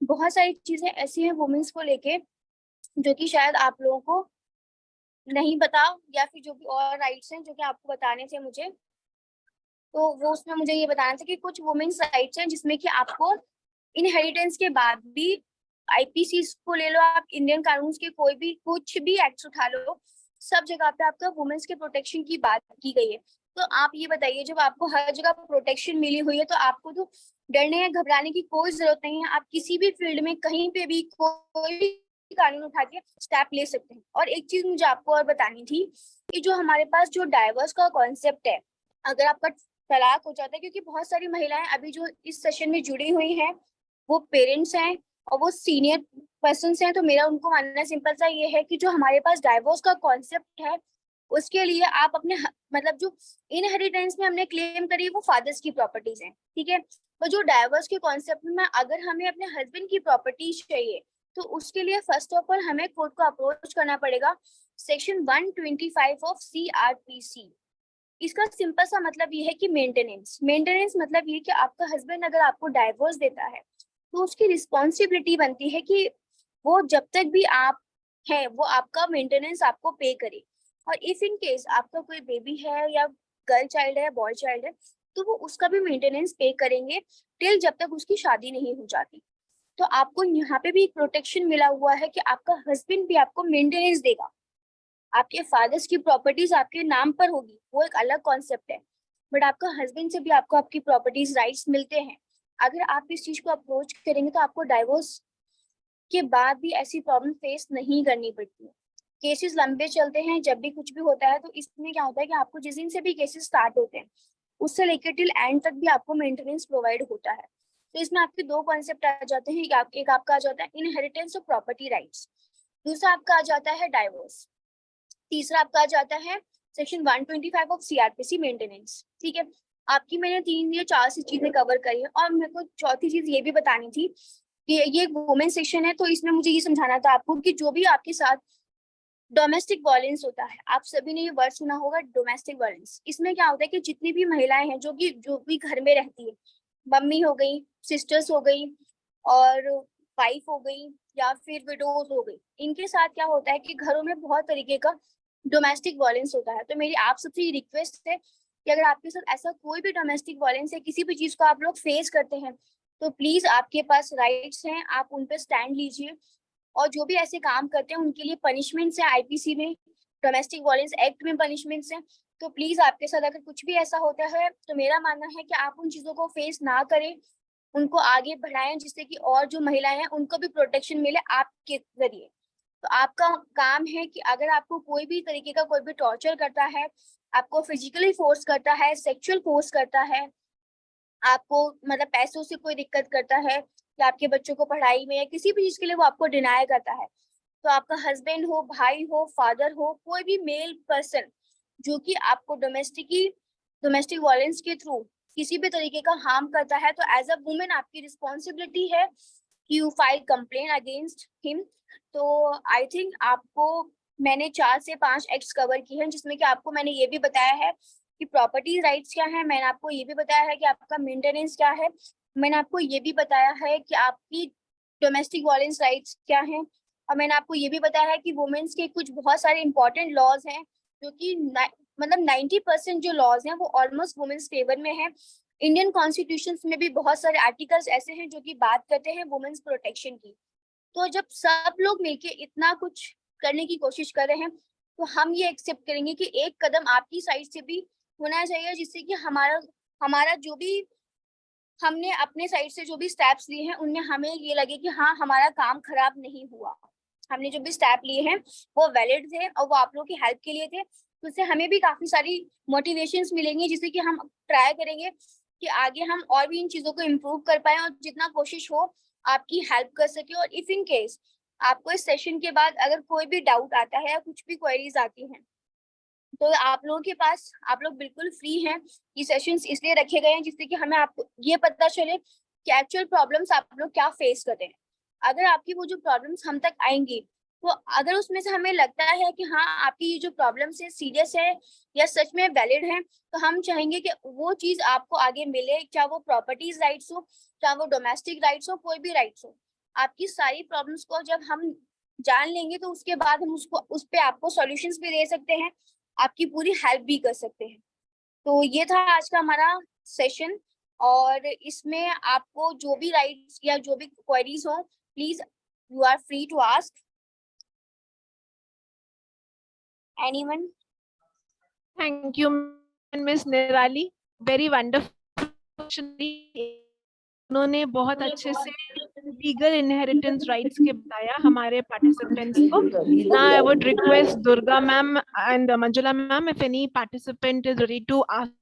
बहुत सारी चीजें ऐसी हैं वुमेन्स को लेके जो कि शायद आप लोगों को नहीं पता, या फिर जो भी और राइट्स हैं जो कि आपको बताने थे मुझे, तो वो उसमें मुझे ये बताना था कि कुछ वुमेन्स राइट्स हैं जिसमें कि आपको इनहेरिटेंस के बाद भी आईपीसी को ले लो, आप इंडियन कानून के कोई भी कुछ भी एक्ट उठा लो, सब जगह पे आपका वुमेन्स के प्रोटेक्शन की बात की गई है। तो आप ये बताइए, जब आपको हर जगह प्रोटेक्शन मिली हुई है तो आपको तो डरने या घबराने की कोई जरूरत नहीं है। आप किसी भी फील्ड में कहीं पे भी कोई भी कानून उठा के स्टेप ले सकते हैं। और एक चीज मुझे आपको और बतानी थी कि जो हमारे पास जो डाइवर्स का कॉन्सेप्ट है, अगर आपका तलाक हो जाता है, क्योंकि बहुत सारी महिलाएं अभी जो इस सेशन में जुड़ी हुई हैं वो पेरेंट्स हैं और वो सीनियर पर्सन हैं, तो मेरा उनको मानना सिंपल सा ये है कि जो हमारे पास डाइवोर्स का कॉन्सेप्ट है उसके लिए आप अपने मतलब जो इनहेरिटेंस में हमने क्लेम करी वो फादर्स की प्रॉपर्टीज हैं, ठीक है। तो जो डाइवोर्स के कॉन्सेप्ट में अगर हमें अपने हस्बैंड की प्रॉपर्टीज चाहिए तो उसके लिए फर्स्ट ऑफ ऑल हमें कोर्ट को अप्रोच करना पड़ेगा, सेक्शन 125 ऑफ CRPC। इसका सिंपल सा मतलब ये है कि मेंटेनेंस मतलब ये कि आपका हस्बैंड अगर आपको डाइवोर्स देता है तो उसकी रिस्पॉन्सिबिलिटी बनती है कि वो जब तक भी आप हैं वो आपका मेंटेनेंस आपको पे करे। और इफ इन केस आपका कोई बेबी है या गर्ल चाइल्ड है बॉय चाइल्ड है तो वो उसका भी मेंटेनेंस पे करेंगे टिल जब तक उसकी शादी नहीं हो जाती। तो आपको यहाँ पे भी एक प्रोटेक्शन मिला हुआ है कि आपका हस्बैंड भी आपको मेंटेनेंस देगा। आपके फादर्स की प्रॉपर्टीज आपके नाम पर होगी, वो एक अलग कॉन्सेप्ट है, बट आपका हस्बैंड से भी आपको आपकी प्रॉपर्टीज राइट्स मिलते हैं। अगर आप इस चीज को अप्रोच करेंगे तो आपको डाइवोर्स के बाद भी ऐसी प्रॉब्लम फेस नहीं करनी पड़ती है। केसेस लंबे चलते हैं, जब भी कुछ भी होता है तो इसमें क्या होता है कि आपको जिस दिन से भी केसेस स्टार्ट होते हैं उससे लेकर टिल एंड तक भी आपको मेंटेनेंस प्रोवाइड होता है। तो इसमें आपके दो कॉन्सेप्ट आ जाते हैं, एक आपका आ जाता है इनहेरिटेंस ऑफ प्रॉपर्टी राइट्स, दूसरा आपका आ जाता है डाइवोर्स, तीसरा आपका आ जाता है सेक्शन 125 ऑफ CRPC मेंटेनेंस, ठीक है। आपकी मैंने 3 या 4 सी चीजें कवर करी है और मेरे को चौथी चीज ये भी बतानी थी कि ये वुमेन सेक्शन है, तो इसमें मुझे ये समझाना था आपको कि जो भी आपके साथ डोमेस्टिक वायलेंस होता है, आप सभी ने ये वर्ड सुना होगा डोमेस्टिक वायलेंस। इसमें क्या होता है कि जितनी भी महिलाएं हैं जो भी घर में रहती है मम्मी हो गई, सिस्टर्स हो गई और वाइफ हो गई या फिर विडोज हो गई, इनके साथ क्या होता है कि घरों में बहुत तरीके का डोमेस्टिक वायलेंस होता है। तो मेरी आप सबसे रिक्वेस्ट है कि अगर आपके साथ ऐसा कोई भी डोमेस्टिक वायलेंस है, किसी भी चीज को आप लोग फेस करते हैं, तो प्लीज आपके पास राइट्स हैं, आप उन पे स्टैंड लीजिए। और जो भी ऐसे काम करते हैं उनके लिए पनिशमेंट्स है, आईपीसी में, डोमेस्टिक वायलेंस एक्ट में पनिशमेंट्स हैं। तो प्लीज आपके साथ अगर कुछ भी ऐसा होता है तो मेरा मानना है कि आप उन चीजों को फेस ना करें, उनको आगे बढ़ाएं, जिससे कि और जो महिलाएं हैं उनको भी प्रोटेक्शन मिले आपके जरिए। तो आपका काम है कि अगर आपको कोई भी तरीके का कोई भी टॉर्चर करता है, आपको फिजिकली फोर्स करता है, सेक्सुअल फोर्स करता है, आपको मतलब पैसों से कोई दिक्कत करता है, या आपके बच्चों को पढ़ाई में या किसी भी चीज के लिए वो आपको डिनाई करता है, तो आपका हस्बैंड हो, भाई हो, फादर हो, कोई भी मेल पर्सन जो कि आपको डोमेस्टिक वायलेंस के थ्रू किसी भी तरीके का हार्म करता है, तो एज अ वुमेन आपकी रिस्पॉन्सिबिलिटी है कि you file complain against him. तो आई थिंक आपको मैंने 4 से 5 एक्ट्स कवर की हैं, जिसमें कि आपको मैंने ये भी बताया है कि प्रॉपर्टी राइट्स क्या है, मैंने आपको ये भी बताया है कि आपका मेंटेनेंस क्या है, मैंने आपको ये भी बताया है कि आपकी डोमेस्टिक वायलेंस राइट्स क्या है, और मैंने आपको ये भी बताया है कि वुमेन्स के कुछ बहुत सारे इंपॉर्टेंट लॉज हैं जो कि मतलब 90% जो लॉज हैं वो ऑलमोस्ट वुमेन्स फेवर में है। इंडियन कॉन्स्टिट्यूशन में भी बहुत सारे आर्टिकल्स ऐसे हैं जो कि बात करते हैं वुमेन्स प्रोटेक्शन की। तो जब सब लोग मिलके इतना कुछ करने की कोशिश कर रहे हैं, तो हम ये एक्सेप्ट करेंगे कि एक कदम आपकी साइड से भी होना चाहिए, जिससे कि हमारा हमारा जो भी हमने अपने साइड से जो भी स्टेप्स लिए हैं उनमें हमें ये लगे कि हाँ हमारा काम खराब नहीं हुआ, हमने जो भी स्टेप लिए हैं वो वैलिड थे और वो आप लोगों की हेल्प के लिए थे। तो उससे हमें भी काफी सारी मोटिवेशंस मिलेंगी, जिससे कि हम ट्राई करेंगे कि आगे हम और भी इन चीजों को इम्प्रूव कर पाए और जितना कोशिश हो आपकी हेल्प कर सके। और इफ इन केस आपको इस सेशन के बाद अगर कोई भी डाउट आता है या कुछ भी क्वेरीज आती हैं, तो आप लोगों के पास आप लोग बिल्कुल फ्री हैं। ये सेशंस इसलिए रखे गए हैं जिससे कि हमें आपको ये पता चले कि एक्चुअल प्रॉब्लम्स आप लोग क्या फेस कर रहे हैं। अगर आपकी वो जो प्रॉब्लम्स हम तक आएंगी, तो अगर उसमें से हमें लगता है कि हाँ आपकी ये जो प्रॉब्लम्स है सीरियस है या सच में वैलिड है, तो हम चाहेंगे कि वो चीज आपको आगे मिले, चाहे वो प्रॉपर्टीज राइट्स हो, चाहे वो डोमेस्टिक राइट्स हो, कोई भी राइट्स हो। आपकी सारी प्रॉब्लम्स को जब हम जान लेंगे तो उसके बाद हम उसको उस पे आपको सॉल्यूशंस भी दे सकते हैं, आपकी पूरी हेल्प भी कर सकते हैं। तो ये था आज का हमारा सेशन, और इसमें आपको जो भी राइट्स या जो भी क्वेरीज हो, please you are free to ask anyone. Thank you, Miss Nirali. Very wonderful. उन्होंने बहुत अच्छे से लीगल इनहेरिटेंस राइट्स के बताया हमारे पार्टिसिपेंट्स को. Now I would request Durga ma'am and Manjula ma'am, if any participant is ready to ask,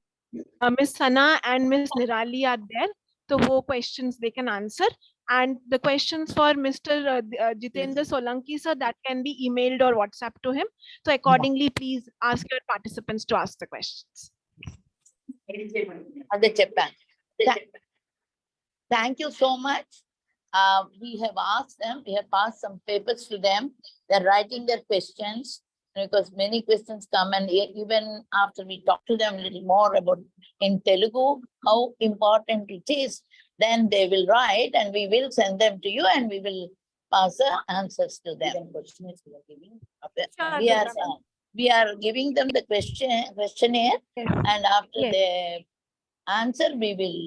Miss Sana and Miss Nirali are there, so wo questions they can answer. And the questions for Mr. Jitendra Solanki sir, that can be emailed or WhatsApp to him. So accordingly, please ask your participants to ask the questions. Other Japan. Thank you so much. We have asked them, we have passed some papers to them. They're writing their questions because many questions come, and even after we talk to them a little more about in Telugu, how important it is, then they will write and we will send them to you and we will pass the answers to them. We are giving them the questionnaire, Yes. and after Yes. they answer, we will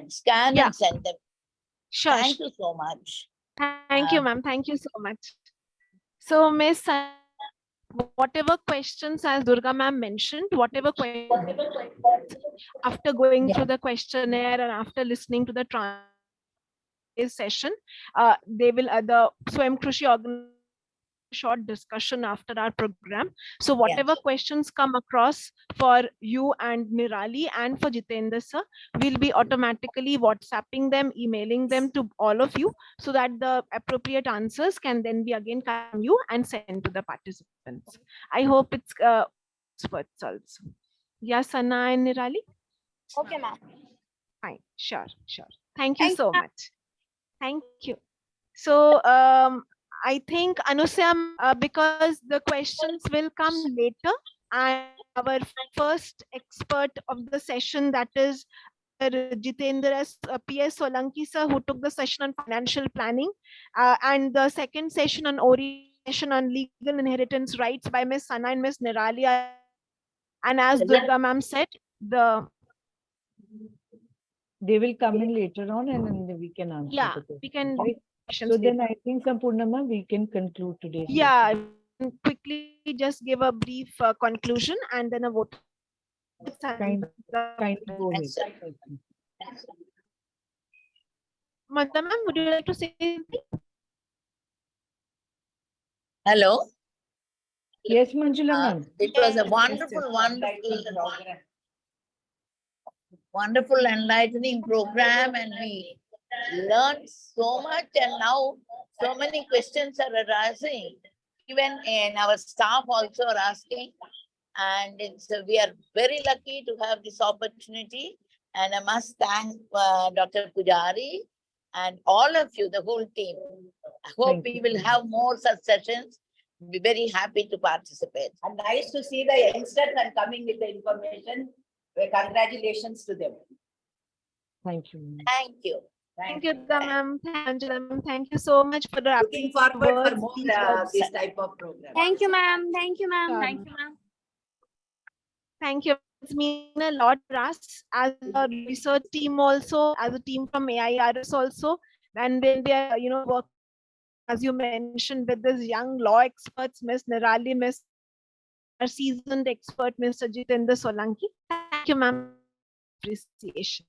scan Yeah. and send them. Sure. Thank you so much. Thank you, ma'am. Thank you so much. So, Miss, whatever questions, as Durga ma'am mentioned, whatever questions, after going through the questionnaire and after listening to the session, they will the Swayam Krushi organize short discussion after our program. So whatever questions come across for you and Nirali and for Jitendra sir, we'll be automatically WhatsApping them, emailing them to all of you, so that the appropriate answers can then be again come you and sent to the participants. I hope it's experts also. Yeah, Sana and Nirali? Okay, ma'am. Fine, sure. Thank you Thank so you, ma'am. much. Thank you. So I think Anusya, because the questions will come later, and our first expert of the session, that is Jitendra P.S. Solanki sir, who took the session on financial planning, and the second session on orientation on legal inheritance rights by Miss Sana and Miss Nirali. And as Durga ma'am said, They will come in later on and then we can answer. yeah, the we can questions, right? questions So later. then I think Sampurna ma'am, we can conclude today's Yeah, session. quickly just give a brief conclusion and then a vote. Kind go ahead. Madam ma'am, would you like to say something? Hello. Yes, Manjula ma'am. It was a wonderful enlightening program, and we learned so much, and now so many questions are arising. Even in our staff also are asking, and we are very lucky to have this opportunity. And I must thank Dr. Pujari and all of you, the whole team. I hope we will have more such sessions. Be very happy to participate. And nice to see the youngsters and coming with the information. Congratulations to them. Thank you. ma'am. Thank you. Thank you, Durga ma'am. Angela ma'am. Thank you so much for the Looking forward for words. more These words. this type of program. Thank you, ma'am. Thank you, ma'am. Sure. Thank you, ma'am. Thank you. It's mean a lot for us as a research team also, as a team from AIRS also. And then we are, work, as you mentioned, with this young law experts, Miss Nirali, Miss our seasoned expert, Mr. Jitendra Solanki. Thank you, ma'am. Appreciation.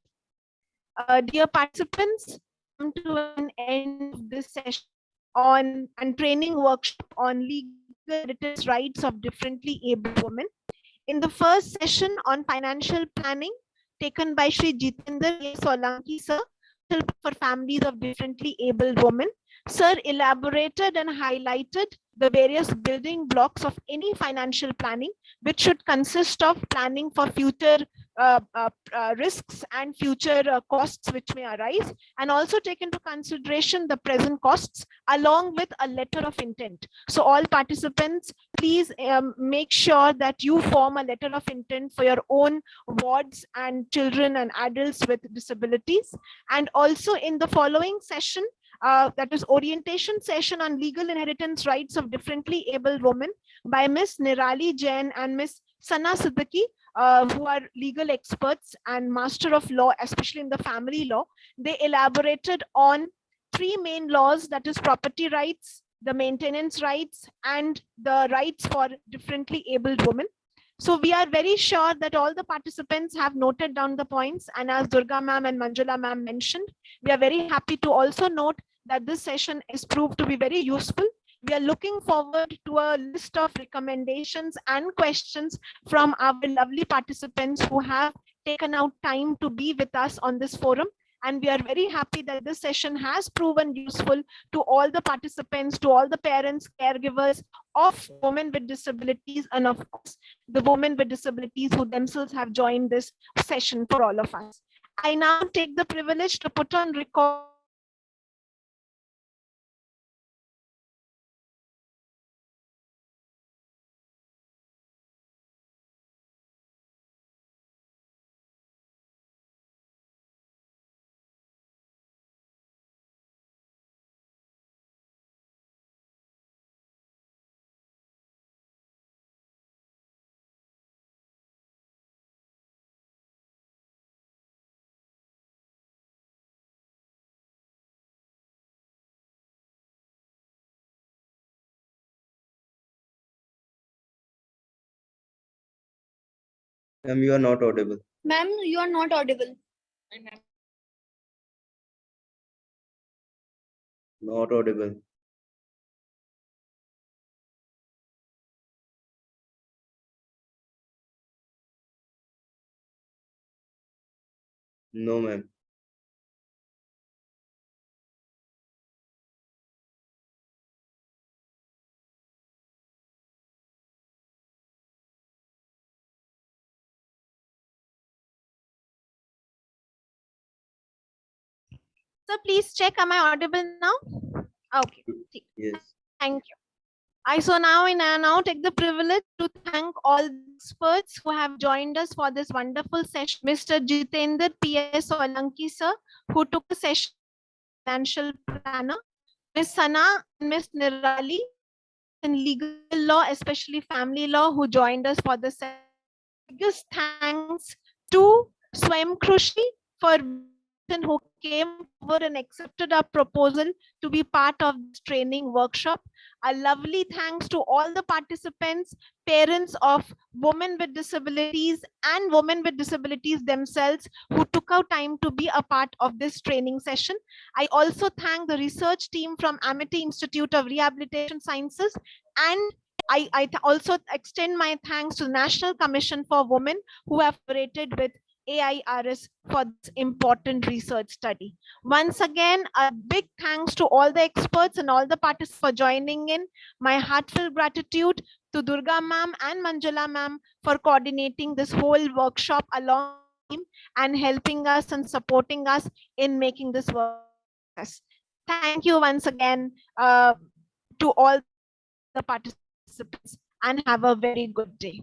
Dear participants, come to an end of this session on and training workshop on legal inheritance rights of differently abled women. In the first session on financial planning, taken by Shri Jitendra Solanki sir, for families of differently abled women, sir elaborated and highlighted the various building blocks of any financial planning, which should consist of planning for future risks and future costs which may arise, and also take into consideration the present costs along with a letter of intent. So all participants, please make sure that you form a letter of intent for your own wards and children and adults with disabilities. And also in the following session, that is orientation session on legal inheritance rights of differently abled women by Miss Nirali Jain and Miss Sana Siddiqui, who are legal experts and master of law, especially in the family law. They elaborated on three main laws, that is property rights, the maintenance rights, and the rights for differently abled women. So we are very sure that all the participants have noted down the points. And as Durga ma'am and Manjula ma'am mentioned, we are very happy to also note that this session is proved to be very useful. We are looking forward to a list of recommendations and questions from our lovely participants who have taken out time to be with us on this forum. And we are very happy that this session has proven useful to all the participants, to all the parents, caregivers of women with disabilities, and of course, the women with disabilities who themselves have joined this session for all of us. I now take the privilege to put on record Ma'am, you are not audible. Ma'am, you are not audible. Not audible. No, ma'am. So please check, am I audible now? Okay. Yes. Thank you. I so now take the privilege to thank all the experts who have joined us for this wonderful session. Mr. Jitender P.S. Solanki sir, who took the session financial planner, Ms. Sana and Ms. Nirali in legal law, especially family law, who joined us for the session. Biggest thanks to Swam Krushi for who came over and accepted our proposal to be part of this training workshop. A lovely thanks to all the participants, parents of women with disabilities and women with disabilities themselves who took out time to be a part of this training session. I also thank the research team from Amity Institute of Rehabilitation Sciences, and I also extend my thanks to the National Commission for Women who have cooperated with AIRS for this important research study. Once again, a big thanks to all the experts and all the participants for joining in. My heartfelt gratitude to Durga ma'am and Manjula ma'am for coordinating this whole workshop along with me and helping us and supporting us in making this work. Thank you once again to all the participants and have a very good day.